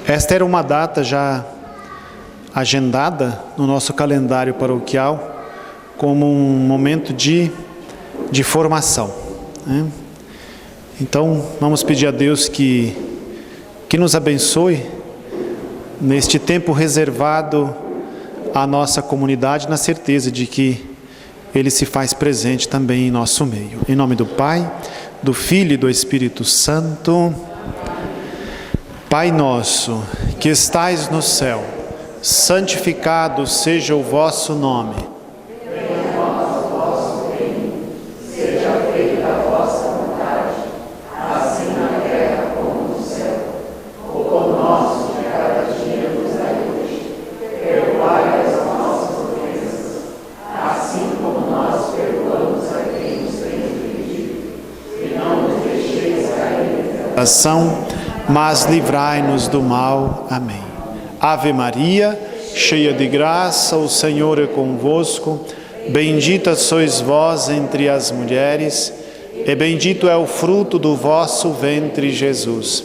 Esta era uma data já agendada no nosso calendário paroquial como um momento de formação, né? Então, vamos pedir a Deus que nos abençoe neste tempo reservado à nossa comunidade, na certeza de que Ele se faz presente também em nosso meio. Em nome do Pai, do Filho e do Espírito Santo. Pai nosso, que estais no céu, santificado seja o vosso nome. Venha a nós o vosso reino, seja feita a vossa vontade, assim na terra como no céu. O pão nosso de cada dia nos dai hoje. Perdoai as nossas ofensas, assim como nós perdoamos a quem nos tem ofendido. E não nos deixeis cair em tentação, mas livrai-nos do mal. Amém. Ave Maria, cheia de graça, o Senhor é convosco. Bendita sois vós entre as mulheres, e bendito é o fruto do vosso ventre, Jesus.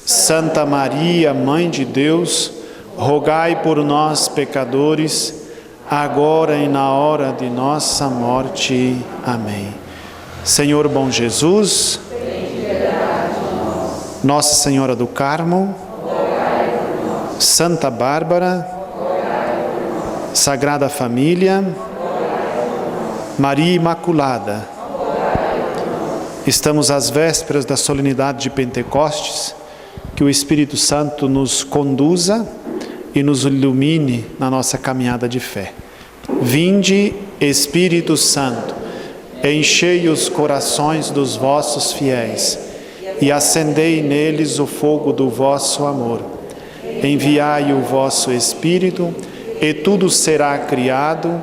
Santa Maria, Mãe de Deus, rogai por nós, pecadores, agora e na hora de nossa morte. Amém. Senhor bom Jesus, Nossa Senhora do Carmo, Santa Bárbara, Sagrada Família, Maria Imaculada. Estamos às vésperas da solenidade de Pentecostes. Que o Espírito Santo nos conduza e nos ilumine na nossa caminhada de fé. Vinde, Espírito Santo, enchei os corações dos vossos fiéis e acendei neles o fogo do vosso amor. Enviai o vosso Espírito, e tudo será criado,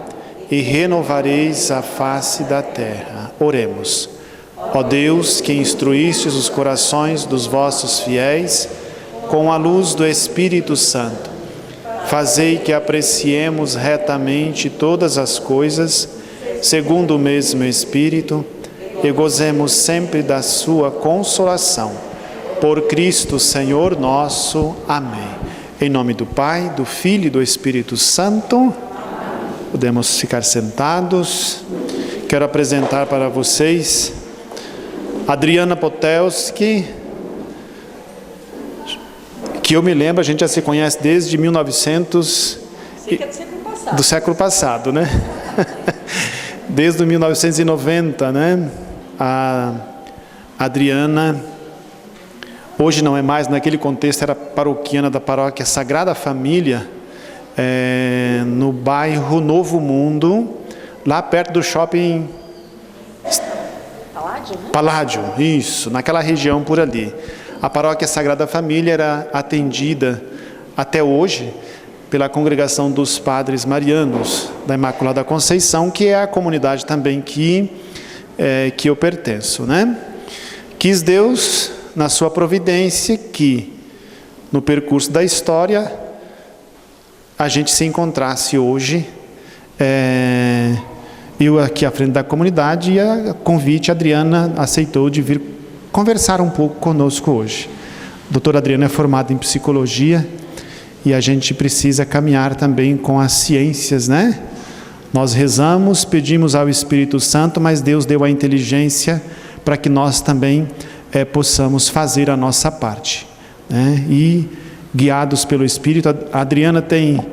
e renovareis a face da terra. Oremos. Ó Deus, que instruístes os corações dos vossos fiéis com a luz do Espírito Santo, fazei que apreciemos retamente todas as coisas, segundo o mesmo Espírito, e gozemos sempre da sua consolação. Por Cristo Senhor nosso. Amém. Em nome do Pai, do Filho e do Espírito Santo. Podemos ficar sentados. Quero apresentar para vocês Adriana Potelski, que eu me lembro, a gente já se conhece desde 1900... do século passado, né? Desde 1990, né? A Adriana, hoje não é mais, naquele contexto era paroquiana da paróquia Sagrada Família, no bairro Novo Mundo, lá perto do shopping Paládio, isso, naquela região por ali. A paróquia Sagrada Família era atendida até hoje pela congregação dos padres marianos da Imaculada Conceição, que é a comunidade também que eu pertenço, né? Quis Deus, na sua providência, que no percurso da história a gente se encontrasse hoje, eu aqui à frente da comunidade, e a convite, a Adriana aceitou de vir conversar um pouco conosco hoje. A doutora Adriana é formada em psicologia e a gente precisa caminhar também com as ciências, né? Nós rezamos, pedimos ao Espírito Santo, mas Deus deu a inteligência para que nós também possamos fazer a nossa parte, né? E guiados pelo Espírito, a Adriana tem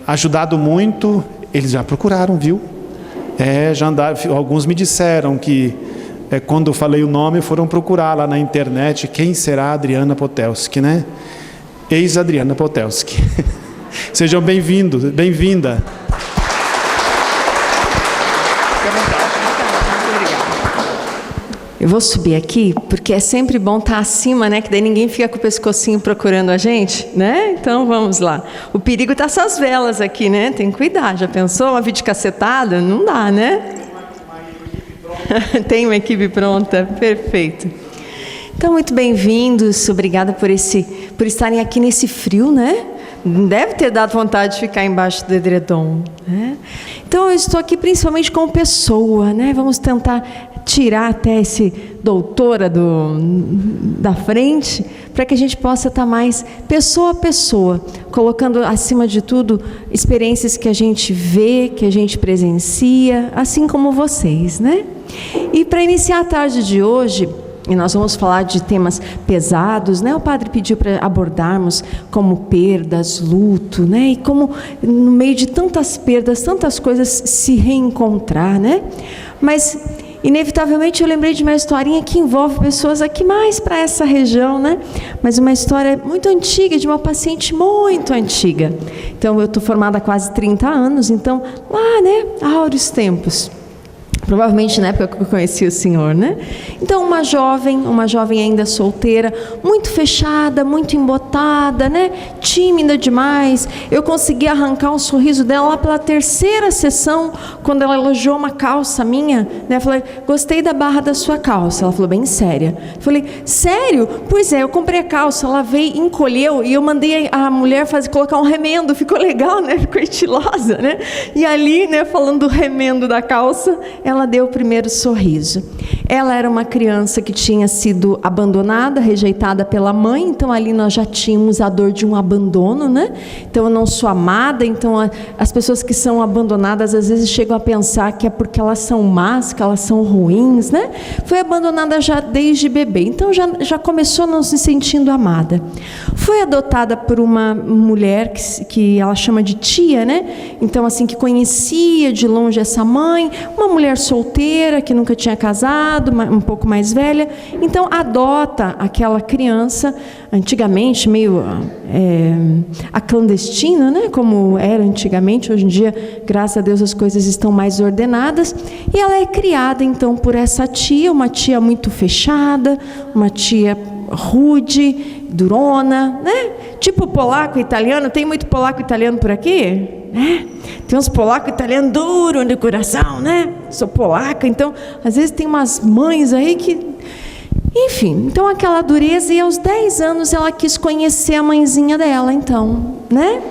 ajudado muito. Eles já procuraram, viu? Já andaram, alguns me disseram que quando eu falei o nome, foram procurar lá na internet quem será Adriana Potelski, né? Ex-Adriana Potelski. Sejam bem-vindos, bem-vinda. Eu vou subir aqui, porque é sempre bom estar acima, né? Que daí ninguém fica com o pescocinho procurando a gente, né? Então vamos lá. O perigo está essas velas aqui, né? Tem que cuidar. Já pensou? Uma videocassetada? Não dá, né? Tem uma equipe pronta. Perfeito. Então, muito bem-vindos. Obrigada por estarem aqui nesse frio, né? Deve ter dado vontade de ficar embaixo do edredom, né? Então, Então eu estou aqui principalmente como pessoa, né? Vamos tentar tirar até esse doutora da frente, para que a gente possa estar mais pessoa a pessoa, colocando acima de tudo experiências que a gente vê, que a gente presencia, assim como vocês, né? E para iniciar a tarde de hoje, e nós vamos falar de temas pesados, né? O padre pediu para abordarmos como perdas, luto, né? E como no meio de tantas perdas, tantas coisas se reencontrar, né? Mas inevitavelmente eu lembrei de uma historinha que envolve pessoas aqui mais para essa região, né? Mas uma história muito antiga, de uma paciente muito antiga. Então eu estou formada há quase 30 anos, então lá, né? Áureos tempos. Provavelmente na época que eu conheci o senhor, né? Então uma jovem ainda solteira, muito fechada, muito embotada, né? Tímida demais. Eu consegui arrancar um sorriso dela lá pela 3ª sessão, quando ela elogiou uma calça minha, né? Eu falei, gostei da barra da sua calça. Ela falou, bem séria. Eu falei, sério? Pois é, eu comprei a calça, ela veio, encolheu, e eu mandei a mulher colocar um remendo. Ficou legal, né? Ficou estilosa, né? E ali, né, falando do remendo da calça, ela deu o primeiro sorriso. Ela era uma criança que tinha sido abandonada, rejeitada pela mãe, então ali nós já tínhamos a dor de um abandono, né? Então eu não sou amada, então as pessoas que são abandonadas às vezes chegam a pensar que é porque elas são más, que elas são ruins, né? Foi abandonada já desde bebê, então já começou não se sentindo amada. Foi adotada por uma mulher que ela chama de tia, né? Então assim, que conhecia de longe essa mãe, uma mulher solteira, que nunca tinha casado, um pouco mais velha, então adota aquela criança, antigamente meio a clandestina, né, como era antigamente. Hoje em dia, graças a Deus, as coisas estão mais ordenadas, e ela é criada então por essa tia, uma tia muito fechada, uma tia rude, durona, né, tipo polaco, italiano. Tem muito polaco, italiano por aqui? Tem uns polacos italianos duros de coração, né? Sou polaca, então às vezes tem umas mães aí que, enfim, então aquela dureza. E aos 10 anos ela quis conhecer a mãezinha dela, então, né?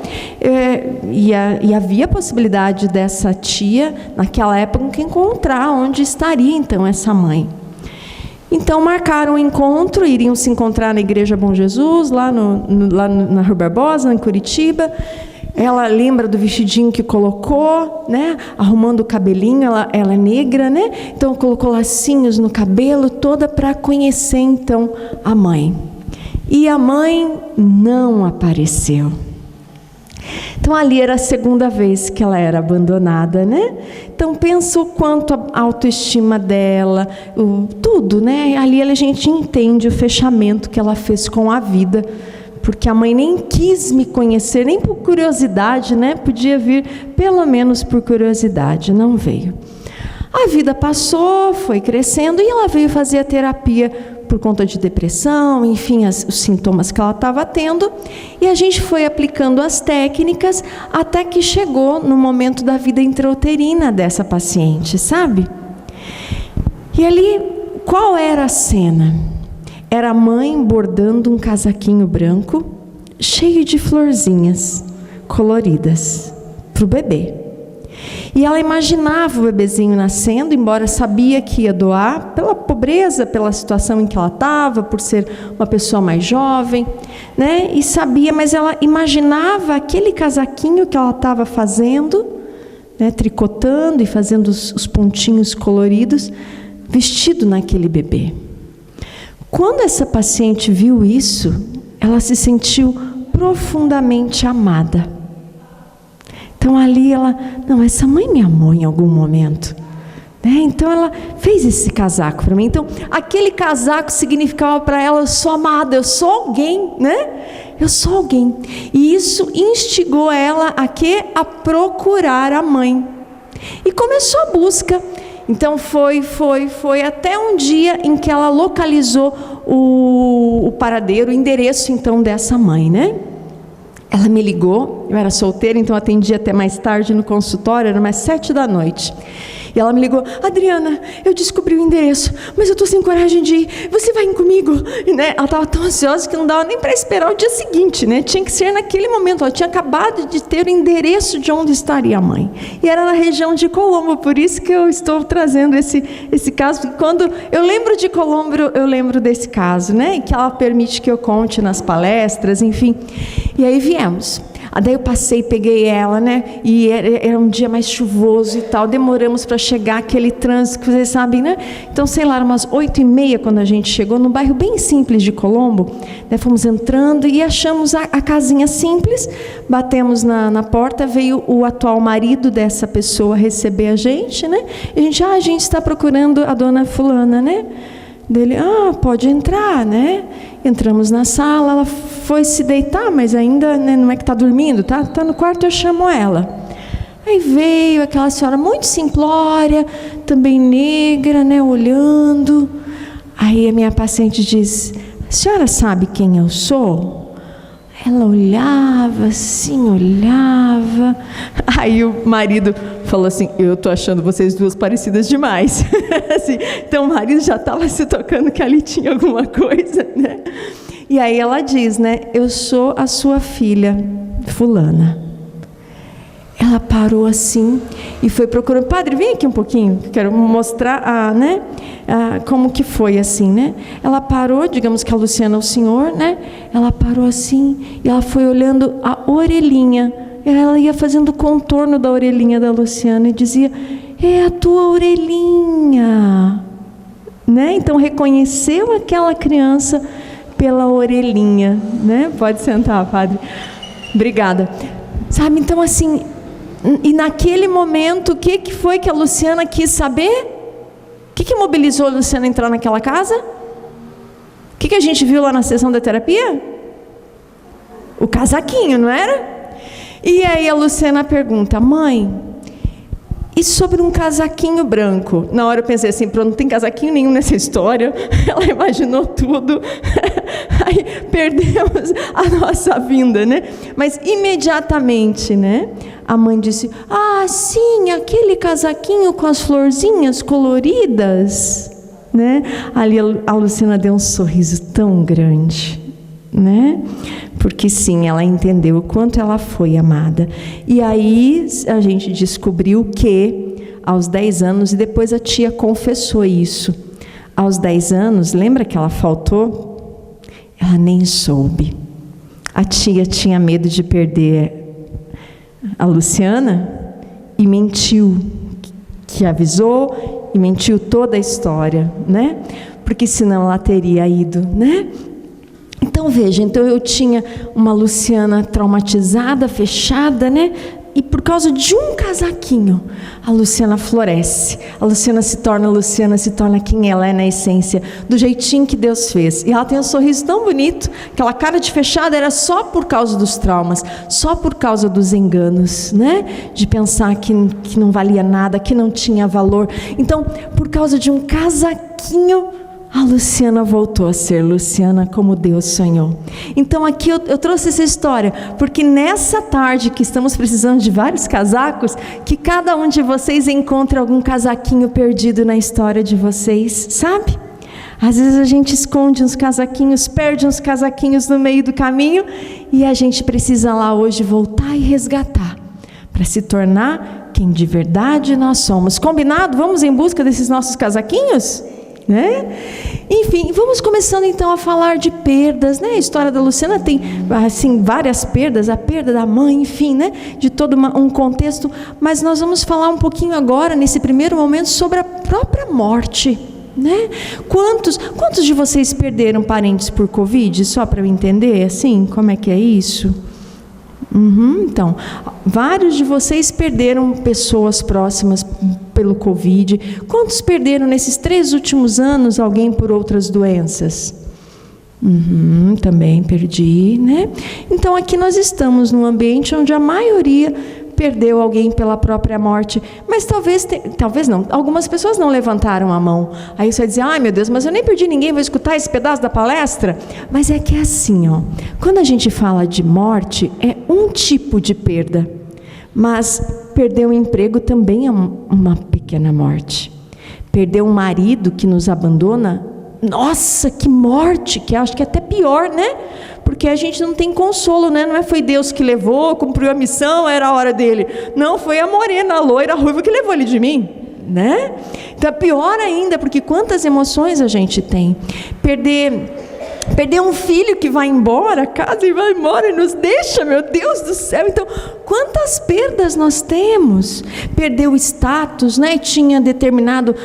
E havia a possibilidade dessa tia naquela época encontrar onde estaria então essa mãe. Então marcaram o encontro, iriam se encontrar na Igreja Bom Jesus, lá na Rua Barbosa, em Curitiba. Ela lembra do vestidinho que colocou, né? Arrumando o cabelinho, ela é negra, né? Então colocou lacinhos no cabelo, toda para conhecer então a mãe. E a mãe não apareceu. Então ali era a 2ª vez que ela era abandonada, né? Então pensa o quanto a autoestima dela, tudo, né? Ali a gente entende o fechamento que ela fez com a vida, porque a mãe nem quis me conhecer, nem por curiosidade, né? Podia vir pelo menos por curiosidade, não veio. A vida passou, foi crescendo, e ela veio fazer a terapia por conta de depressão, enfim, os sintomas que ela estava tendo, e a gente foi aplicando as técnicas até que chegou no momento da vida intrauterina dessa paciente, sabe? E ali, qual era a cena? Era a mãe bordando um casaquinho branco, cheio de florzinhas coloridas, para o bebê. E ela imaginava o bebezinho nascendo, embora sabia que ia doar, pela pobreza, pela situação em que ela estava, por ser uma pessoa mais jovem, né? E sabia, mas ela imaginava aquele casaquinho que ela estava fazendo, né? Tricotando e fazendo os pontinhos coloridos, vestido naquele bebê. Quando essa paciente viu isso, ela se sentiu profundamente amada. Então ali não, essa mãe me amou em algum momento, né? Então ela fez esse casaco para mim. Então aquele casaco significava para ela: eu sou amada, eu sou alguém, né? Eu sou alguém. E isso instigou ela a procurar a mãe. E começou a busca. Então foi até um dia em que ela localizou o paradeiro, o endereço então dessa mãe, né? Ela me ligou, eu era solteira, então atendia até mais tarde no consultório, era mais 7 da noite. E ela me ligou: Adriana, eu descobri o endereço, mas eu estou sem coragem de ir, você vai ir comigo? E, né, ela estava tão ansiosa que não dava nem para esperar o dia seguinte, né? Tinha que ser naquele momento. Ela tinha acabado de ter o endereço de onde estaria a mãe, e era na região de Colombo. Por isso que eu estou trazendo esse caso, porque quando eu lembro de Colombo, eu lembro desse caso, né? Que ela permite que eu conte nas palestras, enfim. E aí viemos. Daí eu passei, peguei ela, né? E era um dia mais chuvoso e tal. Demoramos para chegar, aquele trânsito que vocês sabem, né? Então, sei lá, umas 8h30 quando a gente chegou, num bairro bem simples de Colombo. Né? Fomos entrando e achamos a casinha simples. Batemos na porta, veio o atual marido dessa pessoa receber a gente, né? E a gente está procurando a dona fulana, né? Dele, pode entrar, né? Entramos na sala, ela foi se deitar, mas ainda, né, não é que está dormindo, tá no quarto, eu chamo ela. Aí veio aquela senhora muito simplória, também negra, né, olhando. Aí a minha paciente diz: a senhora sabe quem eu sou? Ela olhava assim, olhava. Aí o marido falou assim: eu estou achando vocês duas parecidas demais. Assim, então o marido já estava se tocando que ali tinha alguma coisa, né? E aí ela diz, né: eu sou a sua filha, fulana. Ela parou assim e foi procurando: padre, vem aqui um pouquinho, quero mostrar né, como que foi assim, né? Ela parou, digamos que a Luciana é o senhor, né? Ela parou assim e ela foi olhando a orelhinha. Ela ia fazendo o contorno da orelhinha da Luciana e dizia: é a tua orelhinha, né? Então reconheceu aquela criança pela orelhinha, né? Pode sentar, padre. Obrigada. Sabe, então assim, e naquele momento, o que foi que a Luciana quis saber? O que mobilizou a Luciana a entrar naquela casa? O que a gente viu lá na sessão da terapia? O casaquinho, não era? E aí a Luciana pergunta: mãe, e sobre um casaquinho branco? Na hora eu pensei assim: pronto, não tem casaquinho nenhum nessa história. Ela imaginou tudo. Aí perdemos a nossa vinda, né? Mas imediatamente, né? A mãe disse: sim, aquele casaquinho com as florzinhas coloridas, né? Ali a Luciana deu um sorriso tão grande, né? Porque sim, ela entendeu o quanto ela foi amada. E aí a gente descobriu que aos 10 anos, e depois a tia confessou isso, aos 10 anos, lembra que ela faltou? Ela nem soube. A tia tinha medo de perder a Luciana e mentiu, que avisou e mentiu toda a história, né? Porque senão ela teria ido, né? Então veja, eu tinha uma Luciana traumatizada, fechada, né? E por causa de um casaquinho, a Luciana floresce. A Luciana se torna quem ela é na essência, do jeitinho que Deus fez. E ela tem um sorriso tão bonito, aquela cara de fechada era só por causa dos traumas, só por causa dos enganos, né? De pensar que não valia nada, que não tinha valor. Então, por causa de um casaquinho, a Luciana voltou a ser Luciana como Deus sonhou. Então aqui eu trouxe essa história, porque nessa tarde que estamos precisando de vários casacos, que cada um de vocês encontre algum casaquinho perdido na história de vocês, sabe? Às vezes a gente esconde uns casaquinhos, perde uns casaquinhos no meio do caminho, e a gente precisa lá hoje voltar e resgatar, para se tornar quem de verdade nós somos. Combinado? Vamos em busca desses nossos casaquinhos? Né? Enfim, vamos começando então a falar de perdas, né? A história da Luciana tem assim várias perdas, a perda da mãe, enfim, né? De todo um contexto, mas nós vamos falar um pouquinho agora, nesse primeiro momento, sobre a própria morte, né? Quantos de vocês perderam parentes por Covid? Só para eu entender, assim, como é que é isso? Então, vários de vocês perderam pessoas próximas pelo Covid. Quantos perderam nesses 3 últimos anos alguém por outras doenças? Também perdi, né? Então aqui nós estamos num ambiente onde a maioria perdeu alguém pela própria morte, mas talvez não, algumas pessoas não levantaram a mão. Aí você vai dizer: ai meu Deus, mas eu nem perdi ninguém, vou escutar esse pedaço da palestra? Mas é que é assim, ó, quando a gente fala de morte, é um tipo de perda, mas perder um emprego também é uma pequena morte. Perder um marido que nos abandona, nossa, que morte, que acho que é até pior, né? Porque a gente não tem consolo, né? Não foi Deus que levou, cumpriu a missão, era a hora dele. Não, foi a morena, a loira, a ruiva que levou ele de mim, né? Então é pior ainda, porque quantas emoções a gente tem. Perder um filho que vai embora, a casa e vai embora e nos deixa, meu Deus do céu. Então, quantas perdas nós temos? Perder o status, né? Tinha determinado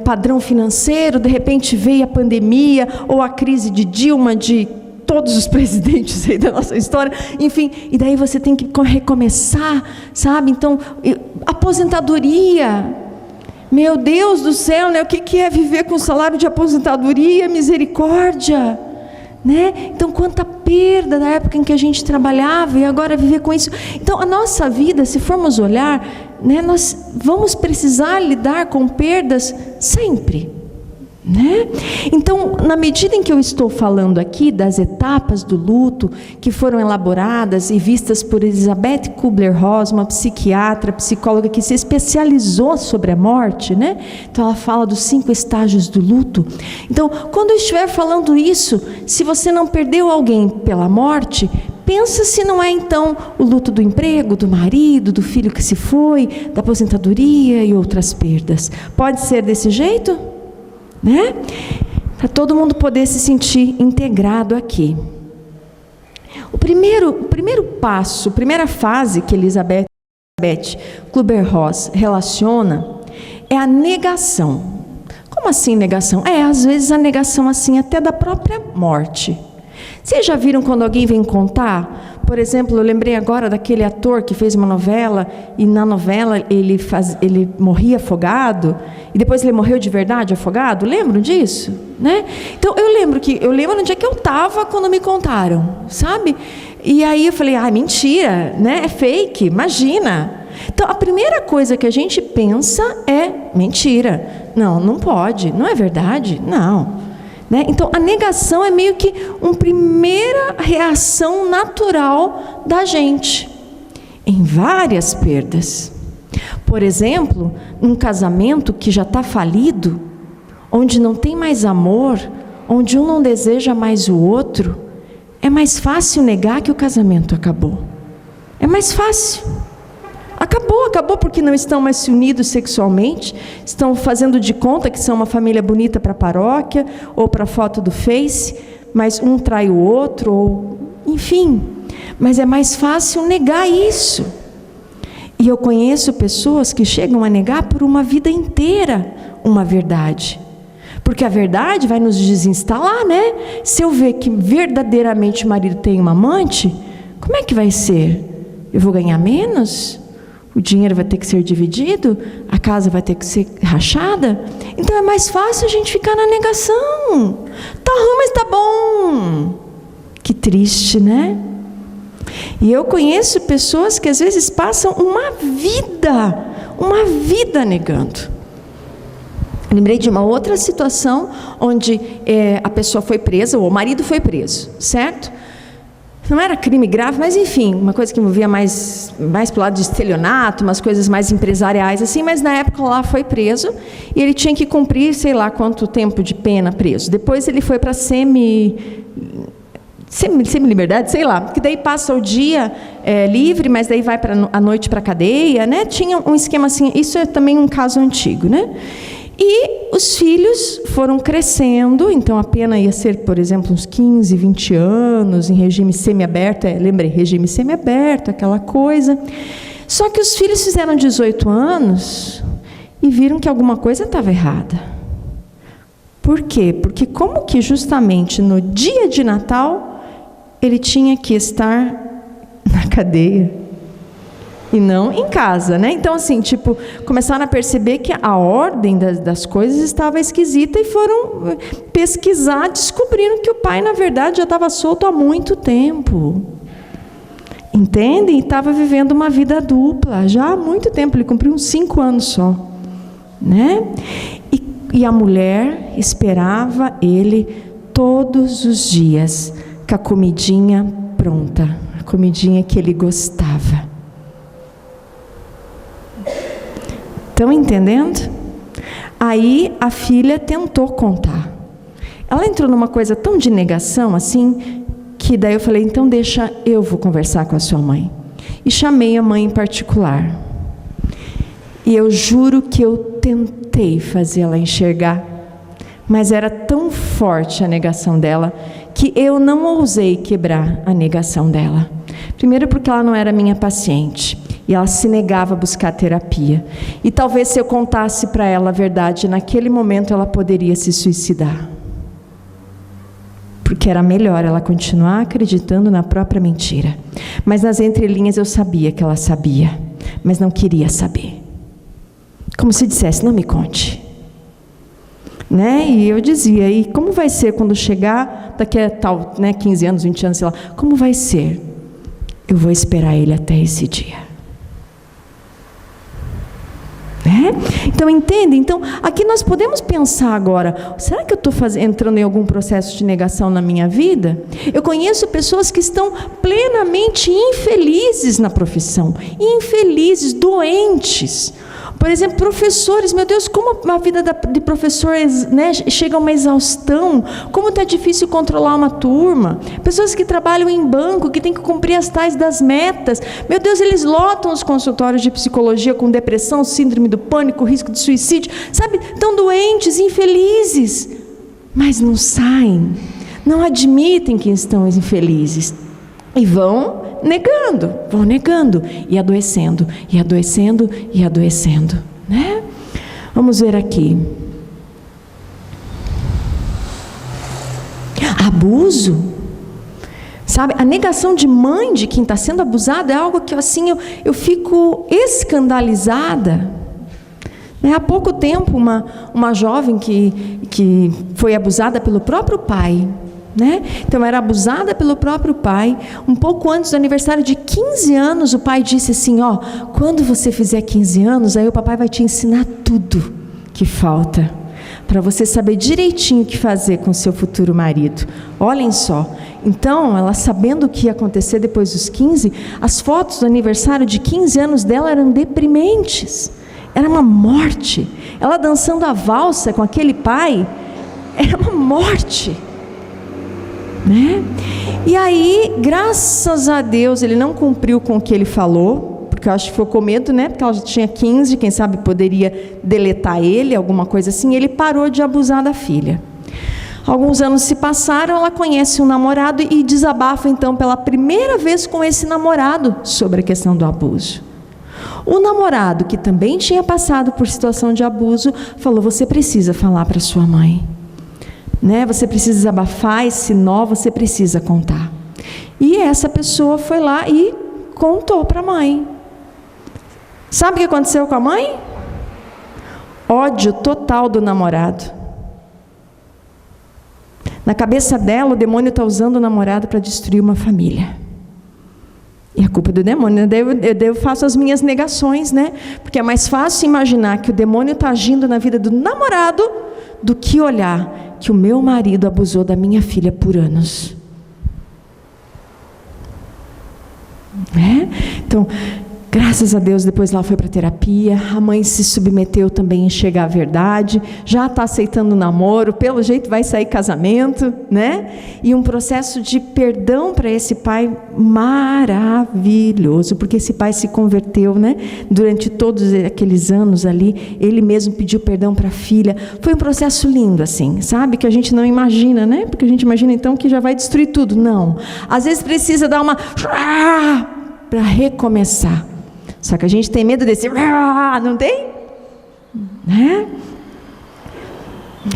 padrão financeiro, de repente veio a pandemia, ou a crise de Dilma, de todos os presidentes aí da nossa história, enfim, e daí você tem que recomeçar, sabe? Então, aposentadoria, meu Deus do céu, né? O que é viver com salário de aposentadoria? Misericórdia, né? Então, quanta perda da época em que a gente trabalhava e agora viver com isso. Então, a nossa vida, se formos olhar, né, nós vamos precisar lidar com perdas sempre, né? Então, na medida em que eu estou falando aqui das etapas do luto que foram elaboradas e vistas por Elizabeth Kubler-Ross, uma psiquiatra, psicóloga que se especializou sobre a morte, né? Então ela fala dos 5 estágios do luto. Então, quando eu estiver falando isso, se você não perdeu alguém pela morte, pensa se não é então o luto do emprego, do marido, do filho que se foi, da aposentadoria e outras perdas. Pode ser desse jeito? Né? Para todo mundo poder se sentir integrado aqui. O primeiro passo, a primeira fase que Elizabeth Kubler-Ross relaciona é a negação. Como assim negação? Às vezes a negação assim até da própria morte. Vocês já viram quando alguém vem contar? Por exemplo, eu lembrei agora daquele ator que fez uma novela, e na novela ele morria afogado, e depois ele morreu de verdade afogado. Lembram disso? Né? Então, eu lembro onde é que eu estava quando me contaram, sabe? E aí eu falei, mentira, né? É fake, imagina. Então, a primeira coisa que a gente pensa é mentira. Não pode, não é verdade? Não. Né? Então, a negação é meio que uma primeira reação natural da gente em várias perdas. Por exemplo, um casamento que já está falido, onde não tem mais amor, onde um não deseja mais o outro, é mais fácil negar que o casamento acabou. É mais fácil. Acabou porque não estão mais se unidos sexualmente, estão fazendo de conta que são uma família bonita para a paróquia, ou para a foto do Face, mas um trai o outro, ou enfim. Mas é mais fácil negar isso. E eu conheço pessoas que chegam a negar por uma vida inteira uma verdade. Porque a verdade vai nos desinstalar, né? Se eu ver que verdadeiramente o marido tem uma amante, como é que vai ser? Eu vou ganhar menos? O dinheiro vai ter que ser dividido? A casa vai ter que ser rachada? Então é mais fácil a gente ficar na negação. Tá ruim, mas tá bom. Que triste, né? E eu conheço pessoas que às vezes passam uma vida negando. Lembrei de uma outra situação onde a pessoa foi presa, ou o marido foi preso, certo? Não era crime grave, mas enfim, uma coisa que envolvia mais para o lado de estelionato, umas coisas mais empresariais assim, mas na época lá foi preso e ele tinha que cumprir, sei lá quanto tempo de pena preso. Depois ele foi para semi-liberdade, sei lá, que daí passa o dia livre, mas daí vai à noite para a cadeia, né? Tinha um esquema assim, isso é também um caso antigo, né? E os filhos foram crescendo, então a pena ia ser, por exemplo, uns 15, 20 anos, em regime semiaberto, lembrei, regime semiaberto, aquela coisa. Só que os filhos fizeram 18 anos e viram que alguma coisa estava errada. Por quê? Porque como que justamente no dia de Natal ele tinha que estar na cadeia e não em casa, né? Então, assim, começaram a perceber que a ordem das coisas estava esquisita e foram pesquisar, descobriram que o pai, na verdade, já estava solto há muito tempo. Entendem? E estava vivendo uma vida dupla, já há muito tempo, ele cumpriu uns 5 anos só, né? E a mulher esperava ele todos os dias, com a comidinha pronta, a comidinha que ele gostava. Estão entendendo? Aí a filha tentou contar. Ela entrou numa coisa tão de negação assim, que daí eu falei, então deixa, eu vou conversar com a sua mãe. E chamei a mãe em particular. E eu juro que eu tentei fazer ela enxergar, mas era tão forte a negação dela, que eu não ousei quebrar a negação dela. Primeiro porque ela não era minha paciente, e ela se negava a buscar terapia. E talvez se eu contasse para ela a verdade, naquele momento ela poderia se suicidar. Porque era melhor ela continuar acreditando na própria mentira. Mas nas entrelinhas eu sabia que ela sabia, mas não queria saber. Como se dissesse, não me conte. Né? E eu dizia, e como vai ser quando chegar, daqui a tal, 15 anos, 20 anos, sei lá, como vai ser? Eu vou esperar ele até esse dia. Né? Então, entende? Então, aqui nós podemos pensar agora, será que eu estou entrando em algum processo de negação na minha vida? Eu conheço pessoas que estão plenamente infelizes na profissão, infelizes, doentes. Por exemplo, professores, meu Deus, como a vida de professores, né, chega a uma exaustão, como está difícil controlar uma turma. Pessoas que trabalham em banco, que têm que cumprir as tais das metas. Meu Deus, eles lotam os consultórios de psicologia com depressão, síndrome do pânico, risco de suicídio, sabe? Estão doentes, infelizes, mas não saem, não admitem que estão infelizes. E vão negando, e adoecendo, e adoecendo, e adoecendo, né? Vamos ver aqui. Abuso. Sabe, a negação de mãe de quem está sendo abusado é algo que assim eu fico escandalizada. Há pouco tempo, uma jovem que foi abusada pelo próprio pai, né? Então era abusada pelo próprio pai. Um pouco antes do aniversário de 15 anos, o pai disse assim, quando você fizer 15 anos, aí o papai vai te ensinar tudo que falta, para você saber direitinho o que fazer com seu futuro marido. Olhem só. Então, ela sabendo o que ia acontecer depois dos 15, as fotos do aniversário de 15 anos dela eram deprimentes. Era uma morte. Ela dançando a valsa com aquele pai, era uma morte. Né? E aí, graças a Deus, ele não cumpriu com o que ele falou, porque eu acho que ficou com medo, né? Porque ela já tinha 15, quem sabe poderia deletar ele, alguma coisa assim. Ele parou de abusar da filha. Alguns anos se passaram, ela conhece um namorado e desabafa então pela primeira vez com esse namorado sobre a questão do abuso. O namorado, que também tinha passado por situação de abuso, falou, você precisa falar para sua mãe. Né? Você precisa desabafar esse nó, você precisa contar. E essa pessoa foi lá e contou para a mãe. Sabe o que aconteceu com a mãe? Ódio total do namorado. Na cabeça dela, o demônio está usando o namorado para destruir uma família. E a culpa é do demônio. Eu faço as minhas negações, né? Porque é mais fácil imaginar que o demônio está agindo na vida do namorado do que olhar que o meu marido abusou da minha filha por anos. Então, graças a Deus, depois ela foi para terapia, a mãe se submeteu também a enxergar a verdade, já está aceitando o namoro, pelo jeito vai sair casamento, né? E um processo de perdão para esse pai maravilhoso, porque esse pai se converteu, né? Durante todos aqueles anos ali, ele mesmo pediu perdão para a filha. Foi um processo lindo assim, sabe? Que a gente não imagina, né? Porque a gente imagina então que já vai destruir tudo. Não. Às vezes precisa dar uma para recomeçar. Só que a gente tem medo desse, não tem? Né?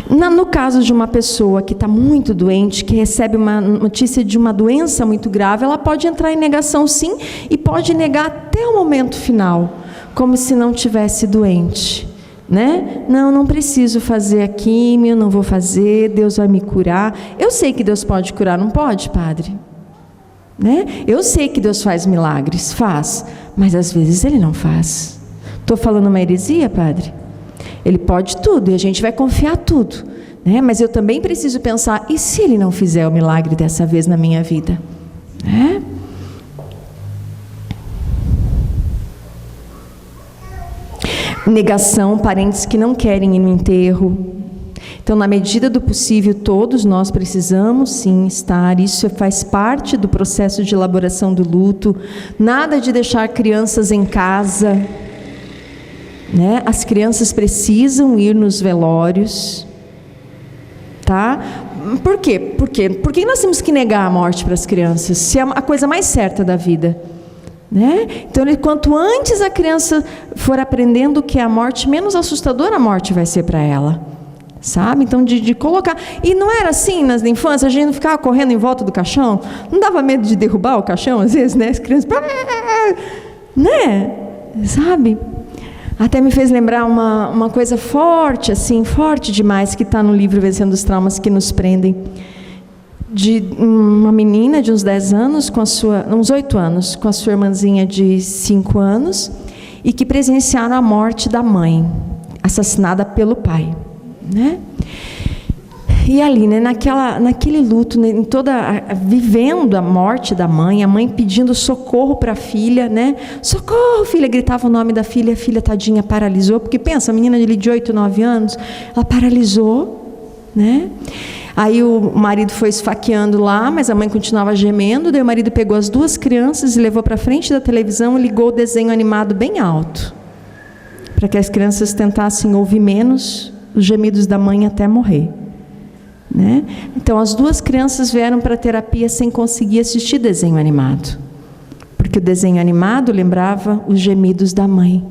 No caso de uma pessoa que está muito doente, que recebe uma notícia de uma doença muito grave, ela pode entrar em negação sim, e pode negar até o momento final, como se não tivesse doente. Né? Não preciso fazer a químio, não vou fazer, Deus vai me curar. Eu sei que Deus pode curar, não pode, padre? Né? Eu sei que Deus faz milagres, faz, mas às vezes Ele não faz. Estou falando uma heresia, padre? Ele pode tudo e a gente vai confiar tudo, né? Mas eu também preciso pensar, e se Ele não fizer o milagre dessa vez na minha vida? Né? Negação, parentes que não querem ir no enterro. Então, na medida do possível, todos nós precisamos sim estar. Isso faz parte do processo de elaboração do luto. Nada de deixar crianças em casa, né? As crianças precisam ir nos velórios, tá? Por quê? Por que nós temos que negar a morte para as crianças? Se é a coisa mais certa da vida, né? Então, quanto antes a criança for aprendendo o que é a morte, menos assustadora a morte vai ser para ela, sabe? Então, de colocar... E não era assim na infância, a gente não ficava correndo em volta do caixão? Não dava medo de derrubar o caixão, às vezes, né? As crianças... Né? Sabe? Até me fez lembrar uma coisa forte, assim, forte demais, que está no livro Vencendo os Traumas que Nos Prendem, de uma menina de uns 10 anos, uns 8 anos, com a sua irmãzinha de 5 anos, e que presenciaram a morte da mãe, assassinada pelo pai, né? E ali, né, naquele luto, né, vivendo a morte da mãe, a mãe pedindo socorro para a filha, né? Socorro, filha! Gritava o nome da filha, a filha tadinha paralisou, porque pensa, a menina de 8, 9 anos, ela paralisou, né? Aí o marido foi esfaqueando lá, mas a mãe continuava gemendo, daí o marido pegou as 2 crianças e levou para frente da televisão e ligou o desenho animado bem alto, para que as crianças tentassem ouvir menos os gemidos da mãe até morrer. Né? Então as 2 crianças vieram para a terapia sem conseguir assistir desenho animado, porque o desenho animado lembrava os gemidos da mãe.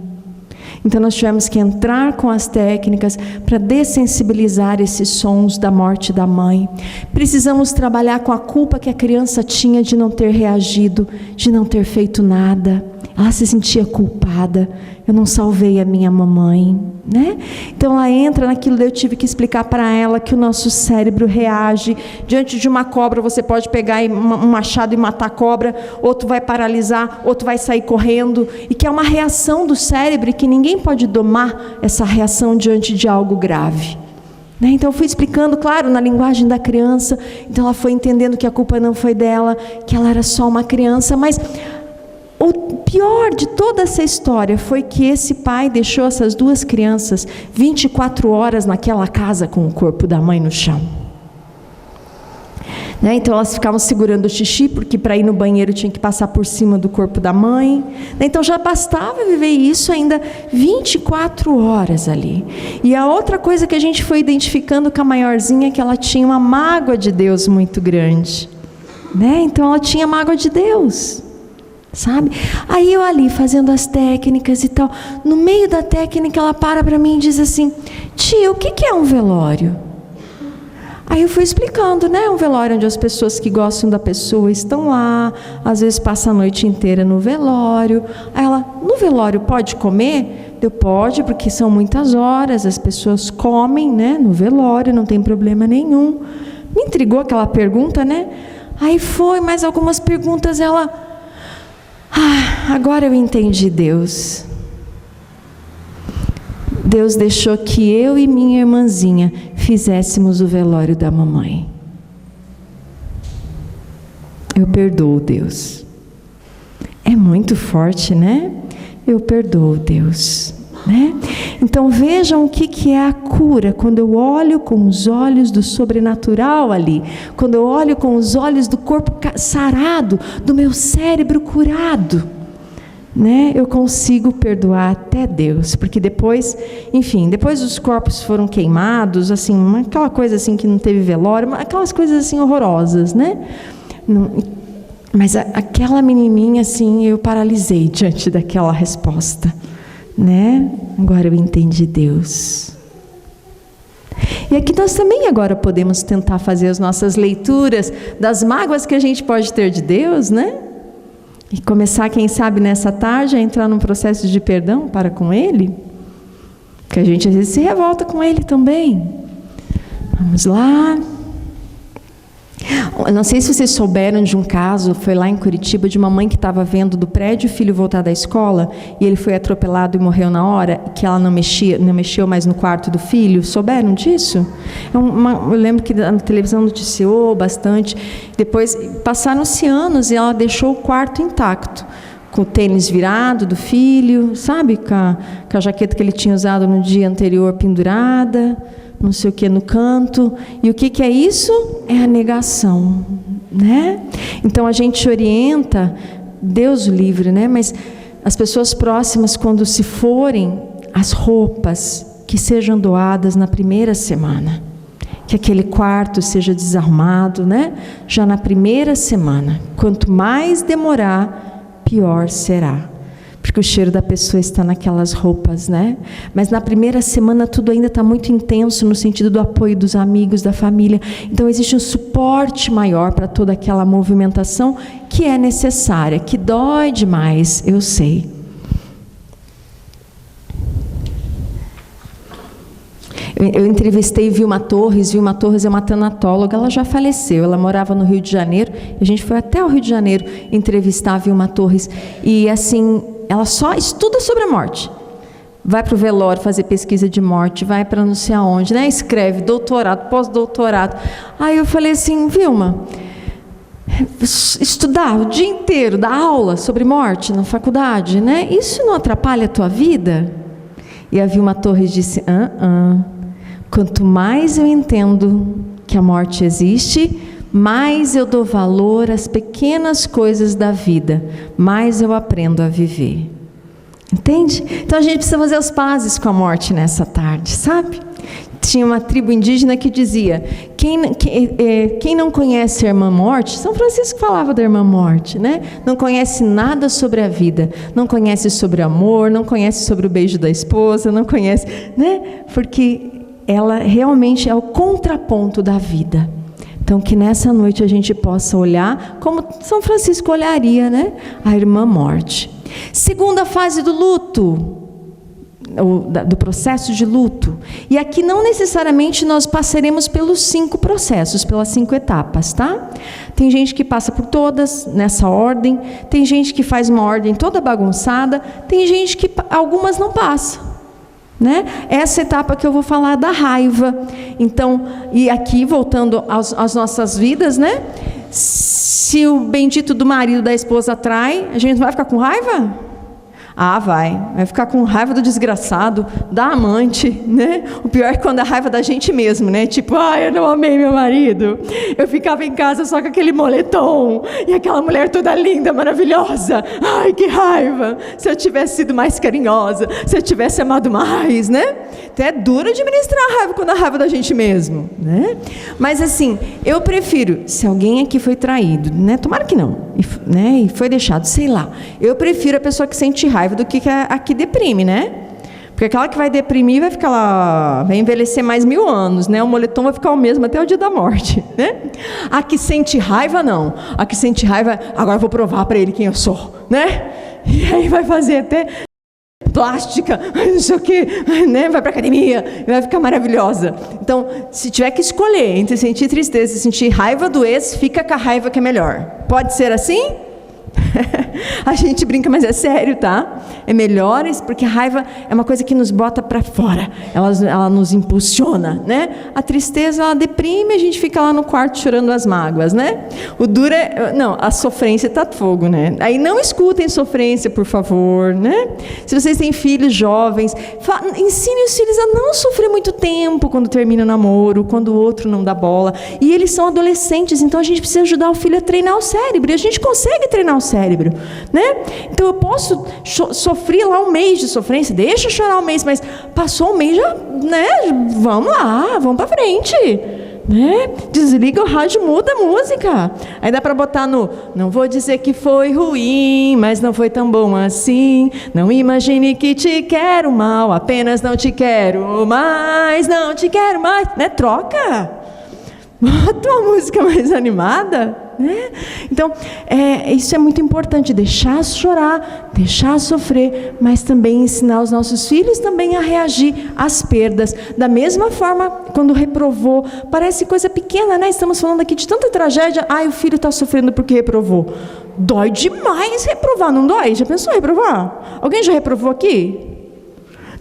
Então nós tivemos que entrar com as técnicas para dessensibilizar esses sons da morte da mãe. Precisamos trabalhar com a culpa que a criança tinha de não ter reagido, de não ter feito nada. Ela se sentia culpada. Eu não salvei a minha mamãe, né? Então ela entra naquilo, eu tive que explicar para ela que o nosso cérebro reage. Diante de uma cobra, você pode pegar um machado e matar a cobra, outro vai paralisar, outro vai sair correndo, e que é uma reação do cérebro e que ninguém pode domar essa reação diante de algo grave. Então eu fui explicando, claro, na linguagem da criança. Então ela foi entendendo que a culpa não foi dela, que ela era só uma criança, mas... o pior de toda essa história foi que esse pai deixou essas 2 crianças 24 horas naquela casa com o corpo da mãe no chão. Então elas ficavam segurando o xixi, porque para ir no banheiro tinha que passar por cima do corpo da mãe. Então já bastava viver isso ainda 24 horas ali. E a outra coisa que a gente foi identificando com a maiorzinha é que ela tinha uma mágoa de Deus muito grande. Então ela tinha mágoa de Deus, sabe? Aí eu ali fazendo as técnicas e tal, no meio da técnica ela para mim e diz assim: tia, o que é um velório? Aí eu fui explicando, né? Um velório onde as pessoas que gostam da pessoa estão lá, às vezes passa a noite inteira no velório. Aí ela: no velório pode comer? Eu: pode, porque são muitas horas, as pessoas comem, né? No velório, não tem problema nenhum. Me intrigou aquela pergunta, né? Aí foi mais algumas perguntas, ela: agora eu entendi Deus. Deus deixou que eu e minha irmãzinha fizéssemos o velório da mamãe. Eu perdoo Deus. É muito forte, né? Eu perdoo Deus, né? Então vejam o que é a cura, quando eu olho com os olhos do sobrenatural ali, quando eu olho com os olhos do corpo sarado, do meu cérebro curado, né? Eu consigo perdoar até Deus, porque depois, enfim, depois os corpos foram queimados, assim, aquela coisa assim que não teve velório, aquelas coisas assim horrorosas, né? Mas aquela menininha assim, eu paralisei diante daquela resposta, né? Agora eu entendi Deus. E aqui nós também agora podemos tentar fazer as nossas leituras das mágoas que a gente pode ter de Deus, né? E começar, quem sabe, nessa tarde a entrar num processo de perdão para com Ele, porque a gente às vezes se revolta com Ele também. Vamos lá. Eu não sei se vocês souberam de um caso, foi lá em Curitiba, de uma mãe que estava vendo do prédio o filho voltar da escola e ele foi atropelado e morreu na hora, e que ela não mexeu mais no quarto do filho. Souberam disso? Eu lembro que a televisão noticiou bastante. Depois passaram-se anos e ela deixou o quarto intacto, com o tênis virado do filho, sabe? Com a jaqueta que ele tinha usado no dia anterior pendurada, não sei o que no canto. E o que é isso? É a negação, né? Então a gente orienta, Deus o livre, né? Mas as pessoas próximas, quando se forem, as roupas que sejam doadas na primeira semana, que aquele quarto seja desarrumado, né? Já na primeira semana. Quanto mais demorar, pior será, porque o cheiro da pessoa está naquelas roupas, né? Mas na primeira semana tudo ainda está muito intenso no sentido do apoio dos amigos, da família. Então existe um suporte maior para toda aquela movimentação que é necessária, que dói demais, eu sei. Eu entrevistei Vilma Torres. Vilma Torres é uma tanatóloga, ela já faleceu, ela morava no Rio de Janeiro, a gente foi até o Rio de Janeiro entrevistar a Vilma Torres, e assim, ela só estuda sobre a morte, vai para o velório fazer pesquisa de morte, vai para não sei aonde, né? Escreve doutorado, pós-doutorado. Aí eu falei assim, Vilma, estudar o dia inteiro, dar aula sobre morte na faculdade, né? Isso não atrapalha a tua vida? E a Vilma Torres disse, quanto mais eu entendo que a morte existe, mais eu dou valor às pequenas coisas da vida, mais eu aprendo a viver. Entende? Então a gente precisa fazer as pazes com a morte nessa tarde, sabe? Tinha uma tribo indígena que dizia, quem não conhece a irmã morte, São Francisco falava da irmã morte, né? Não conhece nada sobre a vida, não conhece sobre amor, não conhece sobre o beijo da esposa, não conhece, né? Porque ela realmente é o contraponto da vida. Então, que nessa noite a gente possa olhar como São Francisco olharia, né? A irmã morte. Segunda fase do luto, do processo de luto. E aqui não necessariamente nós passaremos pelos 5 processos, pelas 5 etapas, tá? Tem gente que passa por todas nessa ordem, tem gente que faz uma ordem toda bagunçada, tem gente que algumas não passam. Né? Essa etapa que eu vou falar da raiva. Então, e aqui voltando às nossas vidas, né? Se o bendito do marido da esposa trai, a gente não vai ficar com raiva? Ah, vai ficar com raiva do desgraçado, da amante, né? O pior é quando a raiva da gente mesmo, né? Tipo, eu não amei meu marido, eu ficava em casa só com aquele moletom, e aquela mulher toda linda, maravilhosa, ai, que raiva, se eu tivesse sido mais carinhosa, se eu tivesse amado mais, né? Então é duro administrar a raiva quando a raiva da gente mesmo, né? Mas assim, eu prefiro, se alguém aqui foi traído, né? Tomara que não, né? E foi deixado, sei lá, eu prefiro a pessoa que sente raiva do que a que deprime, né? Porque aquela que vai deprimir vai ficar lá, vai envelhecer mais 1000 anos, né? O moletom vai ficar o mesmo até o dia da morte, né? A que sente raiva, não. A que sente raiva, agora eu vou provar para ele quem eu sou, né? E aí vai fazer até plástica, não sei o quê, né? Vai para academia, vai ficar maravilhosa. Então, se tiver que escolher entre sentir tristeza e sentir raiva do ex, fica com a raiva que é melhor. Pode ser assim? A gente brinca, mas é sério, tá? É melhor, porque a raiva é uma coisa que nos bota para fora, ela nos impulsiona, né? A tristeza, ela deprime, a gente fica lá no quarto chorando as mágoas, né? O duro é, não, a sofrência tá fogo, né? Aí não escutem sofrência, por favor, né? Se vocês têm filhos jovens, ensine os filhos a não sofrer muito tempo quando termina o namoro, quando o outro não dá bola. E eles são adolescentes, então a gente precisa ajudar o filho a treinar o cérebro, e a gente consegue treinar o cérebro, né? Então eu posso sofrer lá um mês de sofrência, deixa eu chorar um mês, mas passou um mês, já, né? Vamos lá, vamos para frente, né? Desliga o rádio, muda a música. Aí dá para botar não vou dizer que foi ruim, mas não foi tão bom assim. Não imagine que te quero mal, apenas não te quero mais, não te quero mais, né? Troca, bota uma música mais animada, né? Então, isso é muito importante, deixar chorar, deixar sofrer, mas também ensinar os nossos filhos também a reagir às perdas. Da mesma forma, quando reprovou, parece coisa pequena, né? Estamos falando aqui de tanta tragédia. O filho está sofrendo porque reprovou. Dói demais reprovar, não dói? Já pensou em reprovar? Alguém já reprovou aqui?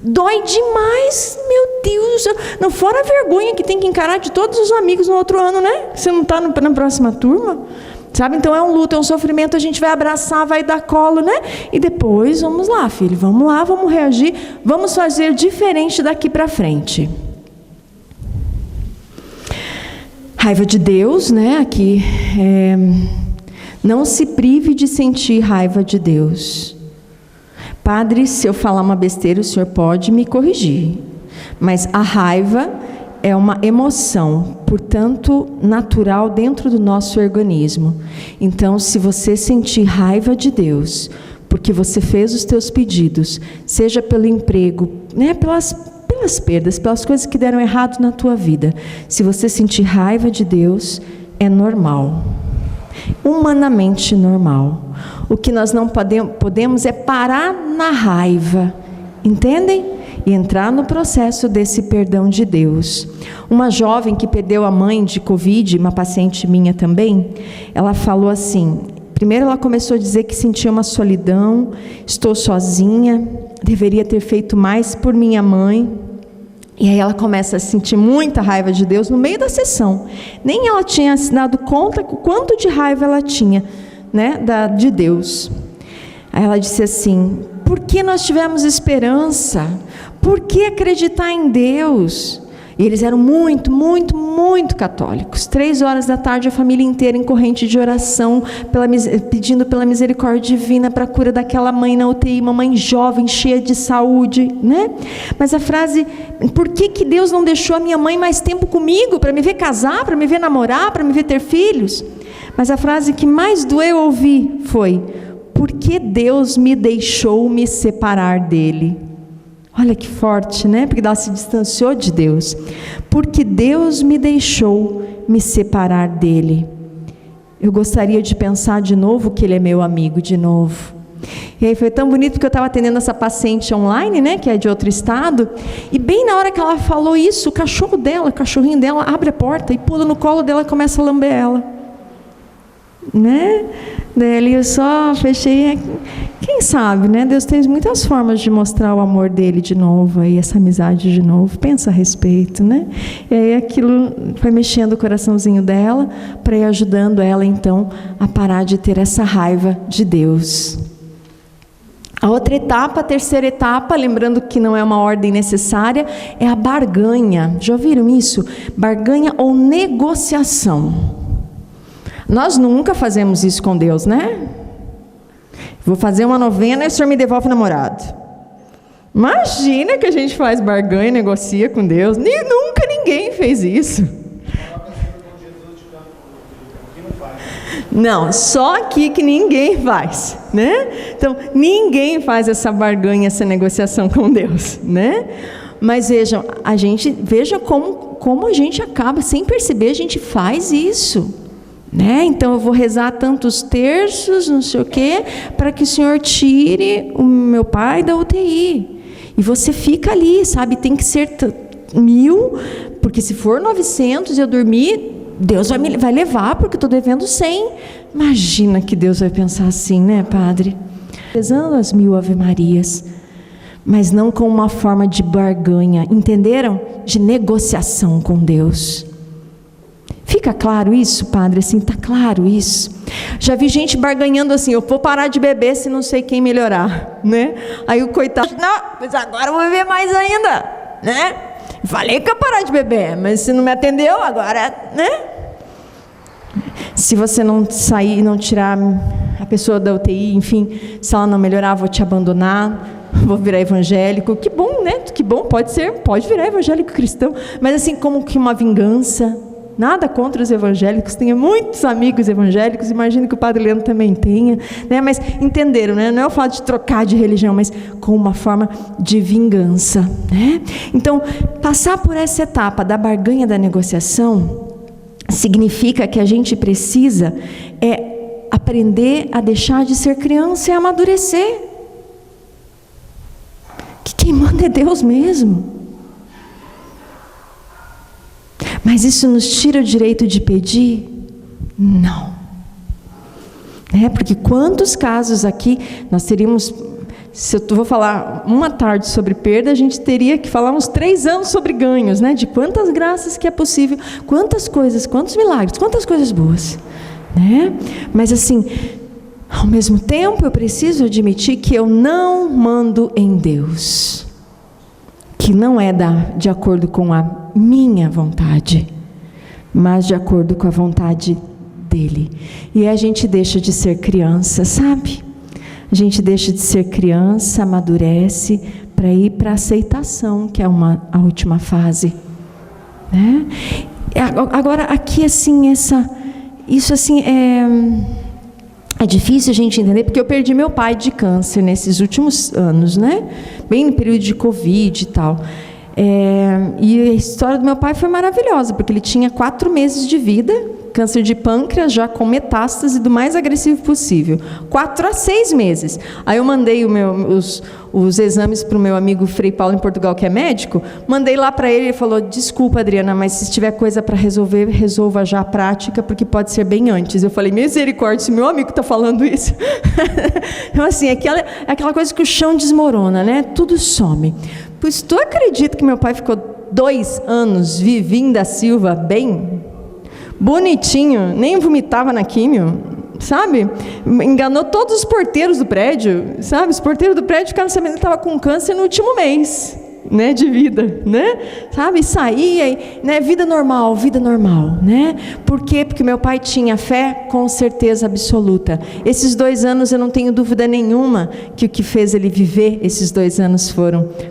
Dói demais, meu Deus. Não, fora a vergonha que tem que encarar de todos os amigos no outro ano, né? Você não está na próxima turma. Sabe? Então é um luto, é um sofrimento, a gente vai abraçar, vai dar colo, né? E depois, vamos lá, filho, vamos lá, vamos reagir, vamos fazer diferente daqui para frente. Raiva de Deus, né? Aqui, não se prive de sentir raiva de Deus. Padre, se eu falar uma besteira, o senhor pode me corrigir. Mas a raiva é uma emoção, portanto, natural dentro do nosso organismo. Então, se você sentir raiva de Deus, porque você fez os teus pedidos, seja pelo emprego, né, pelas perdas, pelas coisas que deram errado na tua vida, se você sentir raiva de Deus, é normal. Humanamente normal. O que nós não podemos é parar na raiva, entendem? E entrar no processo desse perdão de Deus. Uma jovem que perdeu a mãe de Covid, uma paciente minha também, ela falou assim, primeiro ela começou a dizer que sentia uma solidão, estou sozinha, deveria ter feito mais por minha mãe. E aí ela começa a sentir muita raiva de Deus no meio da sessão. Nem ela tinha se dado conta quanto de raiva ela tinha, né, de Deus. Aí ela disse assim, por que nós tivemos esperança? Por que acreditar em Deus? E eles eram muito, muito, muito católicos. 15h a família inteira em corrente de oração, pedindo pela misericórdia divina para a cura daquela mãe na UTI, uma mãe jovem, cheia de saúde, né? Mas a frase, por que Deus não deixou a minha mãe mais tempo comigo, para me ver casar, para me ver namorar, para me ver ter filhos? Mas a frase que mais doeu ouvir foi, por que Deus me deixou me separar dele? Olha que forte, né? Porque ela se distanciou de Deus. Porque Deus me deixou me separar dele. Eu gostaria de pensar de novo que ele é meu amigo de novo. E aí foi tão bonito porque eu estava atendendo essa paciente online, né? Que é de outro estado. E bem na hora que ela falou isso, o cachorrinho dela, abre a porta e pula no colo dela e começa a lamber ela. Né? Daí eu só fechei. Quem sabe, né? Deus tem muitas formas de mostrar o amor dele de novo, aí essa amizade de novo. Pensa a respeito, né? E aí aquilo foi mexendo o coraçãozinho dela, para ir ajudando ela então a parar de ter essa raiva de Deus. A outra etapa, a terceira etapa, lembrando que não é uma ordem necessária, é a barganha. Já ouviram isso? Barganha ou negociação. Nós nunca fazemos isso com Deus, né? Vou fazer uma novena e o senhor me devolve o namorado. Imagina que a gente faz barganha e negocia com Deus. Nunca ninguém fez isso. Não, só aqui que ninguém faz, né? Então, ninguém faz essa barganha, essa negociação com Deus, né? Mas vejam, veja como a gente acaba, sem perceber, a gente faz isso. Né? Então eu vou rezar tantos terços, não sei o quê, para que o Senhor tire o meu pai da UTI. E você fica ali, sabe? Tem que ser 1000, porque se for 900 e eu dormir, Deus vai levar, porque eu estou devendo 100. Imagina que Deus vai pensar assim, né, padre? Rezando as 1000 Ave Marias, mas não com uma forma de barganha, entenderam? De negociação com Deus. Fica claro isso, padre? Assim, tá claro isso? Já vi gente barganhando assim, eu vou parar de beber se não sei quem melhorar, né? Aí o coitado, não, mas agora eu vou beber mais ainda, né? Falei que eu ia parar de beber, mas se não me atendeu, agora, né? Se você não sair, não tirar a pessoa da UTI, enfim, se ela não melhorar, vou te abandonar, vou virar evangélico. Que bom, né? Que bom, pode virar evangélico cristão, mas assim, como que uma vingança. Nada contra os evangélicos, tenha muitos amigos evangélicos, imagino que o padre Leandro também tenha, né? Mas entenderam, né? Não é o fato de trocar de religião, mas com uma forma de vingança, né? Então, passar por essa etapa da barganha da negociação significa que a gente precisa aprender a deixar de ser criança e amadurecer. Que quem manda é Deus mesmo. Mas isso nos tira o direito de pedir? Não. Porque quantos casos aqui nós teríamos, se eu vou falar uma tarde sobre perda, a gente teria que falar uns 3 anos sobre ganhos, né? De quantas graças que é possível, quantas coisas, quantos milagres, quantas coisas boas, né? Mas assim, ao mesmo tempo eu preciso admitir que eu não mando em Deus, que não é de acordo com a minha vontade, mas de acordo com a vontade dele. E a gente deixa de ser criança, sabe? A gente deixa de ser criança, amadurece para ir para a aceitação, que é a última fase, né? Agora aqui assim, isso assim é difícil a gente entender, porque eu perdi meu pai de câncer nesses últimos anos, né? Bem no período de Covid e tal. E a história do meu pai foi maravilhosa, porque ele tinha 4 meses de vida, câncer de pâncreas, já com metástase do mais agressivo possível. 4 a 6 meses. Aí eu mandei os exames para o meu amigo Frei Paulo em Portugal, que é médico, mandei lá para ele, ele falou: desculpa, Adriana, mas se tiver coisa para resolver, resolva já a prática, porque pode ser bem antes. Eu falei: misericórdia, se meu amigo está falando isso. Então assim, aquela coisa que o chão desmorona, né? Tudo some. Pois tu acredita que meu pai ficou 2 anos, Vivim da Silva, bem bonitinho, nem vomitava na químio, sabe? Enganou todos os porteiros do prédio, sabe? Os porteiros do prédio ficaram sabendo que ele estava com câncer no último mês, né, de vida, né? Sabe? Saía, né? Vida normal, né? Por quê? Porque meu pai tinha fé com certeza absoluta. Esses 2 anos eu não tenho dúvida nenhuma que o que fez ele viver esses 2 anos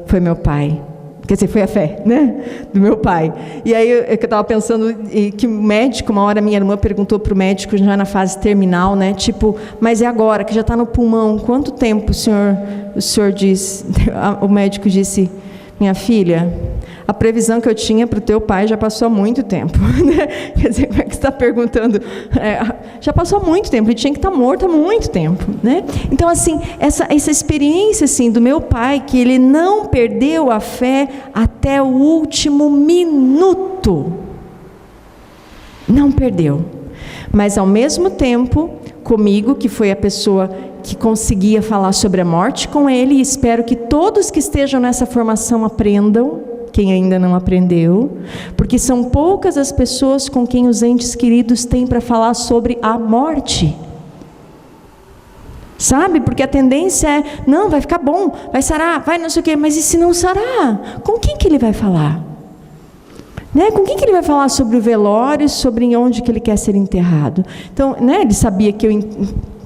foi meu pai. Quer dizer, foi a fé, né, do meu pai. E aí eu estava pensando que o médico, uma hora minha irmã perguntou para o médico, já na fase terminal, né, tipo, mas é agora, que já está no pulmão, quanto tempo o senhor disse? O médico disse: minha filha, a previsão que eu tinha para o teu pai já passou há muito tempo. Quer dizer, como é que você está perguntando? Já passou há muito tempo, ele tinha que estar morto há muito tempo, né? Então, assim, essa experiência assim, do meu pai, que ele não perdeu a fé até o último minuto. Não perdeu. Mas, ao mesmo tempo, comigo, que foi a pessoa que conseguia falar sobre a morte com ele, e espero que todos que estejam nessa formação aprendam, quem ainda não aprendeu, porque são poucas as pessoas com quem os entes queridos têm para falar sobre a morte. Sabe? Porque a tendência é: não, vai ficar bom, vai sarar, vai não sei o quê, mas e se não sarar? Com quem que ele vai falar? Né? Com quem que ele vai falar sobre o velório, sobre onde que ele quer ser enterrado? Então, né, ele sabia que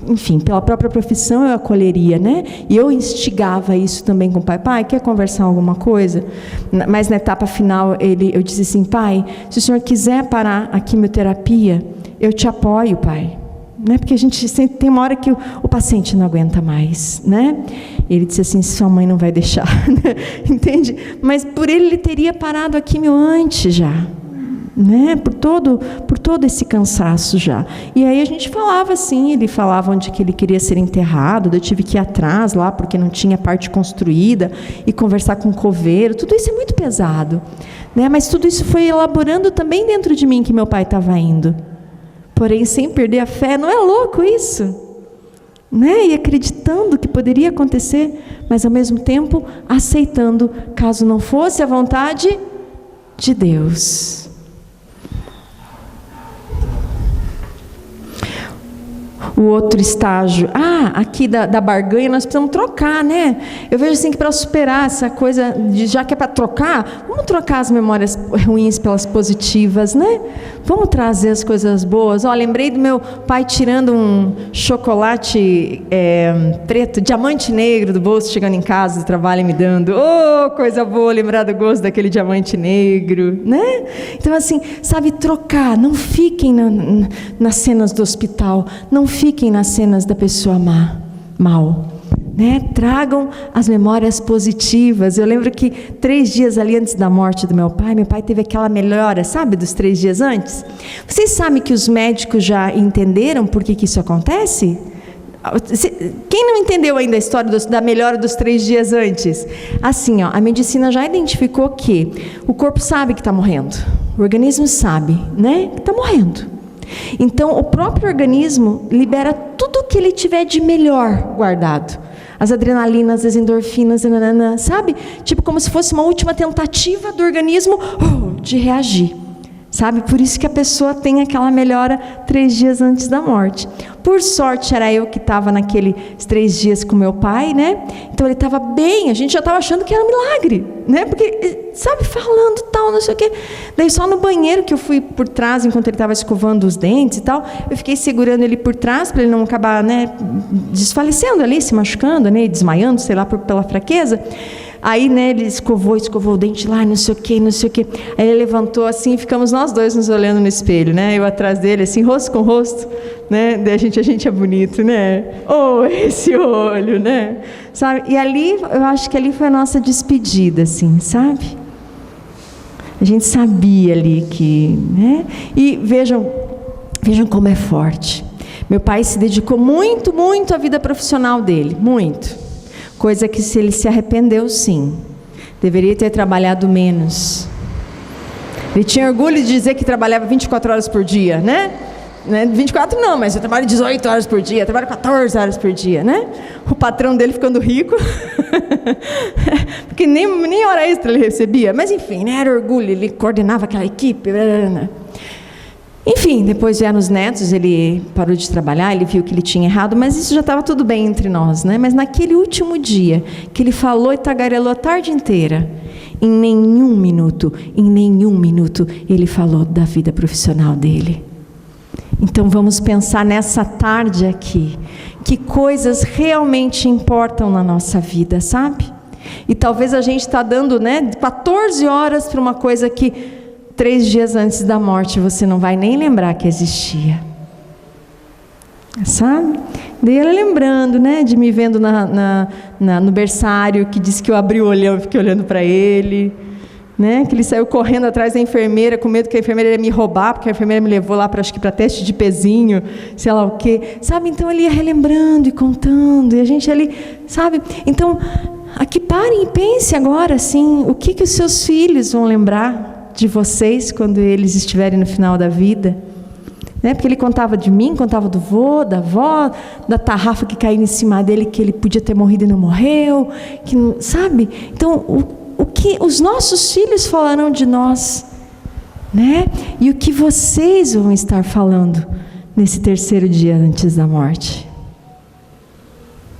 enfim, pela própria profissão eu acolheria, né? E eu instigava isso também com o pai. Pai, quer conversar alguma coisa? Mas na etapa final eu disse assim: pai, se o senhor quiser parar a quimioterapia, eu te apoio, pai. Né? Porque a gente sempre tem uma hora que o paciente não aguenta mais, né? Ele disse assim: sua mãe não vai deixar, entende? Mas por ele teria parado a quimio antes já, né? Por todo esse cansaço já. E aí a gente falava assim, ele falava onde que ele queria ser enterrado, eu tive que ir atrás lá, porque não tinha parte construída, e conversar com o coveiro, tudo isso é muito pesado, né? Mas tudo isso foi elaborando também dentro de mim, que meu pai estava indo. Porém, sem perder a fé. Não é louco isso? Né? E acreditando que poderia acontecer, mas ao mesmo tempo aceitando, caso não fosse a vontade de Deus. O outro estágio, aqui da barganha nós precisamos trocar, né? Eu vejo assim que para superar essa coisa, já que é para trocar, vamos trocar as memórias ruins pelas positivas, né? Vamos trazer as coisas boas. Lembrei do meu pai tirando um chocolate preto, diamante negro do bolso, chegando em casa do trabalho e me dando. Oh, coisa boa, lembrar do gosto daquele diamante negro, né? Então assim, sabe, trocar, não fiquem nas cenas do hospital, não fiquem nas cenas da pessoa mal, né? Tragam as memórias positivas. Eu lembro que 3 dias ali antes da morte do meu pai teve aquela melhora, sabe, dos 3 dias antes. Vocês sabem que os médicos já entenderam por que isso acontece? Quem não entendeu ainda a história da melhora dos 3 dias antes? Assim, a medicina já identificou que o corpo sabe que está morrendo, o organismo sabe, né, que está morrendo. Então, o próprio organismo libera tudo o que ele tiver de melhor guardado. As adrenalinas, as endorfinas, sabe? Tipo como se fosse uma última tentativa do organismo de reagir. Sabe? Por isso que a pessoa tem aquela melhora 3 dias antes da morte. Por sorte, era eu que estava naqueles 3 dias com meu pai, né? Então ele estava bem, a gente já estava achando que era um milagre, né? Porque, sabe, falando tal, não sei o quê. Daí só no banheiro que eu fui por trás, enquanto ele estava escovando os dentes e tal, eu fiquei segurando ele por trás para ele não acabar, né, desfalecendo ali, se machucando, né, desmaiando, sei lá, pela fraqueza. Aí, né, ele escovou o dente lá, não sei o quê. Aí ele levantou assim, e ficamos nós dois nos olhando no espelho, né? Eu atrás dele, assim, rosto com rosto, né? Daí a gente é bonito, né? Oh, esse olho, né? Sabe? E ali, eu acho que ali foi a nossa despedida, assim, sabe? A gente sabia ali que, né? E vejam como é forte. Meu pai se dedicou muito, muito à vida profissional dele, muito. Coisa que se ele se arrependeu, sim. Deveria ter trabalhado menos. Ele tinha orgulho de dizer que trabalhava 24 horas por dia, né? 24 não, mas eu trabalho 18 horas por dia, eu trabalho 14 horas por dia, né? O patrão dele ficando rico, porque nem hora extra ele recebia. Mas enfim, né? Era orgulho, ele coordenava aquela equipe. Enfim, depois vieram os netos, ele parou de trabalhar, ele viu que ele tinha errado, mas isso já estava tudo bem entre nós, né? Mas naquele último dia, que ele falou e tagarelou a tarde inteira, em nenhum minuto, ele falou da vida profissional dele. Então vamos pensar nessa tarde aqui, que coisas realmente importam na nossa vida, sabe? E talvez a gente está dando, né, 14 horas para uma coisa que 3 dias antes da morte você não vai nem lembrar que existia. Sabe? Daí ela lembrando, né, de me vendo no berçário, que disse que eu abri o olhão e fiquei olhando para ele, né, que ele saiu correndo atrás da enfermeira, com medo que a enfermeira ia me roubar, porque a enfermeira me levou lá acho que para teste de pezinho, sei lá o quê. Sabe? Então ele ia relembrando e contando, e a gente ali, sabe? Então, aqui parem e pense agora, assim, o que os seus filhos vão lembrar de vocês quando eles estiverem no final da vida, né? Porque ele contava de mim, contava do vô, da avó, da tarrafa que caiu em cima dele, que ele podia ter morrido e não morreu, que não, sabe? Então, o que os nossos filhos falarão de nós, né? E o que vocês vão estar falando nesse 3º dia antes da morte?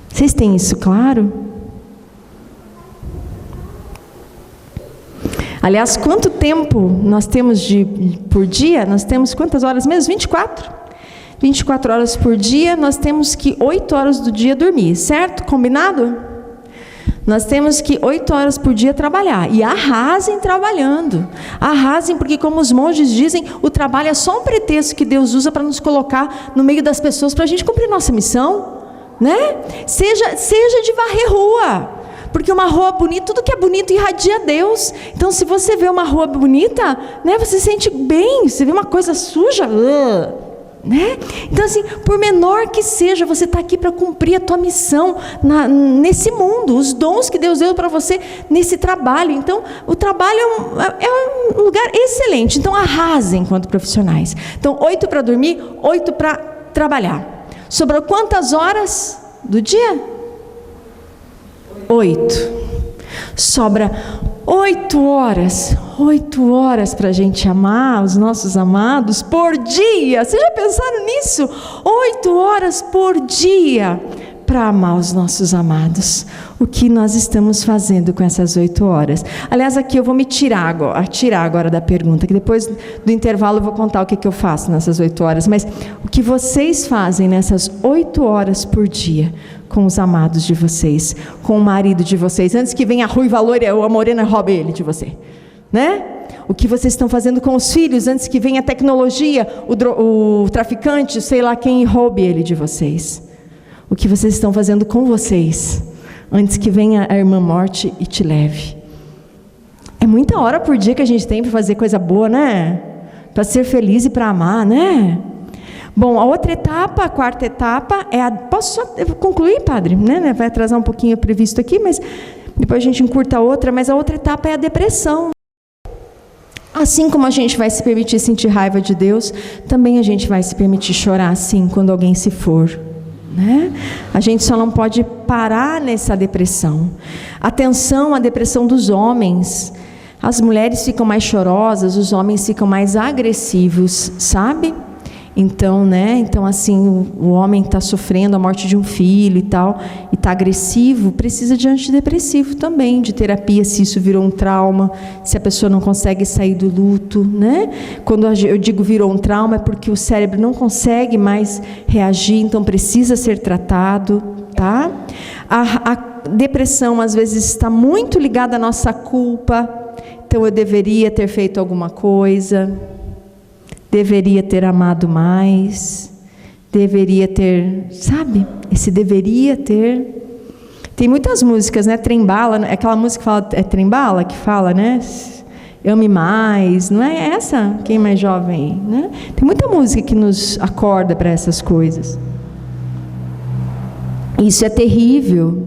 Vocês têm isso claro? Aliás, quanto tempo nós temos por dia? Nós temos quantas horas mesmo? 24? 24 horas por dia, nós temos que 8 horas do dia dormir, certo? Combinado? Nós temos que 8 horas por dia trabalhar. E arrasem trabalhando. Arrasem, porque como os monges dizem, o trabalho é só um pretexto que Deus usa para nos colocar no meio das pessoas, para a gente cumprir nossa missão, né? Seja de varrer rua. Porque uma rua bonita, tudo que é bonito irradia Deus. Então, se você vê uma rua bonita, né, você se sente bem. Você vê uma coisa suja, né? Então, assim, por menor que seja, você está aqui para cumprir a tua missão nesse mundo, os dons que Deus deu para você nesse trabalho. Então, o trabalho é um lugar excelente. Então, arrasem enquanto profissionais. Então, 8 para dormir, 8 para trabalhar. Sobrou quantas horas do dia? 8. Sobra 8 horas. 8 horas para a gente amar os nossos amados por dia. Vocês já pensaram nisso? 8 horas por dia para amar os nossos amados. O que nós estamos fazendo com essas 8 horas? Aliás, aqui eu vou me tirar agora da pergunta, que depois do intervalo eu vou contar o que eu faço nessas 8 horas. Mas o que vocês fazem nessas 8 horas por dia com os amados de vocês, com o marido de vocês, antes que venha a ruiva loira ou a morena roube ele de você, né? O que vocês estão fazendo com os filhos, antes que venha a tecnologia, o traficante, sei lá quem, roube ele de vocês. O que vocês estão fazendo com vocês, antes que venha a irmã morte e te leve. É muita hora por dia que a gente tem para fazer coisa boa, né? Para ser feliz e para amar, né? Bom, a outra etapa, a 4ª etapa, posso só concluir, padre? Né? Vai atrasar um pouquinho o previsto aqui, mas depois a gente encurta a outra, mas a outra etapa é a depressão. Assim como a gente vai se permitir sentir raiva de Deus, também a gente vai se permitir chorar, sim, quando alguém se for. Né? A gente só não pode parar nessa depressão. Atenção à depressão dos homens. As mulheres ficam mais chorosas, os homens ficam mais agressivos, sabe? Então, então assim, o homem está sofrendo a morte de um filho e tal, e está agressivo, precisa de antidepressivo também, de terapia, se isso virou um trauma, se a pessoa não consegue sair do luto, né? Quando eu digo virou um trauma, é porque o cérebro não consegue mais reagir, então precisa ser tratado, tá? A depressão, às vezes, está muito ligada à nossa culpa, então eu deveria ter feito alguma coisa, deveria ter amado mais, deveria ter, sabe? Esse deveria ter. Tem muitas músicas, né? Trembala, aquela música que fala, é Trembala que fala, né? Ame mais, não é essa? Quem é mais jovem, né? Tem muita música que nos acorda para essas coisas. Isso é terrível.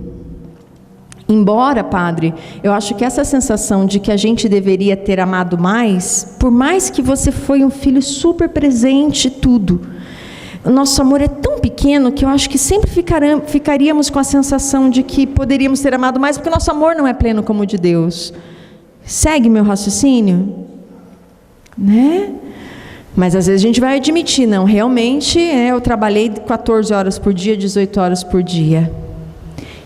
Embora, padre, eu acho que essa sensação de que a gente deveria ter amado mais, por mais que você foi um filho super presente, tudo, o nosso amor é tão pequeno que eu acho que sempre ficaríamos com a sensação de que poderíamos ter amado mais, porque o nosso amor não é pleno como o de Deus. Segue meu raciocínio? Né? Mas às vezes a gente vai admitir, não, realmente eu trabalhei 14 horas por dia, 18 horas por dia.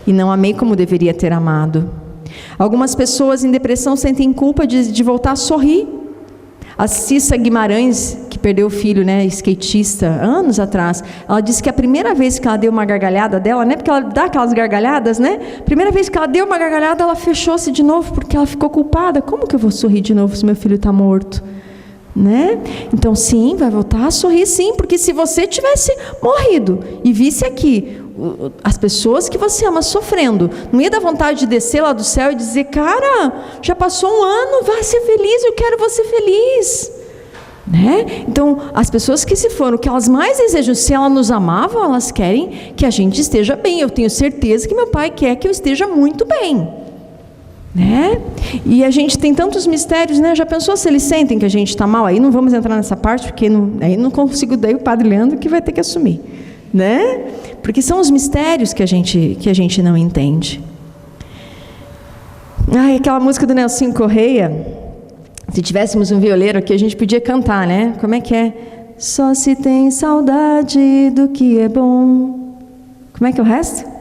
E não amei como deveria ter amado. Algumas pessoas em depressão sentem culpa de voltar a sorrir. A Cissa Guimarães, que perdeu o filho, né, skatista, anos atrás, ela disse que a primeira vez que ela deu uma gargalhada dela, né, porque ela dá aquelas gargalhadas, né, primeira vez que ela deu uma gargalhada, ela fechou-se de novo, porque ela ficou culpada. Como que eu vou sorrir de novo se meu filho está morto? Né? Então sim, vai voltar a sorrir sim, porque se você tivesse morrido e visse aqui as pessoas que você ama sofrendo, não ia dar vontade de descer lá do céu e dizer, cara, já passou um ano, vai ser feliz, eu quero você feliz, né? Então as pessoas que se foram, o que elas mais desejam, se elas nos amavam, elas querem que a gente esteja bem. Eu tenho certeza que meu pai quer que eu esteja muito bem, né? E a gente tem tantos mistérios, né? Já pensou se eles sentem que a gente está mal? Aí não vamos entrar nessa parte, porque aí não consigo, daí o padre Leandro que vai ter que assumir, né? Porque são os mistérios que a gente não entende. Aquela música do Nelsinho Correia, se tivéssemos um violeiro aqui, a gente podia cantar, né? Como é que é? Só se tem saudade do que é bom. Como é que é o resto?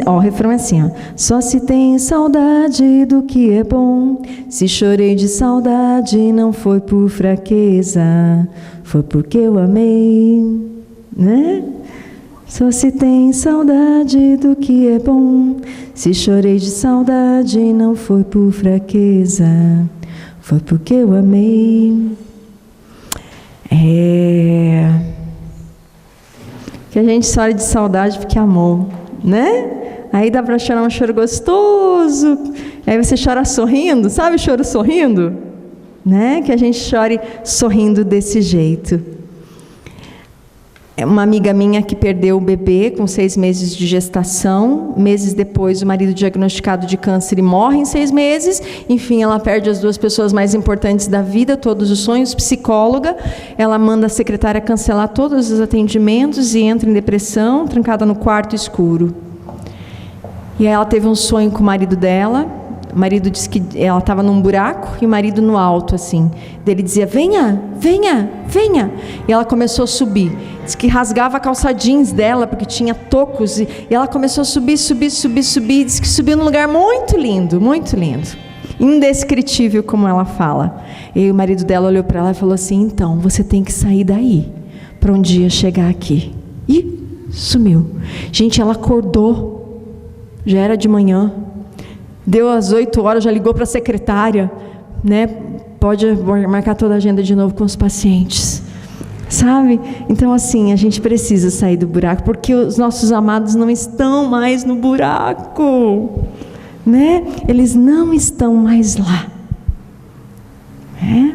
O refrão é assim, ó. Só se tem saudade do que é bom. Se chorei de saudade, não foi por fraqueza, foi porque eu amei, né? Só se tem saudade do que é bom. Se chorei de saudade, não foi por fraqueza, foi porque eu amei. Que a gente chore de saudade porque amou, né? Aí dá para chorar um choro gostoso. Aí você chora sorrindo, sabe o choro sorrindo? Né? Que a gente chore sorrindo desse jeito. Uma amiga minha que perdeu o bebê com 6 meses de gestação, meses depois o marido diagnosticado de câncer e morre em 6 meses, enfim, ela perde as 2 pessoas mais importantes da vida, todos os sonhos, psicóloga, ela manda a secretária cancelar todos os atendimentos e entra em depressão, trancada no quarto escuro. E aí ela teve um sonho com o marido dela. O marido disse que ela estava num buraco e o marido no alto, assim. Ele dizia, venha, venha, venha. E ela começou a subir. Diz que rasgava a calça jeans dela, porque tinha tocos. E ela começou a subir, subir, subir, subir. Diz que subiu num lugar muito lindo, indescritível, como ela fala. E o marido dela olhou para ela e falou assim, então, você tem que sair daí, para um dia chegar aqui. E sumiu. Gente, ela acordou. Já era de manhã. Deu às 8 horas, já ligou para a secretária, né? Pode marcar toda a agenda de novo com os pacientes, sabe? Então, assim, a gente precisa sair do buraco, porque os nossos amados não estão mais no buraco, né? Eles não estão mais lá, né?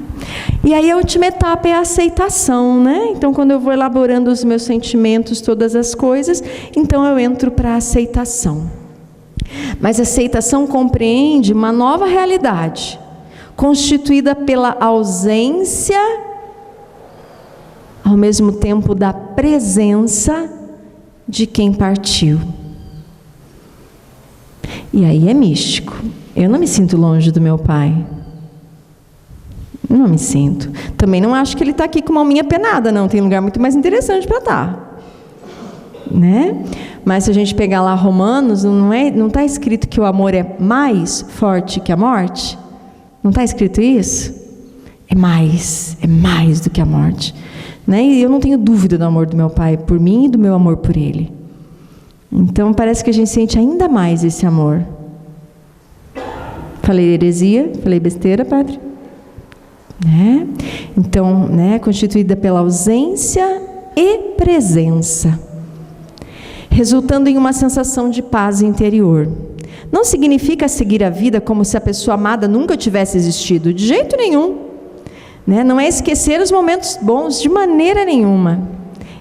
E aí a última etapa é a aceitação, né? Então, quando eu vou elaborando os meus sentimentos, todas as coisas, então eu entro para a aceitação. Mas a aceitação compreende uma nova realidade, constituída pela ausência, ao mesmo tempo da presença de quem partiu. E aí é místico. Eu não me sinto longe do meu pai. Não me sinto. Também não acho que ele está aqui com uma alminha penada, não. Tem lugar muito mais interessante para estar. Né? Mas se a gente pegar lá Romanos, não está escrito que o amor é mais forte que a morte? Não está escrito isso? É mais do que a morte. Né? E eu não tenho dúvida do amor do meu pai por mim e do meu amor por ele. Então parece que a gente sente ainda mais esse amor. Falei heresia? Falei besteira, padre? Né? Então, né, constituída pela ausência e presença, resultando em uma sensação de paz interior. Não significa seguir a vida como se a pessoa amada nunca tivesse existido, de jeito nenhum. Né? Não é esquecer os momentos bons, de maneira nenhuma.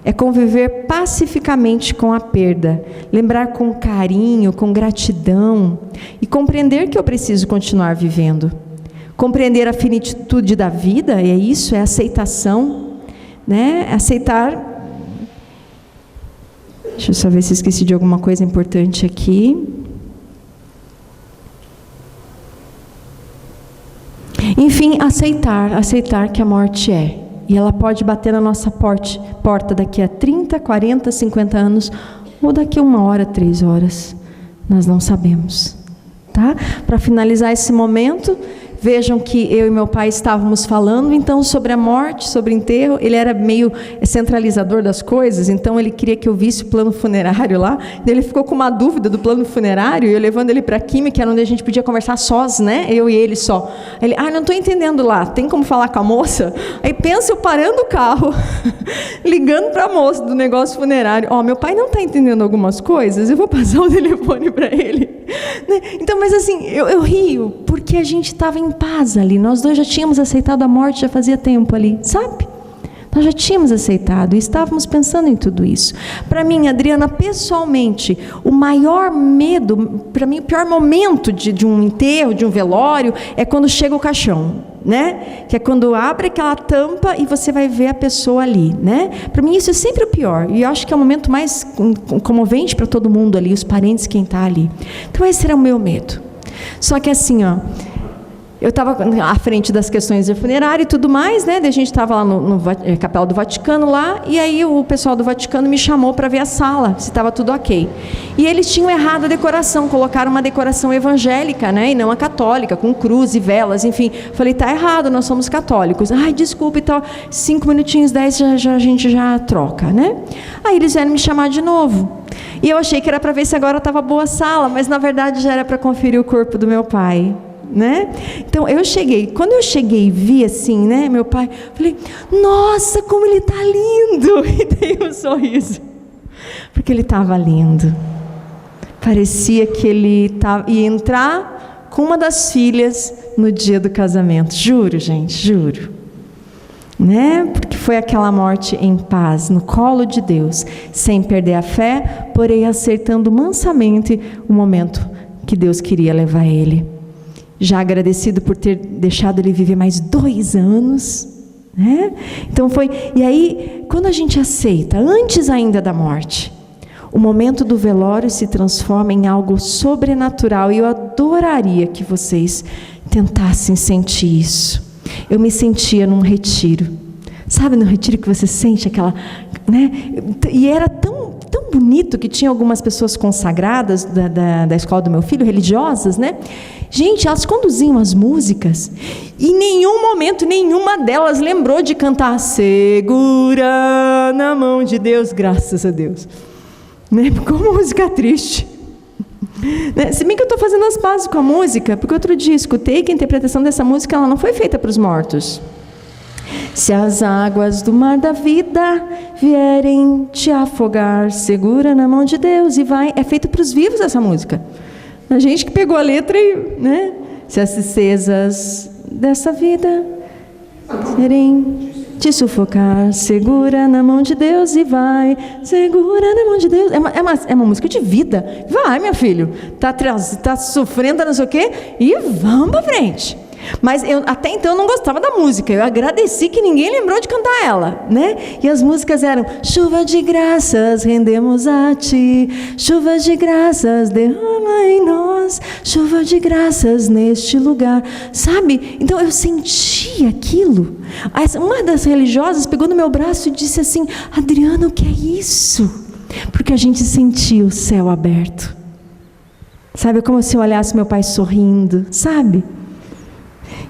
É conviver pacificamente com a perda, lembrar com carinho, com gratidão e compreender que eu preciso continuar vivendo. Compreender a finitude da vida, é isso, é aceitação, né? Aceitar. Deixa eu só ver se esqueci de alguma coisa importante aqui. Enfim, aceitar que a morte é. E ela pode bater na nossa porta daqui a 30, 40, 50 anos, ou daqui a 1 hora, 3 horas. Nós não sabemos. Tá? Para finalizar esse momento, vejam que eu e meu pai estávamos falando, então, sobre a morte, sobre o enterro. Ele era meio centralizador das coisas, então ele queria que eu visse o plano funerário lá. Ele ficou com uma dúvida do plano funerário, e eu levando ele para a química, era onde a gente podia conversar sós, né? Eu e ele só. Ele, não estou entendendo lá, tem como falar com a moça? Aí pensa eu parando o carro, ligando para a moça do negócio funerário. Meu pai não está entendendo algumas coisas, eu vou passar o telefone para ele. Então, mas assim, eu rio, porque a gente estava em paz ali, nós dois já tínhamos aceitado a morte, já fazia tempo ali, sabe? Nós já tínhamos aceitado e estávamos pensando em tudo isso. Para mim, Adriana, pessoalmente, o maior medo, para mim, o pior momento de um enterro, de um velório, é quando chega o caixão, né? Que é quando abre aquela tampa e você vai ver a pessoa ali, né? Para mim, isso é sempre o pior. E eu acho que é o momento mais comovente para todo mundo ali, os parentes, quem está ali. Então, esse era o meu medo. Só que assim, eu estava à frente das questões de funerária e tudo mais, né? Daí a gente estava lá no Capela do Vaticano lá, e aí o pessoal do Vaticano me chamou para ver a sala, se estava tudo ok. E eles tinham errado a decoração, colocaram uma decoração evangélica, né? E não a católica, com cruz e velas, enfim. Falei, tá errado, nós somos católicos. Ai, desculpa e tal. 5 minutinhos, 10, a gente já troca, né? Aí eles vieram me chamar de novo. E eu achei que era para ver se agora estava boa a sala, mas na verdade já era para conferir o corpo do meu pai. Né? Então quando eu cheguei e vi assim, né, meu pai, falei, nossa, como ele está lindo, e dei um sorriso, porque ele estava lindo, parecia que ele ia entrar com uma das filhas no dia do casamento, juro gente, juro, né? Porque foi aquela morte em paz, no colo de Deus, sem perder a fé, porém acertando mansamente o momento que Deus queria levar ele. Já agradecido por ter deixado ele viver mais 2 anos, né? Então e aí, quando a gente aceita, antes ainda da morte, o momento do velório se transforma em algo sobrenatural, e eu adoraria que vocês tentassem sentir isso. Eu me sentia num retiro, sabe, no retiro que você sente aquela, né? E era tão bonito que tinha algumas pessoas consagradas da escola do meu filho, religiosas, né? Gente, elas conduziam as músicas e em nenhum momento, nenhuma delas lembrou de cantar Segura na mão de Deus, graças a Deus. Né? Como música triste. Né? Se bem que eu estou fazendo as pazes com a música, porque outro dia escutei que a interpretação dessa música ela não foi feita para os mortos. Se as águas do mar da vida vierem te afogar, segura na mão de Deus e vai. É feito para os vivos essa música. A gente que pegou a letra e, né? Se as tristezas dessa vida querem te sufocar, segura na mão de Deus e vai. Segura na mão de Deus. É uma música de vida. Vai, meu filho. Tá sofrendo, não sei o quê. E vamos para frente. Mas até então eu não gostava da música. Eu agradeci que ninguém lembrou de cantar ela, né? E as músicas eram: chuva de graças rendemos a ti, chuva de graças derrama em nós, chuva de graças neste lugar. Sabe? Então eu senti aquilo. Uma das religiosas pegou no meu braço e disse assim: Adriana, o que é isso? Porque a gente sentia o céu aberto. Sabe? Como se eu olhasse meu pai sorrindo, sabe?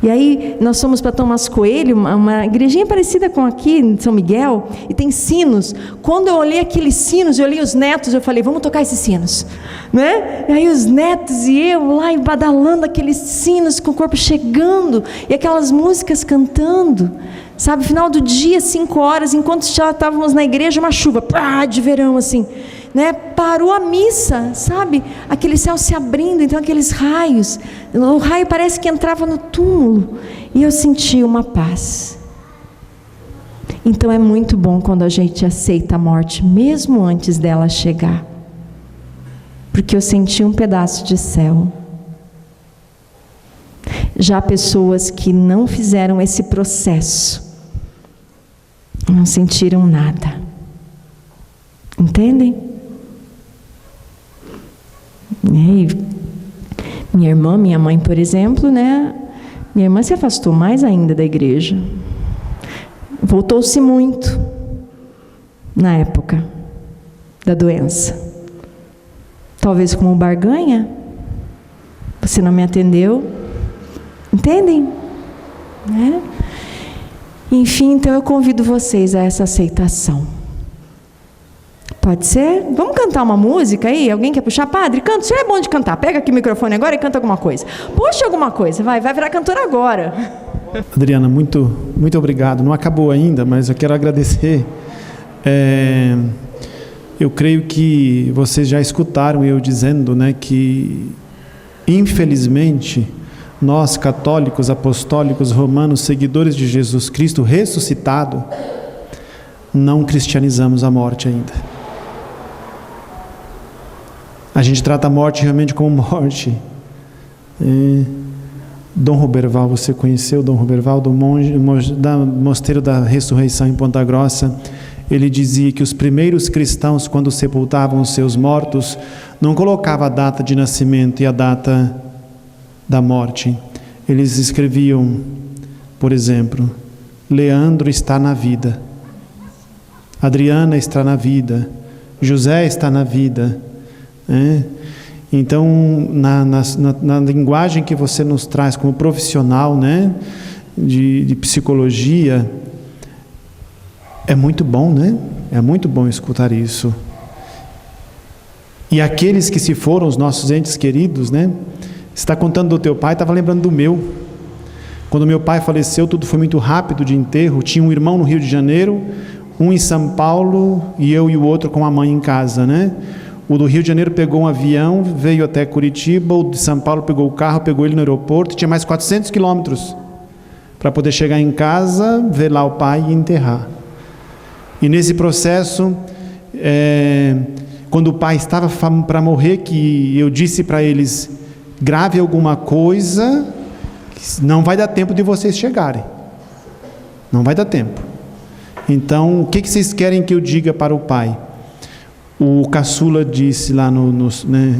E aí nós fomos para Tomás Coelho, uma igrejinha parecida com aqui em São Miguel, e tem sinos. Quando eu olhei aqueles sinos, eu olhei os netos, eu falei: vamos tocar esses sinos, né? E aí os netos e eu lá badalando aqueles sinos, com o corpo chegando, e aquelas músicas cantando, sabe? Final do dia, 5 horas, enquanto já estávamos na igreja, uma chuva de verão assim, né? Parou a missa, sabe? Aquele céu se abrindo, então aqueles raios, o raio parece que entrava no túmulo, e eu senti uma paz. Então é muito bom quando a gente aceita a morte, mesmo antes dela chegar, porque eu senti um pedaço de céu. Já pessoas que não fizeram esse processo, não sentiram nada. Entendem? E minha irmã, minha mãe, por exemplo, né? Minha irmã se afastou mais ainda da igreja. Voltou-se muito na época da doença. Talvez como barganha. Você não me atendeu. Entendem? Né? Enfim, então eu convido vocês a essa aceitação. Pode ser? Vamos cantar uma música aí? Alguém quer puxar? Padre, canta. O senhor é bom de cantar. Pega aqui o microfone agora e canta alguma coisa. Puxa alguma coisa. Vai virar cantor agora. Adriana, muito obrigado. Não acabou ainda, mas eu quero agradecer. Eu creio que vocês já escutaram eu dizendo, né, que infelizmente nós católicos, apostólicos, romanos, seguidores de Jesus Cristo ressuscitado, não cristianizamos a morte ainda. A gente trata a morte realmente como morte. Dom Roberval, você conheceu Dom Roberval, do Mosteiro da Ressurreição em Ponta Grossa? Ele dizia que os primeiros cristãos, quando sepultavam os seus mortos, não colocavam a data de nascimento e a data da morte. Eles escreviam, por exemplo, Leandro está na vida, Adriana está na vida, José está na vida. Então, na linguagem que você nos traz como profissional, né, de psicologia, é muito bom, né? É muito bom escutar isso. E aqueles que se foram, os nossos entes queridos, né? Você está contando do teu pai, estava lembrando do meu. Quando meu pai faleceu, tudo foi muito rápido de enterro. Tinha um irmão no Rio de Janeiro, um em São Paulo, e eu e o outro com a mãe em casa, né? O do Rio de Janeiro pegou um avião, veio até Curitiba, o de São Paulo pegou o carro, pegou ele no aeroporto, tinha mais 400 quilômetros para poder chegar em casa, ver lá o pai e enterrar. E nesse processo, quando o pai estava para morrer, que eu disse para eles: grave alguma coisa, não vai dar tempo de vocês chegarem. Não vai dar tempo. Então, o que vocês querem que eu diga para o pai? O caçula disse lá,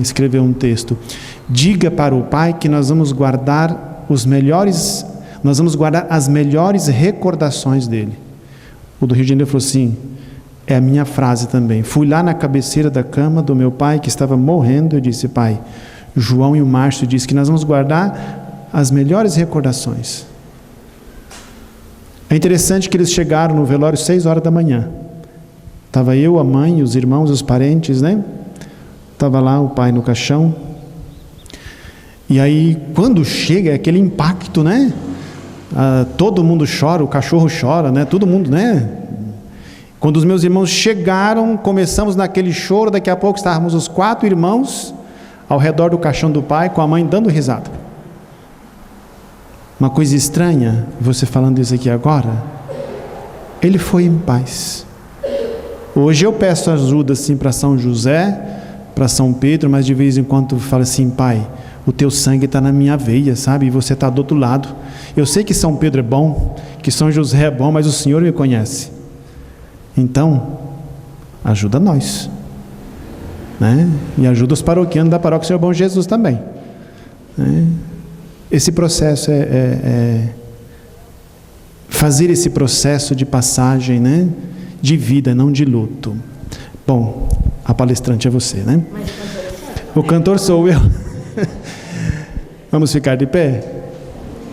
escreveu um texto: diga para o pai que nós vamos guardar as melhores recordações dele. O do Rio de Janeiro falou assim: é a minha frase também. Fui lá na cabeceira da cama do meu pai que estava morrendo, eu disse: pai, João e o Márcio disse que nós vamos guardar as melhores recordações. É interessante que eles chegaram no velório 6 horas da manhã. Estava eu, a mãe, os irmãos, os parentes, né? Estava lá o pai no caixão. E aí, quando chega, é aquele impacto, né? Todo mundo chora, o cachorro chora, né? Todo mundo, né? Quando os meus irmãos chegaram, começamos naquele choro. Daqui a pouco estávamos os 4 irmãos ao redor do caixão do pai, com a mãe dando risada. Uma coisa estranha, você falando isso aqui agora, ele foi em paz. Hoje eu peço ajuda assim para São José, para São Pedro, mas de vez em quando eu falo assim: pai, o teu sangue está na minha veia, sabe? E você está do outro lado. Eu sei que São Pedro é bom, que São José é bom, mas o Senhor me conhece. Então, ajuda nós, né? E ajuda os paroquianos da paróquia Senhor Bom Jesus também, né? Esse processo fazer esse processo de passagem, né? De vida, não de luto. Bom, a palestrante é você, né? O cantor sou eu. Vamos ficar de pé?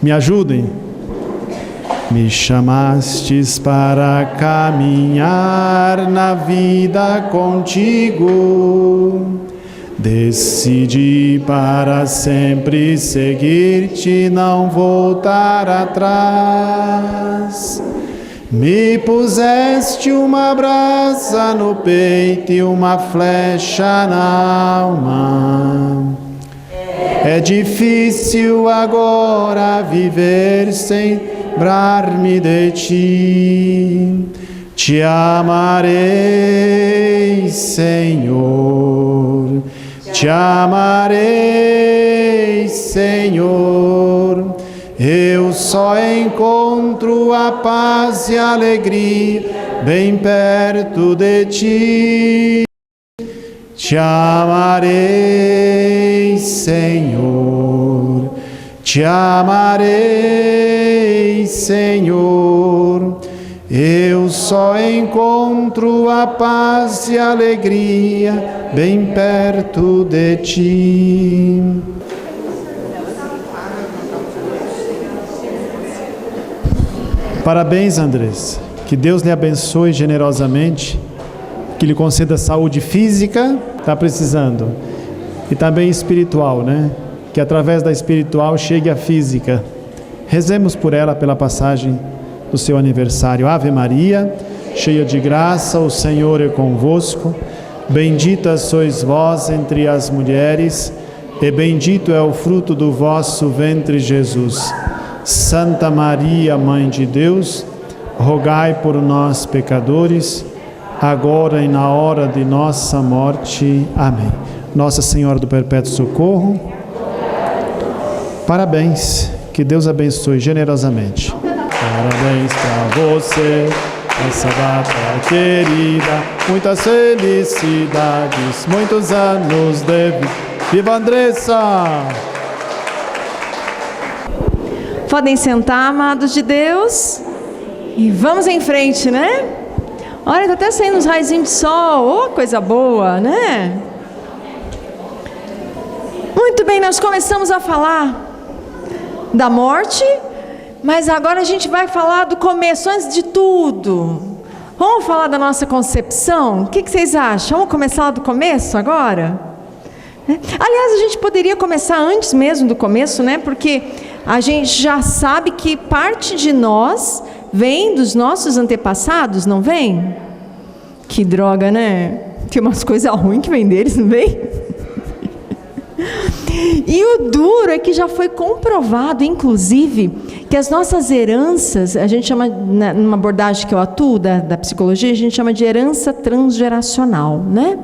Me ajudem. Me chamastes para caminhar na vida contigo. Decidi para sempre seguir-te, não voltar atrás. Me puseste uma brasa no peito e uma flecha na alma. É difícil agora viver sem lembrar-me de ti. Te amarei, Senhor. Te amarei, Senhor. Eu só encontro a paz e a alegria bem perto de ti. Te amarei, Senhor. Te amarei, Senhor. Eu só encontro a paz e a alegria bem perto de ti. Parabéns, Andrés. Que Deus lhe abençoe generosamente, que lhe conceda saúde física, está precisando, e também espiritual, né? Que através da espiritual chegue a física. Rezemos por ela pela passagem do seu aniversário. Ave Maria, cheia de graça, o Senhor é convosco. Bendita sois vós entre as mulheres, e bendito é o fruto do vosso ventre, Jesus. Santa Maria, Mãe de Deus, rogai por nós, pecadores, agora e na hora de nossa morte. Amém. Nossa Senhora do Perpétuo Socorro, parabéns, que Deus abençoe generosamente. Parabéns para você, essa data querida, muitas felicidades, muitos anos de vida. Viva Andressa! Podem sentar, amados de Deus, e vamos em frente, né? Olha, está até saindo uns raizinhos de sol, oh, coisa boa, né? Muito bem, nós começamos a falar da morte, mas agora a gente vai falar do começo, antes de tudo. Vamos falar da nossa concepção? O que vocês acham? Vamos começar lá do começo agora? Aliás, a gente poderia começar antes mesmo do começo, né? Porque a gente já sabe que parte de nós vem dos nossos antepassados, não vem? Que droga, né? Tem umas coisas ruins que vem deles, não vem? E o duro é que já foi comprovado, inclusive, que as nossas heranças, a gente chama, numa abordagem que eu atuo da psicologia, a gente chama de herança transgeracional, né?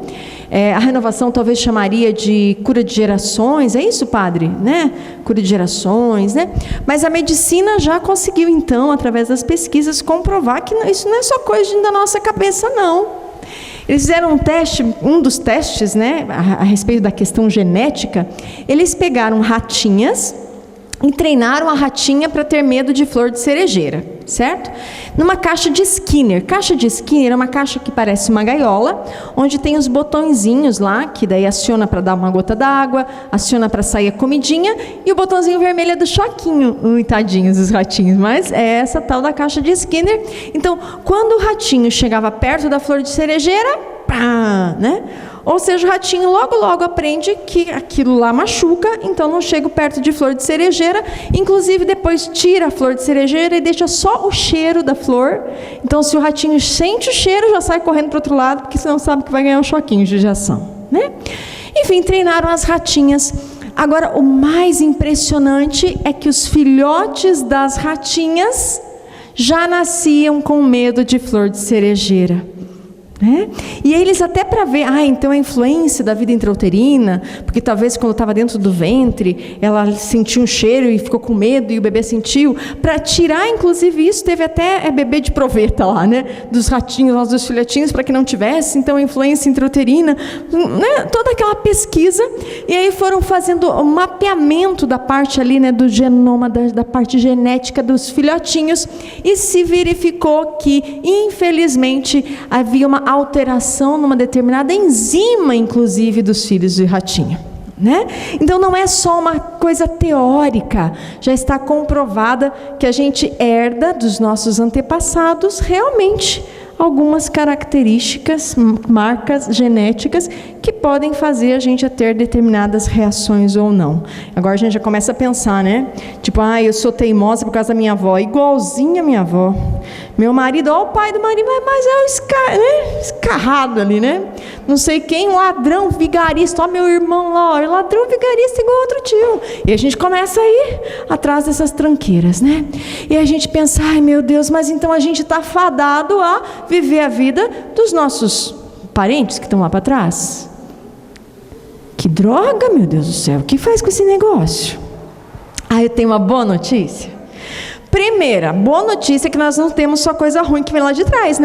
A renovação talvez chamaria de cura de gerações, é isso, padre? Né? Cura de gerações, né? Mas a medicina já conseguiu, então, através das pesquisas, comprovar que isso não é só coisa da nossa cabeça, não. Eles fizeram um teste, um dos testes, né, a respeito da questão genética. Eles pegaram ratinhas e treinaram a ratinha para ter medo de flor de cerejeira, certo? Numa caixa de Skinner. Caixa de Skinner é uma caixa que parece uma gaiola, onde tem os botõezinhos lá, que daí aciona para dar uma gota d'água, aciona para sair a comidinha, e o botãozinho vermelho é do choquinho. Tadinhos os ratinhos, mas é essa tal da caixa de Skinner. Então, quando o ratinho chegava perto da flor de cerejeira, pá, né? Ou seja, o ratinho logo aprende que aquilo lá machuca, então não chega perto de flor de cerejeira. Inclusive, depois tira a flor de cerejeira e deixa só o cheiro da flor. Então, se o ratinho sente o cheiro, já sai correndo para o outro lado, porque senão sabe que vai ganhar um choquinho de injeção, né? Enfim, treinaram as ratinhas. Agora, o mais impressionante é que os filhotes das ratinhas já nasciam com medo de flor de cerejeira. E eles até para ver, então a influência da vida intrauterina, porque talvez quando estava dentro do ventre, ela sentiu um cheiro e ficou com medo e o bebê sentiu, para tirar inclusive isso, teve até bebê de proveta lá, dos ratinhos, lá dos filhotinhos, para que não tivesse, então a influência intrauterina, toda aquela pesquisa, e aí foram fazendo o mapeamento da parte ali, do genoma, da parte genética dos filhotinhos, e se verificou que, infelizmente, havia uma alteração numa determinada enzima, inclusive, dos filhos de ratinho. Então não é só uma coisa teórica, já está comprovada que a gente herda dos nossos antepassados realmente algumas características, marcas genéticas que podem fazer a gente a ter determinadas reações ou não. Agora a gente já começa a pensar, tipo, eu sou teimosa por causa da minha avó, igualzinha a minha avó. Meu marido, o pai do marido, mas é o escarrado ali, Não sei quem, ladrão, vigarista, meu irmão lá, ladrão, vigarista igual outro tio. E a gente começa a ir atrás dessas tranqueiras, E a gente pensa, meu Deus, mas então a gente está fadado a viver a vida dos nossos parentes que estão lá para trás. Que droga, meu Deus do céu, o que faz com esse negócio? Eu tenho uma boa notícia. Primeira, boa notícia é que nós não temos só coisa ruim que vem lá de trás,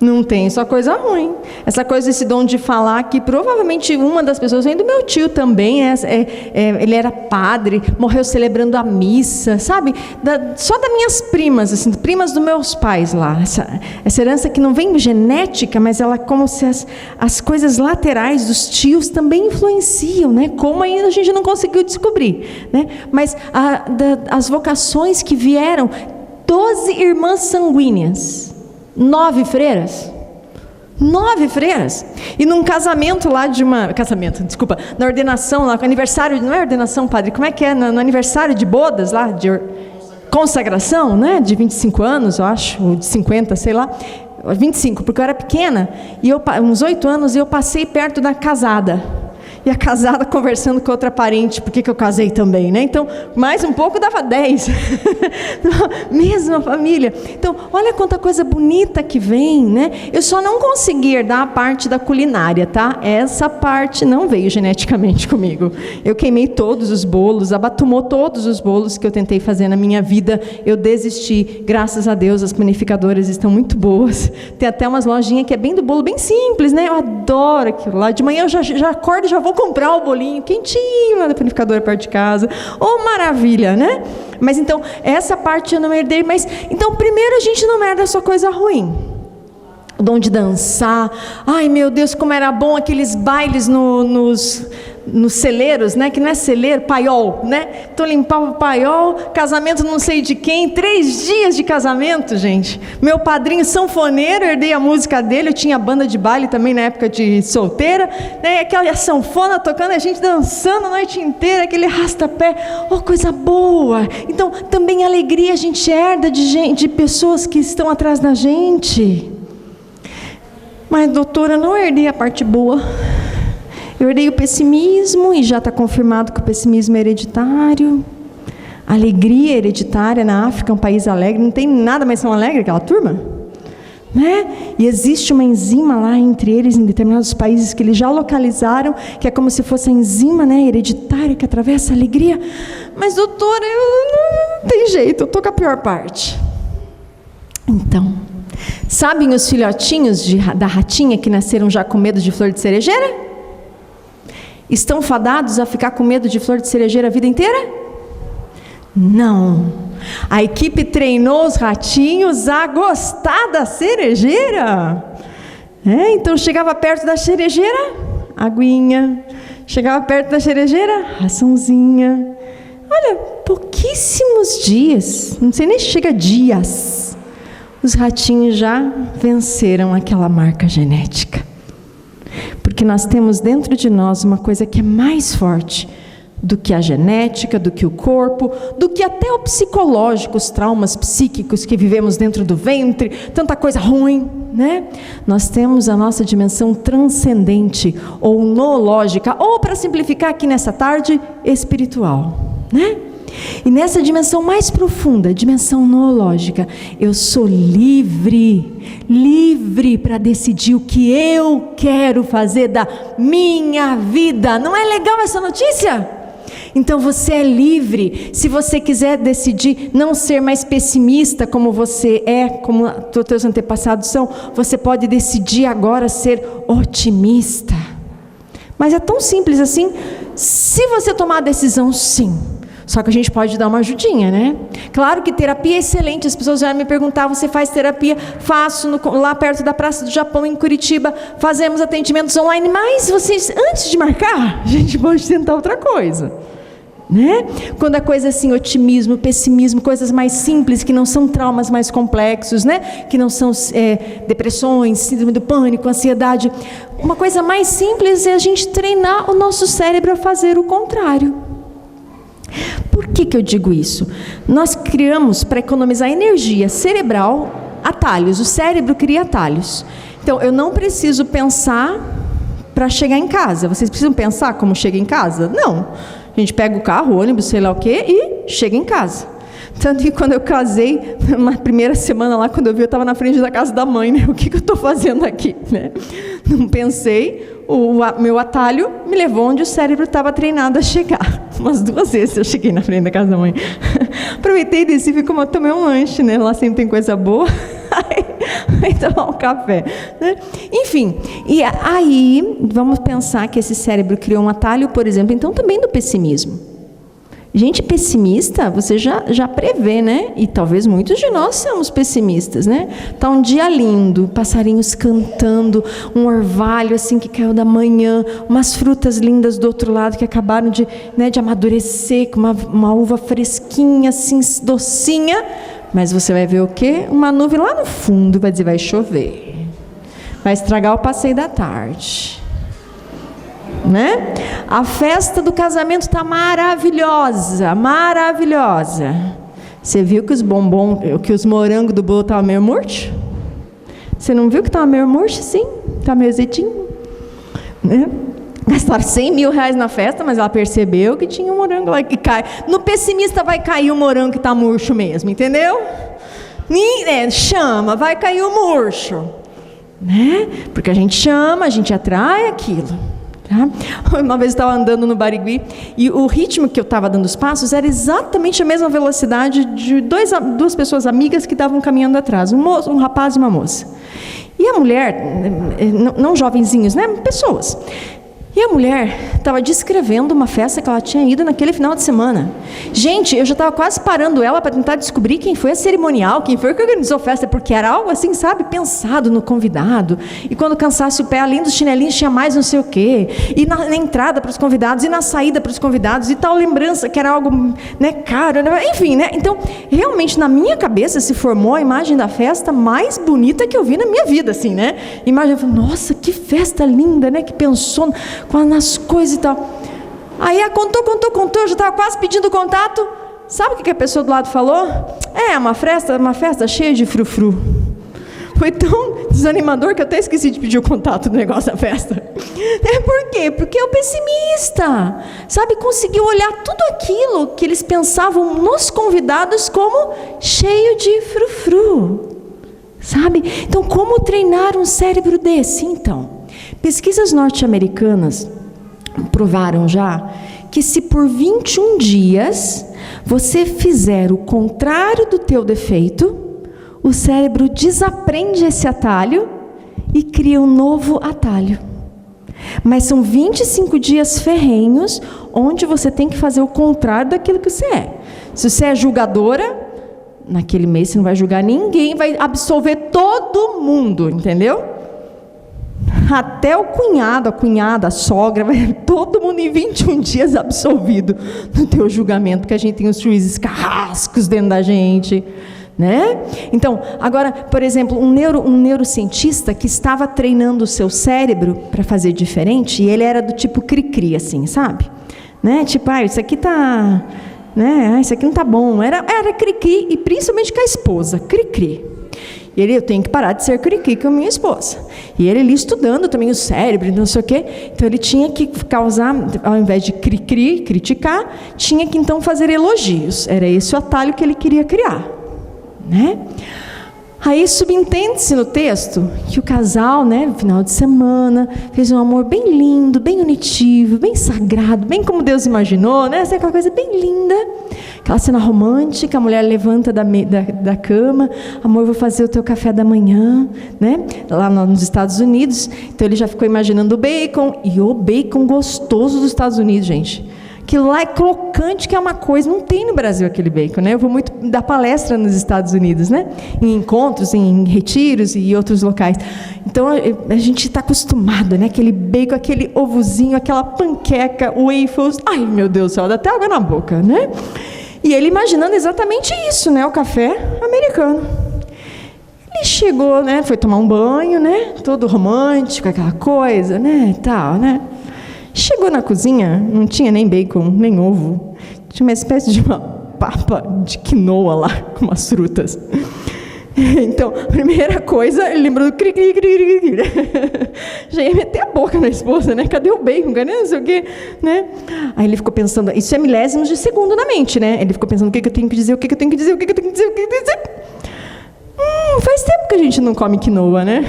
Não tem só coisa ruim. Essa coisa, esse dom de falar, que provavelmente uma das pessoas vem do meu tio também, ele era padre, morreu celebrando a missa, sabe? Só das minhas primas, assim, primas dos meus pais lá. Essa herança que não vem genética, mas ela como se as coisas laterais dos tios também influenciam, Como ainda a gente não conseguiu descobrir, Mas as vocações que vieram, 12 irmãs sanguíneas, 9 freiras. 9 freiras. E num casamento lá na ordenação lá, aniversário, não é ordenação, padre, como é que é? No aniversário de bodas lá, de consagração, de 25 anos, eu acho, ou de 50, sei lá, 25, porque eu era pequena, e uns 8 anos, e eu passei perto da casada. E a casada conversando com outra parente, por que eu casei também, Então, mais um pouco dava 10. Mesma família. Então, olha quanta coisa bonita que vem, Eu só não consegui herdar a parte da culinária, tá? Essa parte não veio geneticamente comigo. Eu queimei todos os bolos, abatumou todos os bolos que eu tentei fazer na minha vida. Eu desisti. Graças a Deus, as panificadoras estão muito boas. Tem até umas lojinhas que é bem do bolo, bem simples, Eu adoro aquilo lá. De manhã eu já acordo e já vou comprar o bolinho quentinho da panificadora perto de casa. Maravilha, Mas então, essa parte eu não herdei. Mas, então, primeiro a gente não herda só coisa ruim. O dom de dançar. Meu Deus, como era bom aqueles bailes nos celeiros, que não é celeiro, paiol, Então limpava o paiol, casamento não sei de quem, 3 dias de casamento, gente. Meu padrinho sanfoneiro, herdei a música dele, eu tinha banda de baile também na época de solteira, aquela sanfona tocando, a gente dançando a noite inteira, aquele arrasta-pé, coisa boa. Então também alegria a gente herda de pessoas que estão atrás da gente. Mas doutora, eu não herdei a parte boa. Eu herdei o pessimismo, e já está confirmado que o pessimismo é hereditário. A alegria hereditária na África, um país alegre, não tem nada mais tão alegre aquela turma, E existe uma enzima lá entre eles, em determinados países, que eles já localizaram, que é como se fosse a enzima, hereditária, que atravessa a alegria. Mas doutora, não tem jeito, eu estou com a pior parte. Então, sabem os filhotinhos da ratinha que nasceram já com medo de flor de cerejeira? Estão fadados a ficar com medo de flor de cerejeira a vida inteira? Não. A equipe treinou os ratinhos a gostar da cerejeira. Então chegava perto da cerejeira, aguinha. Chegava perto da cerejeira, raçãozinha. Olha, pouquíssimos dias, não sei nem se chega a dias, os ratinhos já venceram aquela marca genética. Porque nós temos dentro de nós uma coisa que é mais forte do que a genética, do que o corpo, do que até o psicológico, os traumas psíquicos que vivemos dentro do ventre, tanta coisa ruim, Nós temos a nossa dimensão transcendente, ou noológica, ou para simplificar aqui nessa tarde, espiritual, E nessa dimensão mais profunda, dimensão noológica, eu sou livre para decidir o que eu quero fazer da minha vida. Não é legal essa notícia? Então você é livre. Se você quiser decidir não ser mais pessimista como você é, como os teus antepassados são, você pode decidir agora ser otimista. Mas é tão simples assim, se você tomar a decisão, sim. Só que a gente pode dar uma ajudinha, né? Claro que terapia é excelente. As pessoas já me perguntavam, você faz terapia? Faço lá perto da Praça do Japão, em Curitiba. Fazemos atendimentos online. Mas vocês, antes de marcar, a gente pode tentar outra coisa, né? Quando a coisa assim, otimismo, pessimismo, coisas mais simples, que não são traumas mais complexos, né? Que não são depressões, síndrome do pânico, ansiedade. Uma coisa mais simples é a gente treinar o nosso cérebro a fazer o contrário. Por que eu digo isso? Nós criamos, para economizar energia cerebral, atalhos. O cérebro cria atalhos. Então, eu não preciso pensar para chegar em casa. Vocês precisam pensar como chega em casa? Não. A gente pega o carro, o ônibus, sei lá o quê, e chega em casa. Tanto que quando eu casei, na primeira semana lá, quando eu vi, eu estava na frente da casa da mãe, né? O que eu estou fazendo aqui, né? Não pensei, o meu atalho me levou onde o cérebro estava treinado a chegar. Umas 2 vezes eu cheguei na frente da casa da mãe. Aproveitei e desci, fui tomei um lanche, né? Lá sempre tem coisa boa. Aí tomar um café, né? Enfim, e aí vamos pensar que esse cérebro criou um atalho, por exemplo, então também do pessimismo. Gente pessimista, você já prevê, né? E talvez muitos de nós somos pessimistas, né? Tá um dia lindo, passarinhos cantando, um orvalho assim que caiu da manhã, umas frutas lindas do outro lado que acabaram de amadurecer, com uma uva fresquinha, assim, docinha. Mas você vai ver o quê? Uma nuvem lá no fundo, vai dizer, vai chover. Vai estragar o passeio da tarde. Né? A festa do casamento está maravilhosa, maravilhosa. Você viu que os morangos do bolo estavam meio murchos? Você não viu que estava meio murcho? Sim, está meio azedinho, né? Gastaram R$100.000 na festa, mas ela percebeu que tinha um morango lá que cai. No pessimista vai cair o morango que está murcho mesmo, entendeu? Chama, vai cair o murcho, né? Porque a gente chama, a gente atrai aquilo. Tá? Uma vez eu estava andando no Barigui e o ritmo que eu estava dando os passos era exatamente a mesma velocidade de duas pessoas amigas que estavam caminhando atrás, um rapaz e uma moça. E a mulher, não jovenzinhos, né? Pessoas. E a mulher estava descrevendo uma festa que ela tinha ido naquele final de semana. Gente, eu já estava quase parando ela para tentar descobrir quem foi a cerimonial, quem foi que organizou a festa, porque era algo assim, sabe, pensado no convidado. E quando cansasse o pé, além dos chinelinhos, tinha mais não sei o quê. E na entrada para os convidados, e na saída para os convidados, e tal lembrança que era algo, né, caro, né? Enfim, né? Então, realmente, na minha cabeça se formou a imagem da festa mais bonita que eu vi na minha vida, assim, né? Imagem, eu falei, nossa, que festa linda, né? Que pensou nas coisas e tal. Aí ela contou, eu já estava quase pedindo contato. Sabe o que a pessoa do lado falou? Uma festa cheia de frufru. Foi tão desanimador que eu até esqueci de pedir o contato do negócio da festa. Por quê? Porque o pessimista, sabe, conseguiu olhar tudo aquilo que eles pensavam nos convidados como cheio de frufru, sabe? Então, como treinar um cérebro desse? Então, pesquisas norte-americanas provaram já que se por 21 dias você fizer o contrário do teu defeito, o cérebro desaprende esse atalho e cria um novo atalho. Mas são 25 dias ferrenhos onde você tem que fazer o contrário daquilo que você é. Se você é julgadora, naquele mês você não vai julgar ninguém, vai absolver todo mundo, entendeu? Até o cunhado, a cunhada, a sogra, todo mundo em 21 dias absolvido no teu julgamento, porque a gente tem os juízes carrascos dentro da gente, né? Então, agora, por exemplo, um neurocientista que estava treinando o seu cérebro para fazer diferente, e ele era do tipo cri-cri, assim, sabe? Né? Tipo, isso aqui tá, né? Isso aqui não tá bom. Era cri-cri, e principalmente com a esposa, cri-cri. E ele, eu tenho que parar de ser cri-cri com a minha esposa. E ele ali estudando também o cérebro, não sei o quê. Então ele tinha que causar, ao invés de cri-cri, criticar, tinha que então fazer elogios. Era esse o atalho que ele queria criar, né? Aí subentende-se no texto que o casal, né, no final de semana, fez um amor bem lindo, bem unitivo, bem sagrado, bem como Deus imaginou, né? Essa é aquela coisa bem linda, aquela cena romântica, a mulher levanta da cama, amor, vou fazer o teu café da manhã, né? Lá nos Estados Unidos, então ele já ficou imaginando o bacon, e o bacon gostoso dos Estados Unidos, gente. Aquilo lá é crocante, que é uma coisa, não tem no Brasil aquele bacon, né? Eu vou muito dar palestra nos Estados Unidos, né? Em encontros, em retiros e outros locais. Então, a gente está acostumado, né? Aquele bacon, aquele ovozinho, aquela panqueca, waffles. Ai, meu Deus do céu, dá até água na boca, né? E ele imaginando exatamente isso, né? O café americano. Ele chegou, né? Foi tomar um banho, né? Todo romântico, aquela coisa, né? E tal, né? Chegou na cozinha, não tinha nem bacon, nem ovo. Tinha uma espécie de uma papa de quinoa lá, com umas frutas. Então, a primeira coisa, ele lembrou do cri-cri, cri-cri. Já ia meter a boca na esposa, né? Cadê o bacon? Cadê não sei o quê? Né? Aí ele ficou pensando, isso é milésimos de segundo na mente, né? Ele ficou pensando, o que eu tenho que dizer, o que eu tenho que dizer, o que eu tenho que dizer, o que eu tenho que dizer. Faz tempo que a gente não come quinoa, né?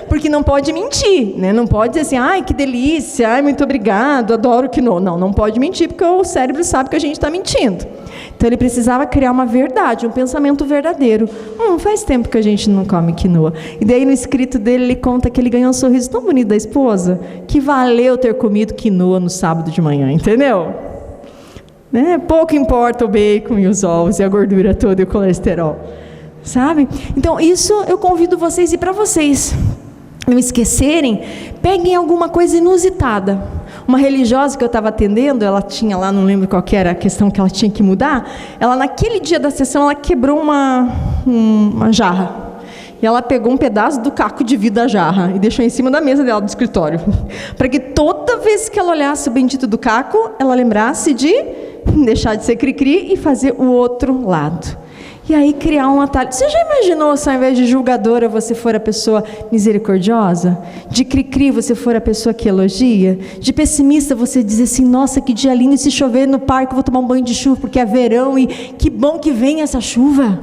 Porque não pode mentir, né? Não pode dizer assim, ai, que delícia, ai, muito obrigado, adoro quinoa. Não pode mentir, porque o cérebro sabe que a gente está mentindo. Então ele precisava criar uma verdade, um pensamento verdadeiro. Faz tempo que a gente não come quinoa. E daí no escrito dele, ele conta que ele ganhou um sorriso tão bonito da esposa, que valeu ter comido quinoa no sábado de manhã, entendeu? Né? Pouco importa o bacon e os ovos e a gordura toda e o colesterol. Sabe? Então, isso eu convido vocês, e para vocês não esquecerem, peguem alguma coisa inusitada. Uma religiosa que eu estava atendendo, ela tinha lá, não lembro qual que era a questão que ela tinha que mudar, ela naquele dia da sessão, ela quebrou uma jarra. E ela pegou um pedaço do caco de vidro da jarra e deixou em cima da mesa dela do escritório. Para que toda vez que ela olhasse o bendito do caco, ela lembrasse de deixar de ser cri-cri e fazer o outro lado. E aí criar um atalho. Você já imaginou se ao invés de julgadora você for a pessoa misericordiosa? De cri-cri você for a pessoa que elogia? De pessimista você dizer assim, nossa, que dia lindo, e se chover no parque eu vou tomar um banho de chuva porque é verão e que bom que vem essa chuva.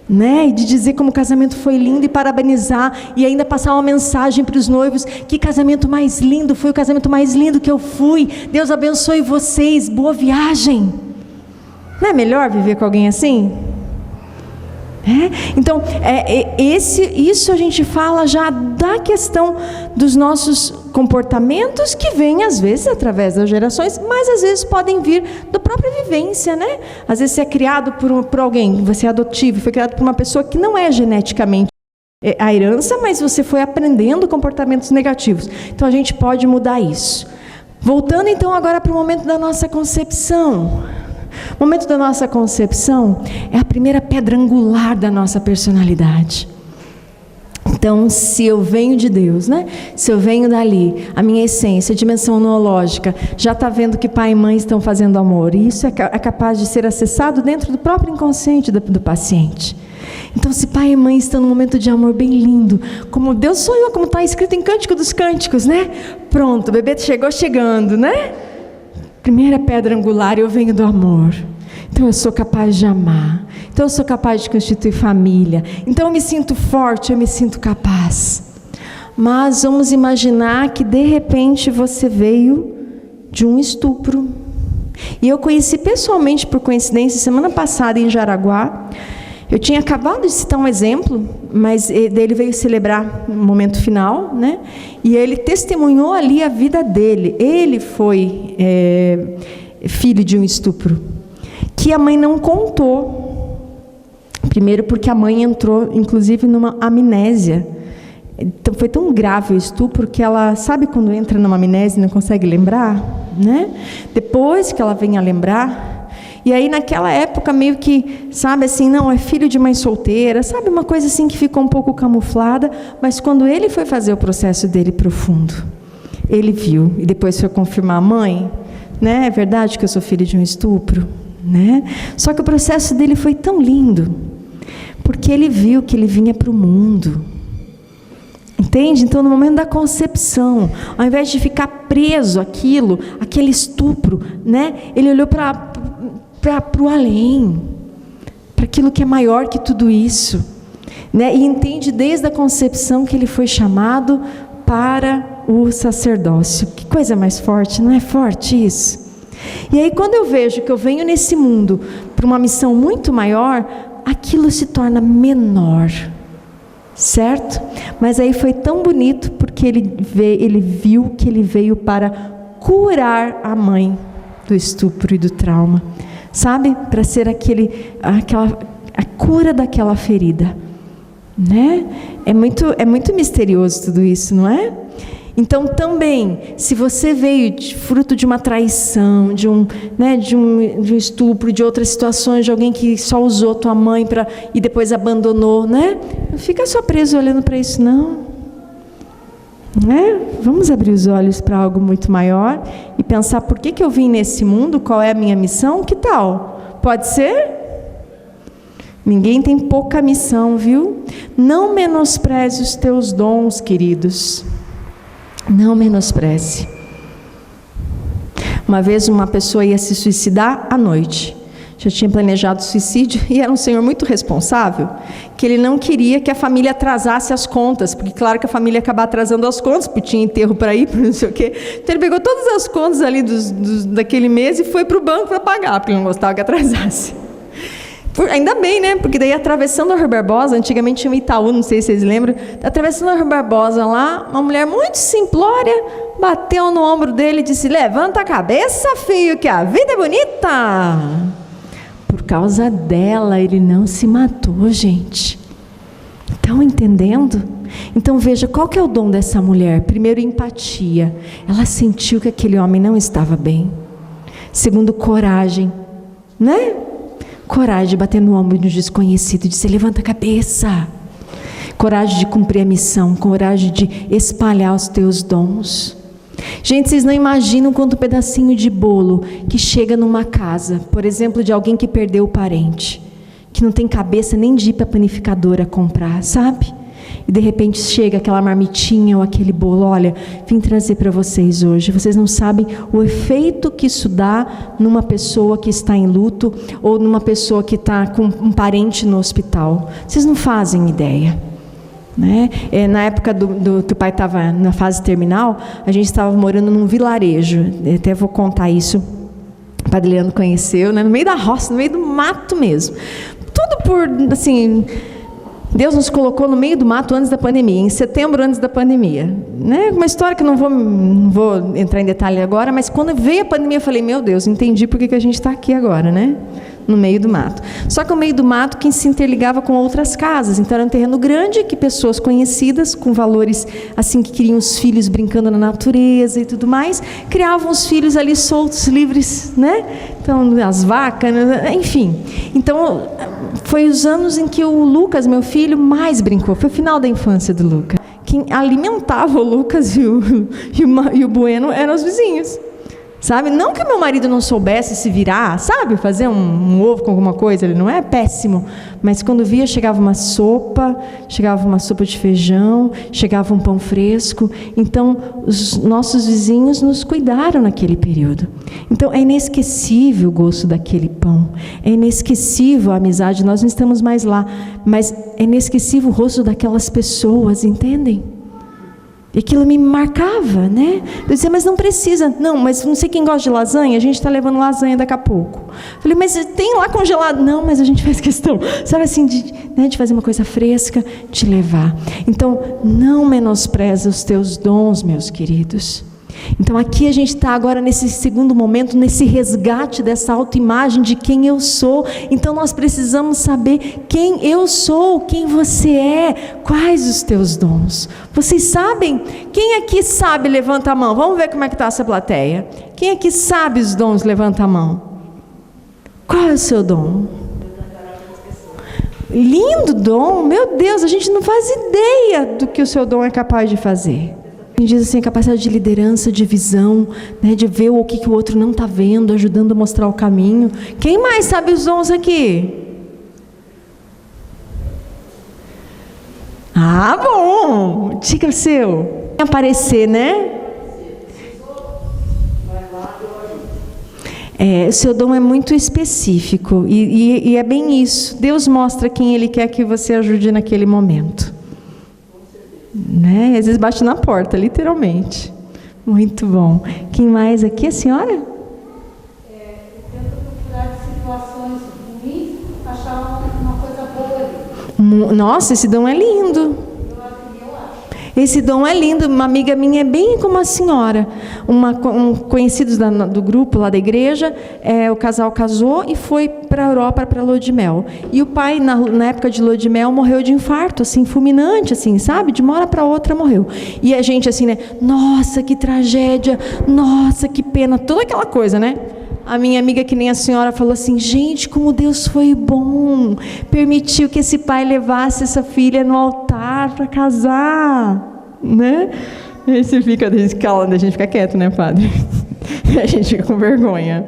Né? E de dizer como o casamento foi lindo e parabenizar e ainda passar uma mensagem para os noivos, que casamento mais lindo, foi o casamento mais lindo que eu fui, Deus abençoe vocês, boa viagem. Não é melhor viver com alguém assim? Então, isso a gente fala já da questão dos nossos comportamentos, que vêm às vezes através das gerações, mas às vezes podem vir da própria vivência, né? Às vezes você é criado por alguém, você é adotivo, foi criado por uma pessoa que não é geneticamente a herança, mas você foi aprendendo comportamentos negativos. Então a gente pode mudar isso. Voltando então agora para o momento da nossa concepção. O momento da nossa concepção é a primeira pedra angular da nossa personalidade. Então, se eu venho de Deus, né? Se eu venho dali, a minha essência, a dimensão noológica, já está vendo que pai e mãe estão fazendo amor. E isso é capaz de ser acessado dentro do próprio inconsciente do paciente. Então, se pai e mãe estão num momento de amor bem lindo, como Deus sou eu, como está escrito em Cântico dos Cânticos, né? Pronto, o bebê chegou chegando, né? Primeira pedra angular, eu venho do amor. Então eu sou capaz de amar. Então eu sou capaz de constituir família. Então eu me sinto forte, eu me sinto capaz. Mas vamos imaginar que de repente você veio de um estupro. E eu conheci pessoalmente, por coincidência, semana passada em Jaraguá. Eu tinha acabado de citar um exemplo, mas ele veio celebrar o momento final, né? E ele testemunhou ali a vida dele. Ele foi filho de um estupro, que a mãe não contou. Primeiro porque a mãe entrou, inclusive, numa amnésia. Então, foi tão grave o estupro que ela, sabe quando entra numa amnésia e não consegue lembrar? Né? Depois que ela vem a lembrar... E aí naquela época meio que, sabe assim, não, é filho de mãe solteira, sabe, uma coisa assim que ficou um pouco camuflada, mas quando ele foi fazer o processo dele profundo, ele viu, e depois foi confirmar, mãe, né, é verdade que eu sou filho de um estupro, né? Só que o processo dele foi tão lindo, Porque ele viu que ele vinha para o mundo. Entende? Então, no momento da concepção, ao invés de ficar preso àquilo, aquele estupro, né? Ele olhou para o além, para aquilo que é maior que tudo isso, né? E entende desde a concepção que ele foi chamado para o sacerdócio. Que coisa mais forte, não é forte isso? E aí, quando eu vejo que eu venho nesse mundo para uma missão muito maior, aquilo se torna menor. Certo? Mas aí foi tão bonito porque ele viu que ele veio para curar a mãe do estupro e do trauma, sabe? Para ser a cura daquela ferida, né? É muito misterioso tudo isso, não é? Então também, se você veio fruto de uma traição, de um estupro, de outras situações, de alguém que só usou tua mãe e depois abandonou, né? Não fica só preso olhando para isso, não. Né? Vamos abrir os olhos para algo muito maior e pensar por que eu vim nesse mundo, qual é a minha missão, que tal? Pode ser? Ninguém tem pouca missão, viu? Não menospreze os teus dons, queridos. Não menospreze. Uma vez uma pessoa ia se suicidar à noite. Já tinha planejado o suicídio e era um senhor muito responsável, que ele não queria que a família atrasasse as contas, porque claro que a família ia acabar atrasando as contas, porque tinha enterro para ir, não sei o quê. Então ele pegou todas as contas ali daquele mês e foi para o banco para pagar, porque ele não gostava que atrasasse. Ainda bem, né? Porque daí atravessando a Rua Barbosa, antigamente tinha um Itaú, não sei se vocês lembram, atravessando a Rua Barbosa lá, uma mulher muito simplória bateu no ombro dele e disse: levanta a cabeça, filho, que a vida é bonita. Por causa dela, ele não se matou, gente. Estão entendendo? Então veja, qual que é o dom dessa mulher? Primeiro, empatia. Ela sentiu que aquele homem não estava bem. Segundo, coragem, né? Coragem de bater no ombro de um desconhecido e dizer: levanta a cabeça. Coragem de cumprir a missão, coragem de espalhar os teus dons. Gente, vocês não imaginam quanto pedacinho de bolo que chega numa casa, por exemplo, de alguém que perdeu o parente, que não tem cabeça nem de ir para a panificadora comprar, sabe? E de repente chega aquela marmitinha ou aquele bolo: olha, vim trazer para vocês hoje. Vocês não sabem o efeito que isso dá numa pessoa que está em luto ou numa pessoa que está com um parente no hospital. Vocês não fazem ideia, né? Na época que o pai estava na fase terminal, a gente estava morando num vilarejo. Até vou contar isso. O Padre Leandro conheceu, né? No meio da roça, no meio do mato mesmo. Tudo por, assim... Deus nos colocou no meio do mato antes da pandemia, em setembro antes da pandemia, né? Uma história que não vou entrar em detalhe agora, mas quando veio a pandemia eu falei: meu Deus, entendi por que a gente está aqui agora, né? No meio do mato. Só que o meio do mato que se interligava com outras casas, então era um terreno grande que pessoas conhecidas, com valores assim, que queriam os filhos brincando na natureza e tudo mais, criavam os filhos ali soltos, livres, né? Então as vacas, enfim. Então foi os anos em que o Lucas, meu filho, mais brincou. Foi o final da infância do Lucas. Quem alimentava o Lucas e o Bueno eram os vizinhos. Sabe? Não que o meu marido não soubesse se virar, sabe? Fazer um ovo com alguma coisa, ele não é péssimo. Mas quando via, chegava uma sopa de feijão, chegava um pão fresco. Então, os nossos vizinhos nos cuidaram naquele período. Então, é inesquecível o gosto daquele pão. É inesquecível a amizade, nós não estamos mais lá. Mas é inesquecível o rosto daquelas pessoas, entendem? E aquilo me marcava, né? Eu dizia: mas não precisa. Não, mas não sei quem gosta de lasanha, a gente está levando lasanha daqui a pouco. Falei: mas tem lá congelado? Não, mas a gente faz questão, sabe assim, de fazer uma coisa fresca, de levar. Então, não menospreza os teus dons, meus queridos. Então aqui a gente está agora nesse segundo momento, nesse resgate dessa autoimagem de quem eu sou. Então nós precisamos saber quem eu sou, quem você é, quais os teus dons. Vocês sabem? Quem aqui sabe? Levanta a mão. Vamos ver como é que está essa plateia. Quem aqui sabe os dons? Levanta a mão. Qual é o seu dom? Lindo dom, meu Deus, a gente não faz ideia do que o seu dom é capaz de fazer. Diz assim, a capacidade de liderança, de visão, né, de ver o que o outro não está vendo, ajudando a mostrar o caminho. Quem mais sabe os dons aqui? Ah, bom! Diga o seu. Aparecer, né? O seu dom é muito específico e é bem isso. Deus mostra quem Ele quer que você ajude naquele momento. Né? Às vezes bate na porta, literalmente. Muito bom. Quem mais aqui? A senhora? Eu tento procurar situações ruins, achar uma coisa boa ali. Nossa, esse dom é lindo. Esse dom é lindo. Uma amiga minha é bem como a senhora. Conhecidos do grupo lá da igreja, o casal casou e foi para a Europa para a lua de mel. E o pai, na época de lua de mel, morreu de infarto, assim, fulminante, assim, sabe? De uma hora para outra morreu. E a gente assim, né? Nossa, que tragédia! Nossa, que pena! Toda aquela coisa, né? A minha amiga, que nem a senhora, falou assim: gente, como Deus foi bom, permitiu que esse pai levasse essa filha no altar para casar, né? E você fica, a gente cala, a gente fica quieto, né, padre? A gente fica com vergonha,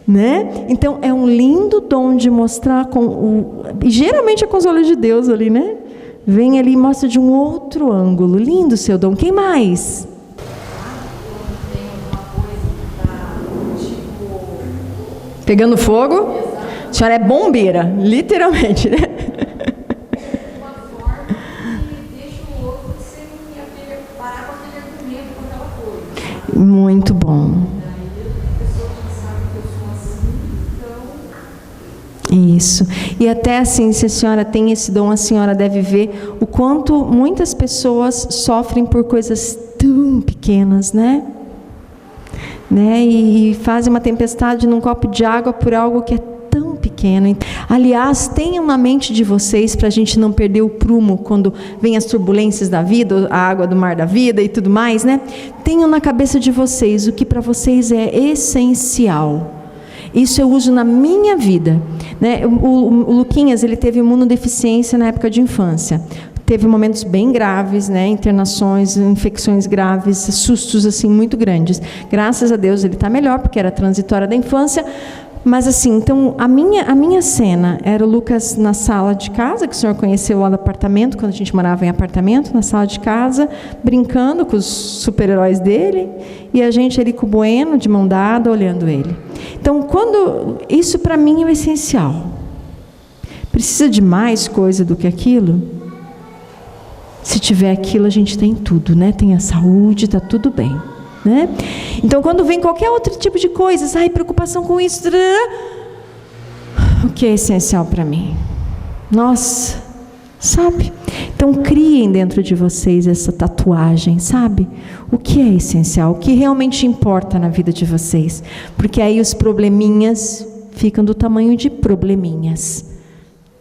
né? Então é um lindo dom de mostrar e geralmente é com os olhos de Deus ali, né? Vem ali e mostra de um outro ângulo. Lindo o seu dom. Quem mais? Pegando fogo? A senhora é bombeira, literalmente, né? Uma forma que deixa o outro sem parar com aquele argumento, com aquela coisa. Muito bom. Daí a pessoa já sabe que eu sou assim, então... Isso. E até assim, se a senhora tem esse dom, a senhora deve ver o quanto muitas pessoas sofrem por coisas tão pequenas, né? E fazem uma tempestade num copo de água por algo que é tão pequeno. Aliás, tenham na mente de vocês, para a gente não perder o prumo quando vem as turbulências da vida, a água do mar da vida e tudo mais, né? Tenham na cabeça de vocês o que para vocês é essencial. Isso eu uso na minha vida, né? O Luquinhas, ele teve imunodeficiência na época de infância. Teve momentos bem graves, né? Internações, infecções graves, sustos assim muito grandes. Graças a Deus ele está melhor, porque era transitória da infância. Mas assim, então a minha cena era o Lucas na sala de casa, que o senhor conheceu lá no apartamento, quando a gente morava em apartamento, na sala de casa, brincando com os super-heróis dele, e a gente ali com o Bueno, de mão dada, olhando ele. Então, isso para mim é o essencial. Precisa de mais coisa do que aquilo? Se tiver aquilo, a gente tem tudo, né? Tem a saúde, está tudo bem, né? Então, quando vem qualquer outro tipo de coisa, preocupação com isso, o que é essencial para mim? Nossa, sabe? Então, criem dentro de vocês essa tatuagem, sabe? O que é essencial, o que realmente importa na vida de vocês. Porque aí os probleminhas ficam do tamanho de probleminhas,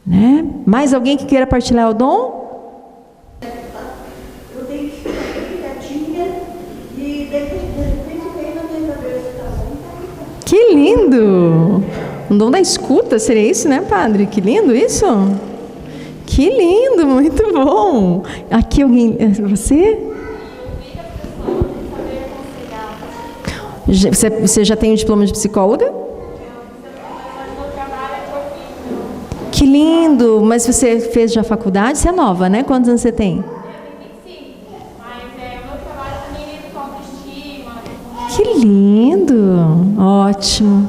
né? Mais alguém que queira partilhar o dom? Que lindo! Um dom da escuta, seria isso, né, padre? Que lindo isso! Que lindo, muito bom! Aqui alguém... Você? Você já tem o diploma de psicóloga? Que lindo! Mas você fez já faculdade? Você é nova, né? Quantos anos você tem? Que lindo! Ótimo!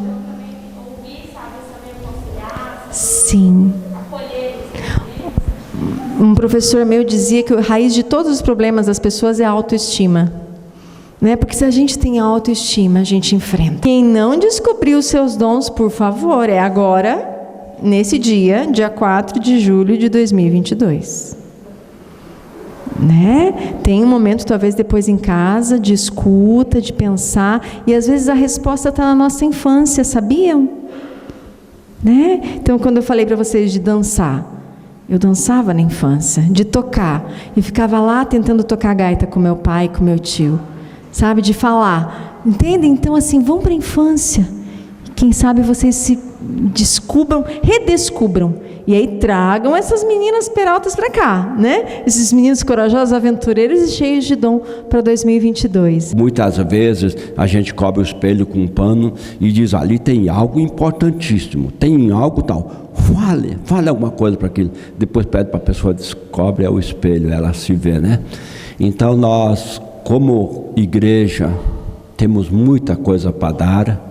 Sim. Um professor meu dizia que a raiz de todos os problemas das pessoas é a autoestima. Né? Porque se a gente tem autoestima, a gente enfrenta. Quem não descobriu os seus dons, por favor, é agora, nesse dia 4 de julho de 2022. Né? Tem um momento, talvez depois em casa, de escuta, de pensar, e às vezes a resposta está na nossa infância, sabiam? Né? Então, quando eu falei para vocês de dançar, eu dançava na infância, de tocar, e ficava lá tentando tocar gaita com meu pai, com meu tio, sabe? De falar, entendem? Então, assim, vão para a infância, quem sabe vocês se descubram, redescubram E aí tragam essas meninas peraltas para cá, né? Esses meninos corajosos, aventureiros e cheios de dom para 2022. Muitas vezes a gente cobre o espelho com um pano e diz, ali tem algo importantíssimo, tem algo tal. Fale alguma coisa para aquilo. Depois pede para a pessoa, descobre, é o espelho, ela se vê, né? Então nós, como igreja, temos muita coisa para dar.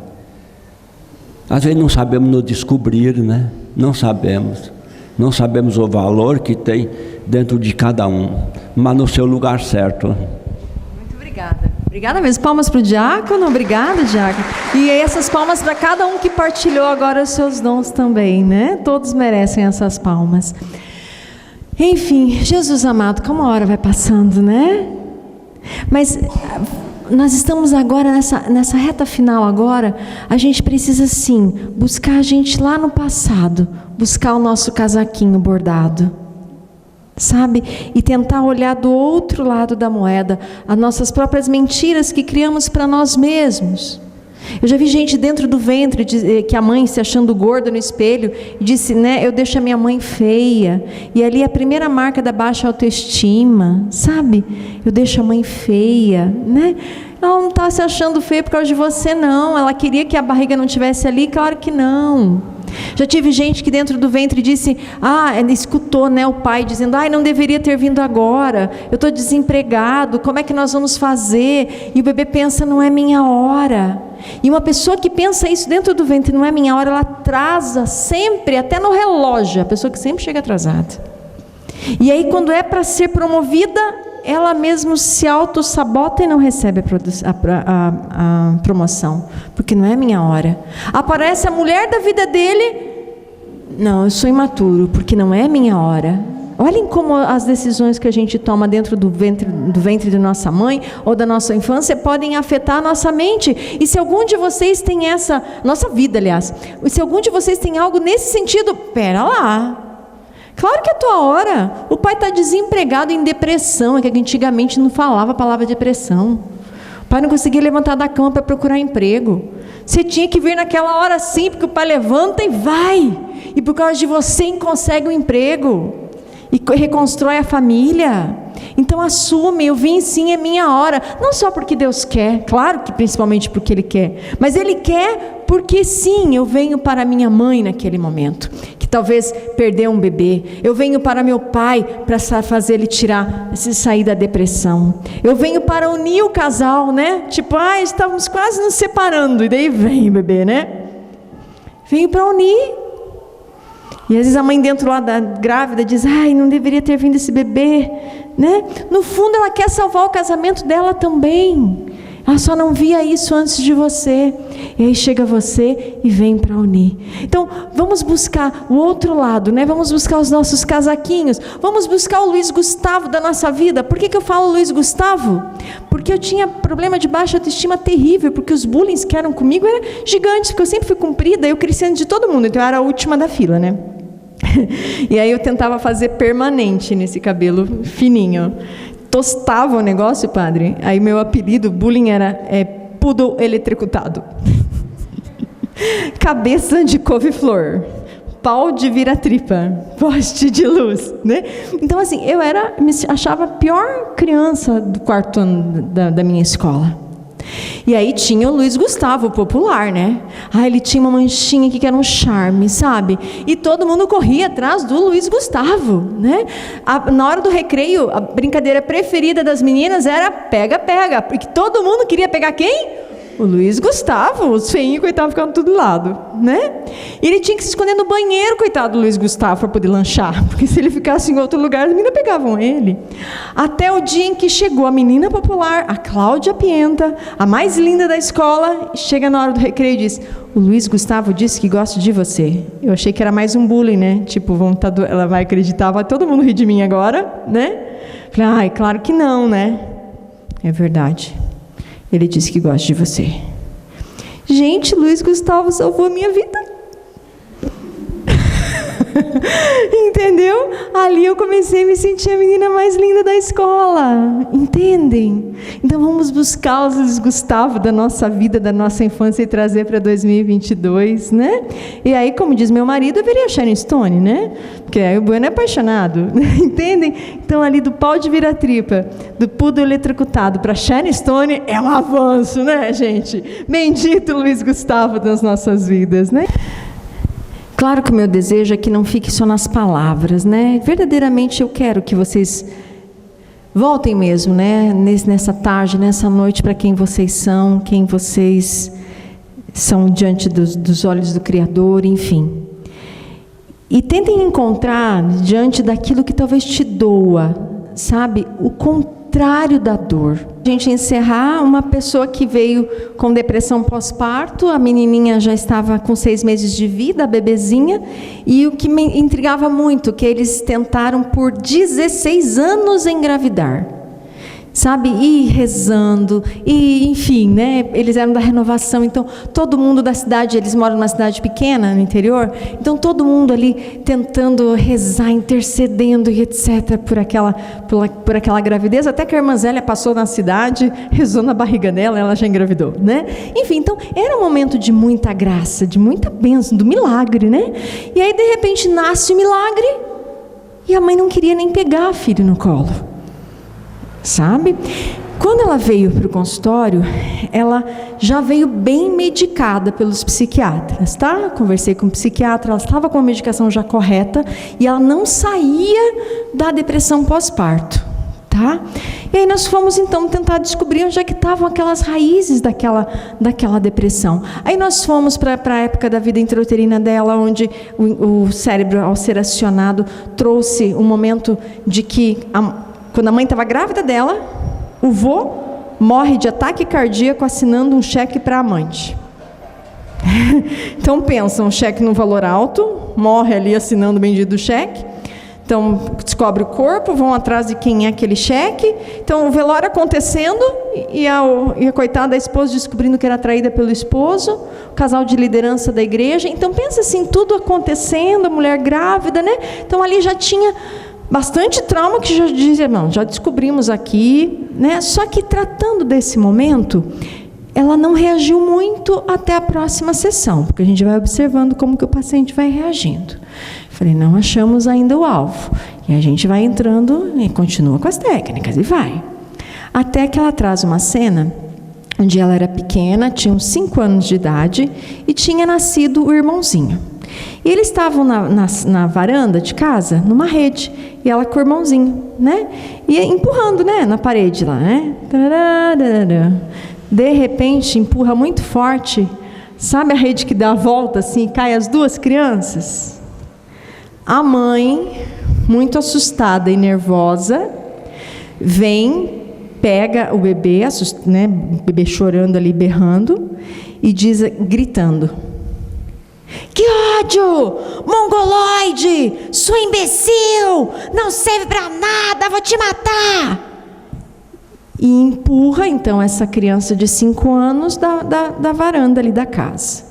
Às vezes não sabemos nos descobrir, né? Não sabemos o valor que tem dentro de cada um, mas no seu lugar certo. Muito obrigada. Obrigada mesmo. Palmas para o diácono. Obrigada, diácono. E essas palmas para cada um que partilhou agora os seus dons também, né? Todos merecem essas palmas. Enfim, Jesus amado, como a hora vai passando, né? Mas nós estamos agora nessa reta final agora, a gente precisa sim buscar a gente lá no passado, buscar o nosso casaquinho bordado, sabe? E tentar olhar do outro lado da moeda, as nossas próprias mentiras que criamos para nós mesmos. Eu já vi gente dentro do ventre, que a mãe se achando gorda no espelho, e disse, né, eu deixo a minha mãe feia, e ali a primeira marca da baixa autoestima, sabe? Eu deixo a mãe feia, né? Ela não está se achando feia por causa de você, não. Ela queria que a barriga não tivesse ali, claro que não. Já tive gente que dentro do ventre disse, ela escutou, né, o pai dizendo, não deveria ter vindo agora, eu estou desempregado, como é que nós vamos fazer? E o bebê pensa, não é minha hora. E uma pessoa que pensa isso dentro do ventre, não é minha hora, ela atrasa sempre, até no relógio, a pessoa que sempre chega atrasada. E aí quando é para ser promovida, ela mesmo se auto-sabota e não recebe a promoção, porque não é minha hora. Aparece a mulher da vida dele, não, eu sou imaturo, porque não é minha hora. Olhem como as decisões que a gente toma dentro do ventre de nossa mãe ou da nossa infância podem afetar a nossa mente. E se algum de vocês tem nossa vida, aliás, se algum de vocês tem algo nesse sentido, pera lá. Claro que é a tua hora. O pai está desempregado, em depressão, é que antigamente não falava a palavra depressão. O pai não conseguia levantar da cama para procurar emprego. Você tinha que vir naquela hora sim, porque o pai levanta e vai. E por causa de você consegue um emprego. E reconstrói a família. Então assume, eu vim sim, é minha hora. Não só porque Deus quer, claro que principalmente porque Ele quer, mas Ele quer porque sim, eu venho para minha mãe naquele momento, que talvez perdeu um bebê. Eu venho para meu pai para fazer ele sair da depressão. Eu venho para unir o casal, né? Tipo, estávamos quase nos separando, e daí vem o bebê, né? Venho para unir. E às vezes a mãe dentro lá da grávida diz, não deveria ter vindo esse bebê, né? No fundo ela quer salvar o casamento dela também. Ela só não via isso antes de você. E aí chega você e vem para unir. Então vamos buscar o outro lado, né? Vamos buscar os nossos casaquinhos. Vamos buscar o Luiz Gustavo da nossa vida. Por que eu falo Luiz Gustavo? Porque eu tinha problema de baixa autoestima terrível, porque os bullying que eram comigo eram gigantes, porque eu sempre fui comprida, eu cresci antes de todo mundo, então eu era a última da fila, né? E aí eu tentava fazer permanente nesse cabelo fininho. Tostava o negócio, padre. Aí meu apelido, bullying, era poodle eletricutado. Cabeça de couve-flor. Pau de vira-tripa. Poste de luz, né? Então assim, me achava a pior criança do quarto ano da minha escola. E aí tinha o Luiz Gustavo, popular, né? Ele tinha uma manchinha aqui que era um charme, sabe? E todo mundo corria atrás do Luiz Gustavo, né? Na hora do recreio, a brincadeira preferida das meninas era pega-pega, porque todo mundo queria pegar quem? O Luiz Gustavo, os feinhos, coitado, ficavam tudo do lado, né? E ele tinha que se esconder no banheiro, coitado do Luiz Gustavo, para poder lanchar, porque se ele ficasse em outro lugar, as meninas pegavam ele. Até o dia em que chegou a menina popular, a Cláudia Pienta, a mais linda da escola, chega na hora do recreio e diz, o Luiz Gustavo disse que gosta de você. Eu achei que era mais um bullying, né? Tipo, ela vai acreditar, vai todo mundo rir de mim agora, né? Falei, claro que não, né? É verdade. Ele disse que gosta de você. Gente, Luiz Gustavo salvou a minha vida. Entendeu? Ali eu comecei a me sentir a menina mais linda da escola. Entendem? Então vamos buscar os Luiz Gustavo da nossa vida, da nossa infância e trazer para 2022, né? E aí, como diz meu marido, eu virei a Sharon Stone, né? Porque aí o Bueno é apaixonado. Entendem? Então ali do pau de vira-tripa, do pudo eletrocutado para Sharon Stone é um avanço, né, gente? Bendito Luiz Gustavo das nossas vidas, né? Claro que o meu desejo é que não fique só nas palavras, né? Verdadeiramente eu quero que vocês voltem mesmo, né? Nessa tarde, nessa noite, para quem vocês são diante dos olhos do Criador, enfim. E tentem encontrar, diante daquilo que talvez te doa, sabe? O contrário da dor. A gente encerrar, uma pessoa que veio com depressão pós-parto, a menininha já estava com 6 meses de vida, a bebezinha, e o que me intrigava muito, que eles tentaram por 16 anos engravidar. Sabe, e rezando, e enfim, né, eles eram da Renovação, então todo mundo da cidade, eles moram numa cidade pequena, no interior, então todo mundo ali tentando rezar, intercedendo e etc, por aquela gravidez, até que a irmã Zélia passou na cidade, rezou na barriga dela, ela já engravidou, né? Enfim, então era um momento de muita graça, de muita bênção, do milagre, né? E aí de repente nasce o milagre, e a mãe não queria nem pegar o filho no colo. Sabe? Quando ela veio para o consultório, ela já veio bem medicada pelos psiquiatras, tá? Conversei com o psiquiatra, ela estava com a medicação já correta e ela não saía da depressão pós-parto, tá? E aí nós fomos então tentar descobrir onde é que estavam aquelas raízes daquela depressão. Aí nós fomos para a época da vida intrauterina dela, onde o cérebro, ao ser acionado, trouxe um momento de que quando a mãe estava grávida dela, o vô morre de ataque cardíaco assinando um cheque para a amante. Então pensa, um cheque num valor alto, morre ali assinando o bendito cheque. Então descobre o corpo, vão atrás de quem é aquele cheque. Então o velório acontecendo e a coitada da esposa descobrindo que era traída pelo esposo, o casal de liderança da igreja. Então pensa assim, tudo acontecendo, a mulher grávida, né? Então ali já tinha bastante trauma que já dizia, irmão, já descobrimos aqui, né? Só que tratando desse momento, ela não reagiu muito até a próxima sessão, porque a gente vai observando como que o paciente vai reagindo. Falei, não achamos ainda o alvo. E a gente vai entrando e continua com as técnicas e vai. Até que ela traz uma cena onde ela era pequena, tinha uns 5 anos de idade e tinha nascido o irmãozinho. E eles estavam na varanda de casa, numa rede, e ela com o irmãozinho, né? E empurrando, né? Na parede lá, né? De repente, empurra muito forte, sabe a rede que dá a volta assim e cai as 2 crianças? A mãe, muito assustada e nervosa, vem, pega o bebê, né? O bebê chorando ali, berrando, e diz, gritando: que ódio! Mongoloide! Sua imbecil! Não serve para nada, vou te matar! E empurra então essa criança de 5 anos da varanda ali da casa.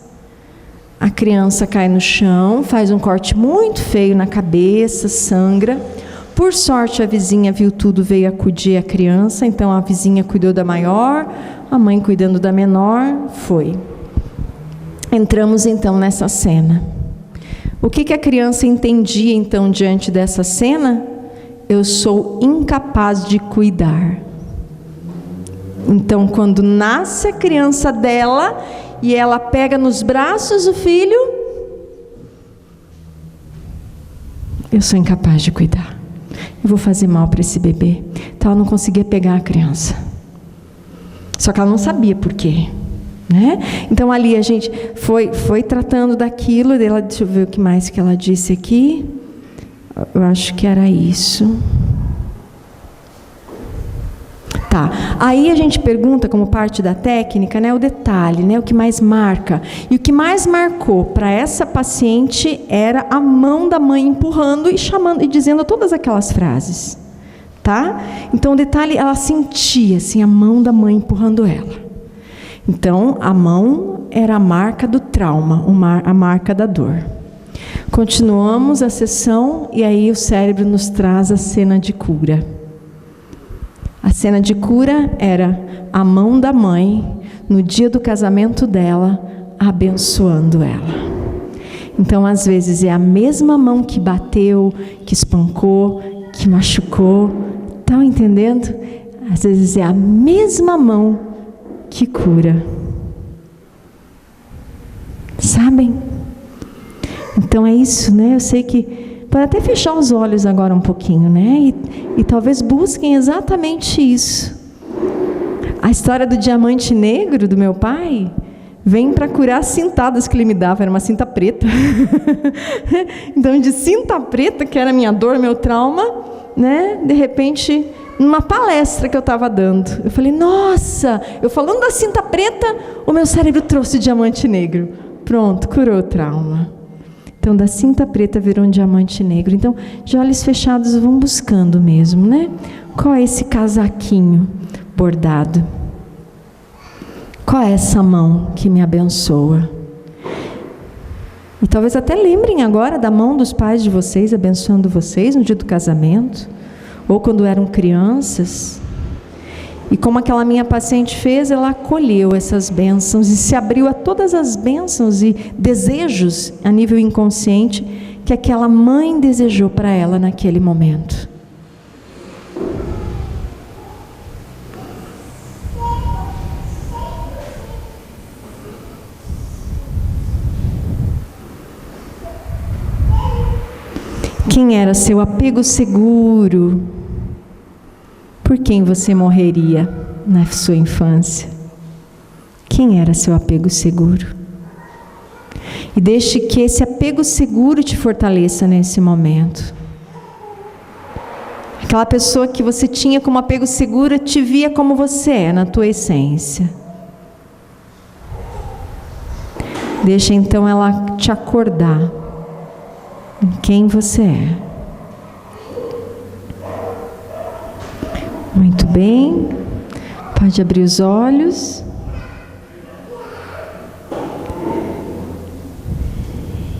A criança cai no chão, faz um corte muito feio na cabeça, sangra. Por sorte a vizinha viu tudo, veio acudir a criança, então a vizinha cuidou da maior, a mãe cuidando da menor, foi. Entramos então nessa cena. O que a criança entendia então diante dessa cena? Eu sou incapaz de cuidar. Então quando nasce a criança dela e ela pega nos braços o filho, eu sou incapaz de cuidar. Eu vou fazer mal para esse bebê. Então ela não conseguia pegar a criança. Só que ela não sabia por quê. Né? Então ali a gente foi tratando daquilo. Ela, deixa eu ver o que mais que ela disse aqui. Eu acho que era isso. Tá. Aí a gente pergunta, como parte da técnica, né, o detalhe, né, o que mais marca. E o que mais marcou para essa paciente era a mão da mãe empurrando e chamando e dizendo todas aquelas frases, tá? Então o detalhe, ela sentia assim a mão da mãe empurrando ela. Então a mão era a marca do trauma, a marca da dor. Continuamos a sessão e aí o cérebro nos traz a cena de cura. A cena de cura era a mão da mãe, no dia do casamento dela, abençoando ela. Então, às vezes, é a mesma mão que bateu, que espancou, que machucou. Estão entendendo? Às vezes é a mesma mão que cura. Sabem? Então é isso, né? Eu sei que pode até fechar os olhos agora um pouquinho, né? E talvez busquem exatamente isso. A história do diamante negro do meu pai vem para curar as cintadas que ele me dava. Era uma cinta preta. Então, de cinta preta, que era a minha dor, meu trauma, né? De repente, numa palestra que eu estava dando, eu falei, nossa, eu falando da cinta preta, o meu cérebro trouxe diamante negro. Pronto, curou o trauma. Então, da cinta preta virou um diamante negro. Então, de olhos fechados, vão buscando mesmo, né? Qual é esse casaquinho bordado? Qual é essa mão que me abençoa? E talvez até lembrem agora da mão dos pais de vocês abençoando vocês no dia do casamento, ou quando eram crianças. E como aquela minha paciente fez, ela acolheu essas bênçãos e se abriu a todas as bênçãos e desejos a nível inconsciente que aquela mãe desejou para ela naquele momento. Quem era seu apego seguro? Por quem você morreria na sua infância? Quem era seu apego seguro? E deixe que esse apego seguro te fortaleça nesse momento. Aquela pessoa que você tinha como apego seguro te via como você é, na tua essência. Deixa então ela te acordar em quem você é. Muito bem, pode abrir os olhos.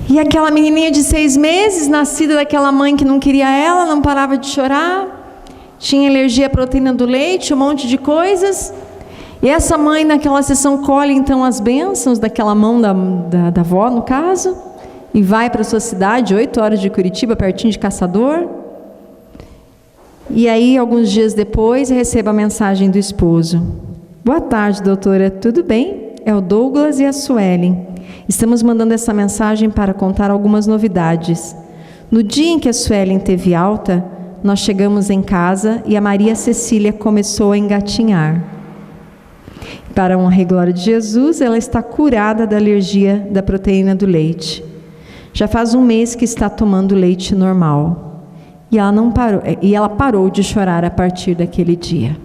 E aquela menininha de 6 meses, nascida daquela mãe que não queria ela, não parava de chorar, tinha alergia à proteína do leite, um monte de coisas. E essa mãe naquela sessão colhe então as bênçãos daquela mão da avó, no caso, e vai para a sua cidade, 8 horas de Curitiba, pertinho de Caçador. E aí, alguns dias depois, recebo a mensagem do esposo. Boa tarde, doutora, tudo bem? É o Douglas e a Suelen. Estamos mandando essa mensagem para contar algumas novidades. No dia em que a Suelen teve alta, nós chegamos em casa e a Maria Cecília começou a engatinhar. Para a honra e glória de Jesus, ela está curada da alergia da proteína do leite. Já faz 1 mês que está tomando leite normal. E ela parou de chorar a partir daquele dia.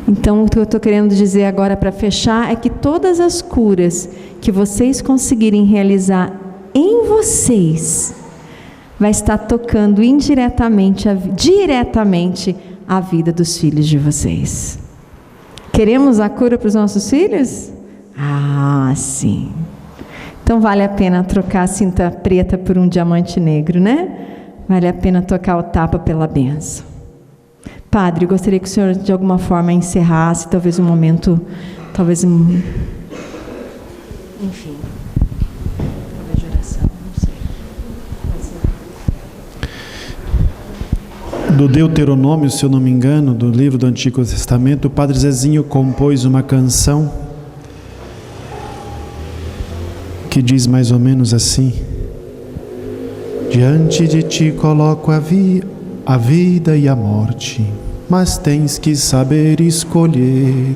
Então, o que eu estou querendo dizer agora para fechar é que todas as curas que vocês conseguirem realizar em vocês vai estar tocando diretamente a vida dos filhos de vocês. Queremos a cura para os nossos filhos? Ah, sim. Então vale a pena trocar a cinta preta por um diamante negro, né? Vale a pena tocar o tapa pela benção. Padre, eu gostaria que o senhor de alguma forma encerrasse, talvez um momento, enfim, talvez de oração, não sei. Do Deuteronômio, se eu não me engano, do livro do Antigo Testamento, o Padre Zezinho compôs uma canção que diz mais ou menos assim: diante de ti coloco a vida e a morte, mas tens que saber escolher.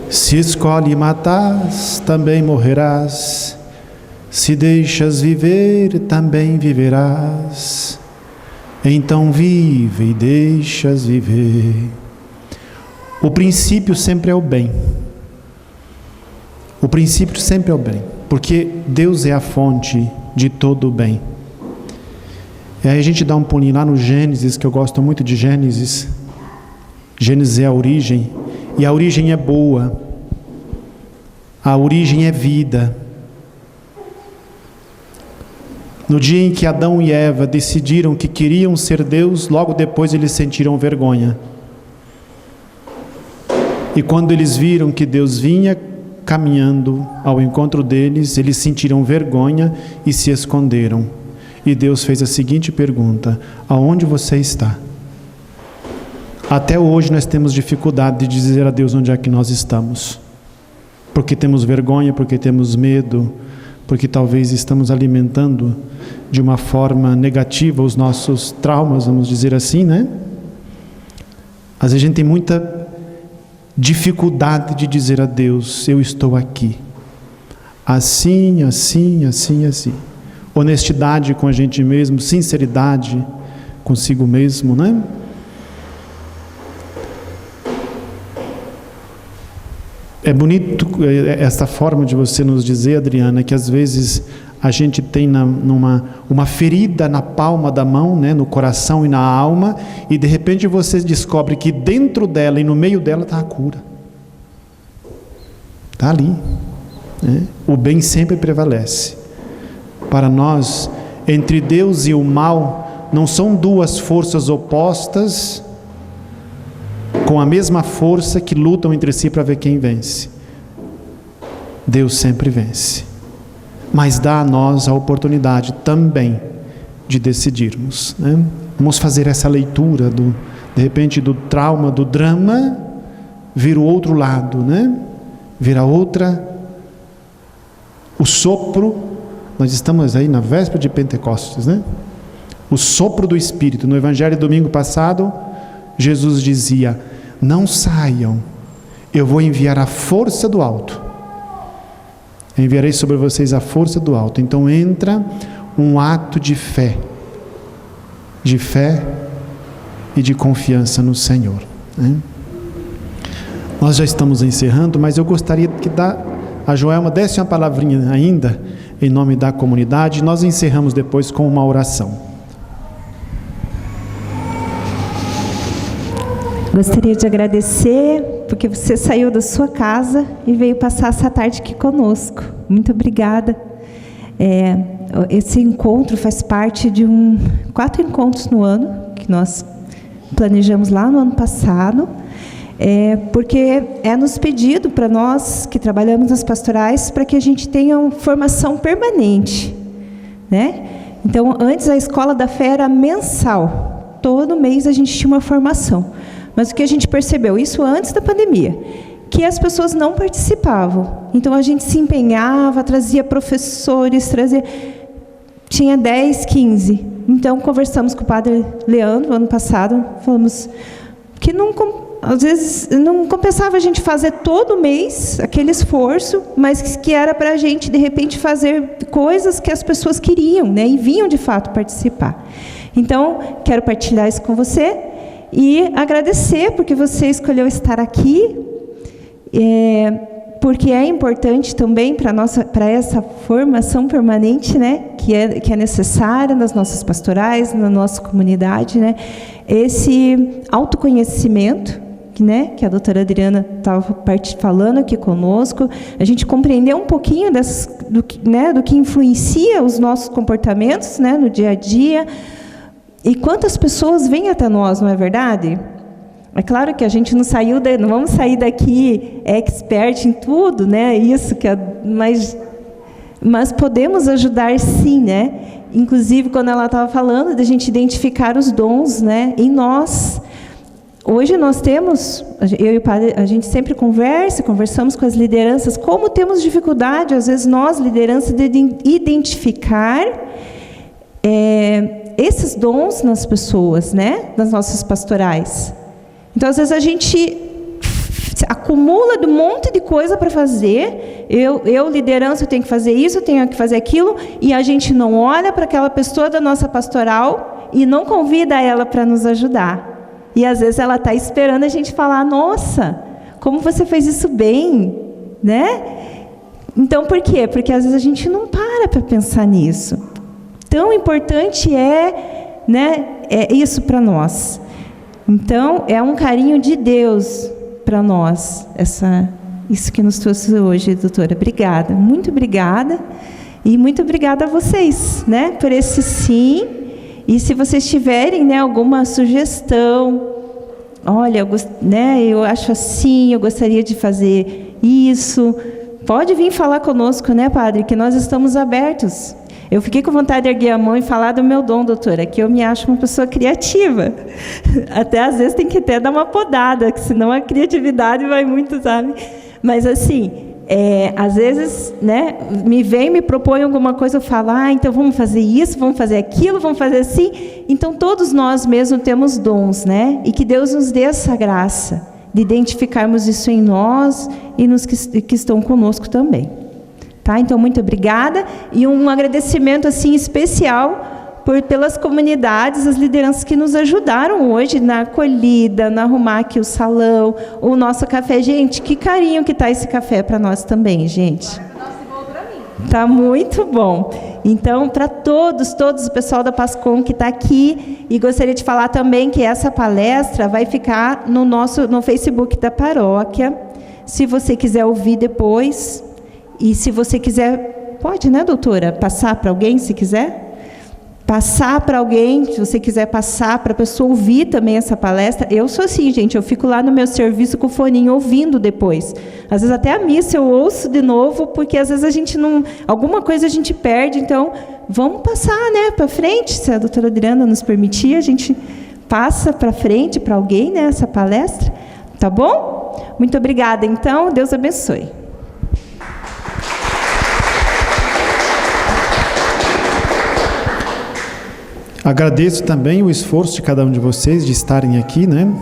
Se escolhe matar, também morrerás. Se deixas viver, também viverás. Então vive e deixas viver. O princípio sempre é o bem. O princípio sempre é o bem, porque Deus é a fonte de todo o bem. E aí a gente dá um pulinho lá no Gênesis, que eu gosto muito de Gênesis. Gênesis é a origem, e a origem é boa. A origem é vida. No dia em que Adão e Eva decidiram que queriam ser Deus, logo depois eles sentiram vergonha. E quando eles viram que Deus vinha caminhando ao encontro deles, eles sentiram vergonha e se esconderam. E Deus fez a seguinte pergunta: aonde você está? Até hoje nós temos dificuldade de dizer a Deus onde é que nós estamos. Porque temos vergonha, porque temos medo, porque talvez estamos alimentando de uma forma negativa os nossos traumas, vamos dizer assim, né? Às vezes a gente tem muita dificuldade de dizer a Deus: eu estou aqui. Assim, assim, assim, assim. Honestidade com a gente mesmo, sinceridade consigo mesmo, né? É bonito essa forma de você nos dizer, Adriana, que às vezes a gente tem uma ferida na palma da mão, né, no coração e na alma, e de repente você descobre que dentro dela e no meio dela está a cura. Está ali. Né? O bem sempre prevalece. Para nós, entre Deus e o mal, não são duas forças opostas com a mesma força que lutam entre si para ver quem vence. Deus sempre vence. Mas dá a nós a oportunidade também de decidirmos. Né? Vamos fazer essa leitura, de repente, do trauma, do drama, vir o outro lado, né? Vir a outra, o sopro. Nós estamos aí na véspera de Pentecostes, né? O sopro do Espírito. No Evangelho do domingo passado, Jesus dizia: não saiam, eu vou enviar a força do alto. Enviarei sobre vocês a força do alto. Então entra um ato de fé e de confiança no Senhor. Né? Nós já estamos encerrando, mas eu gostaria que a Joelma desse uma palavrinha ainda, em nome da comunidade. Nós encerramos depois com uma oração. Gostaria de agradecer, porque você saiu da sua casa e veio passar essa tarde aqui conosco. Muito obrigada. Esse encontro faz parte de 4 encontros no ano, que nós planejamos lá no ano passado, porque é nos pedido para nós que trabalhamos nas pastorais, para que a gente tenha uma formação permanente. Né? Então, antes a Escola da Fé era mensal. Todo mês a gente tinha uma formação. Mas o que a gente percebeu, isso antes da pandemia, que as pessoas não participavam. Então a gente se empenhava, trazia professores, tinha 10, 15. Então conversamos com o padre Leandro, ano passado, falamos que às vezes não compensava a gente fazer todo mês aquele esforço, mas que era para a gente, de repente, fazer coisas que as pessoas queriam, né, e vinham de fato participar. Então, quero partilhar isso com você. E agradecer porque você escolheu estar aqui, porque é importante também para essa formação permanente, né, que é necessária nas nossas pastorais, na nossa comunidade, né, esse autoconhecimento, né, que a doutora Adriana estava falando aqui conosco, a gente compreender um pouquinho do que influencia os nossos comportamentos, né, no dia a dia. E quantas pessoas vêm até nós, não é verdade? É claro que a gente não vamos sair daqui expert em tudo, né? Isso mas podemos ajudar sim, né? Inclusive quando ela estava falando de a gente identificar os dons, né, em nós. Hoje nós temos, eu e o padre, a gente sempre conversamos com as lideranças, como temos dificuldade, às vezes nós, liderança, de identificar esses dons nas pessoas, né? Nas nossas pastorais. Então, às vezes, a gente acumula de um monte de coisa para fazer. Eu, liderança, eu tenho que fazer isso, eu tenho que fazer aquilo, e a gente não olha para aquela pessoa da nossa pastoral e não convida ela para nos ajudar. E, às vezes, ela está esperando a gente falar: nossa, como você fez isso bem, né? Então, por quê? Porque, às vezes, a gente não para pensar nisso. Tão importante né, isso para nós. Então, é um carinho de Deus para nós, Isso que nos trouxe hoje, doutora. Obrigada, muito obrigada. E muito obrigada a vocês, né, por esse sim. E se vocês tiverem, né, alguma sugestão, olha, eu acho assim, eu gostaria de fazer isso, pode vir falar conosco, né, padre, que nós estamos abertos. Eu fiquei com vontade de erguer a mão e falar do meu dom, doutora, que eu me acho uma pessoa criativa. Até às vezes tem que até dar uma podada, que senão a criatividade vai muito, sabe? Mas assim, às vezes, né, me propõe alguma coisa, eu falo, então vamos fazer isso, vamos fazer aquilo, vamos fazer assim. Então todos nós mesmos temos dons, né? E que Deus nos dê essa graça de identificarmos isso em nós e nos que estão conosco também. Tá? Então, muito obrigada. E um agradecimento assim, especial pelas comunidades, as lideranças que nos ajudaram hoje na acolhida, na arrumar aqui o salão, o nosso café. Gente, que carinho que está esse café para nós também, gente. Está muito bom. Então, para todos o pessoal da Pascom que está aqui, e gostaria de falar também que essa palestra vai ficar no Facebook da paróquia, se você quiser ouvir depois. E se você quiser, pode, né, doutora? Passar para alguém, se quiser? Passar para alguém, se você quiser passar para a pessoa ouvir também essa palestra. Eu sou assim, gente, eu fico lá no meu serviço com o foninho ouvindo depois. Às vezes até a missa eu ouço de novo, porque às vezes a gente não... Alguma coisa a gente perde, então vamos passar, né, para frente. Se a doutora Adriana nos permitir, a gente passa para frente para alguém, né, essa palestra. Tá bom? Muito obrigada, então. Deus abençoe. Agradeço também o esforço de cada um de vocês de estarem aqui, né?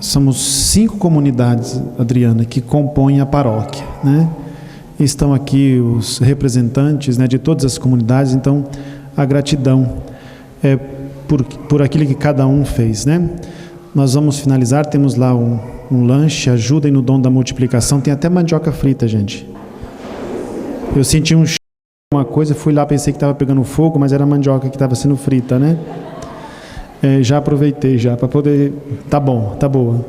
Somos 5 comunidades, Adriana, que compõem a paróquia, né? Estão aqui os representantes, né, de todas as comunidades, então a gratidão por aquilo que cada um fez, né? Nós vamos finalizar, temos lá um lanche, ajudem no dom da multiplicação, tem até mandioca frita, gente. Eu senti uma coisa, fui lá, pensei que estava pegando fogo, mas era a mandioca que estava sendo frita, né? Já aproveitei já para poder... Tá bom, tá boa.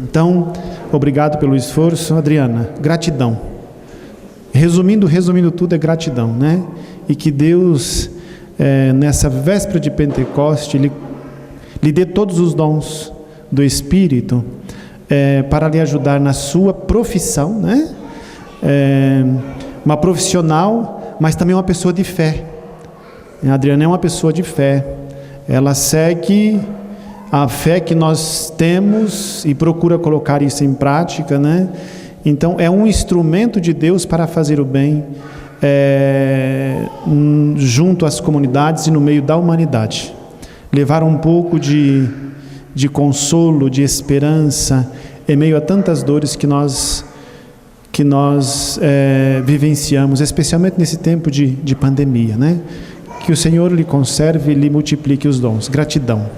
Então, obrigado pelo esforço. Adriana, gratidão. Resumindo tudo, é gratidão, né? E que Deus, nessa véspera de Pentecoste, lhe dê todos os dons do Espírito para lhe ajudar na sua profissão, né? Uma profissional, mas também uma pessoa de fé. A Adriana é uma pessoa de fé. Ela segue a fé que nós temos e procura colocar isso em prática, né? Então, é um instrumento de Deus para fazer o bem junto às comunidades e no meio da humanidade. Levar um pouco de consolo, de esperança, em meio a tantas dores que nós vivenciamos, especialmente nesse tempo de pandemia, né? Que o Senhor lhe conserve e lhe multiplique os dons. Gratidão.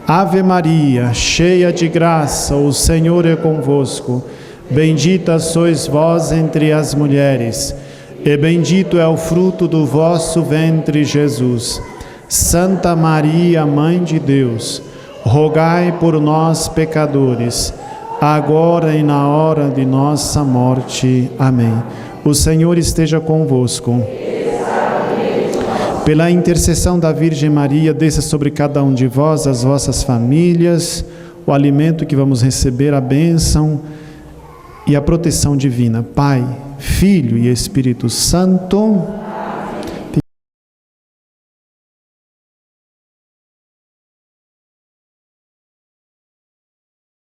Ave Maria, cheia de graça, o Senhor é convosco. Bendita sois vós entre as mulheres, e bendito é o fruto do vosso ventre, Jesus. Santa Maria, Mãe de Deus, rogai por nós, pecadores, agora e na hora de nossa morte. Amém. O Senhor esteja convosco. Pela intercessão da Virgem Maria, desça sobre cada um de vós, as vossas famílias, o alimento que vamos receber, a bênção e a proteção divina. Pai, Filho e Espírito Santo.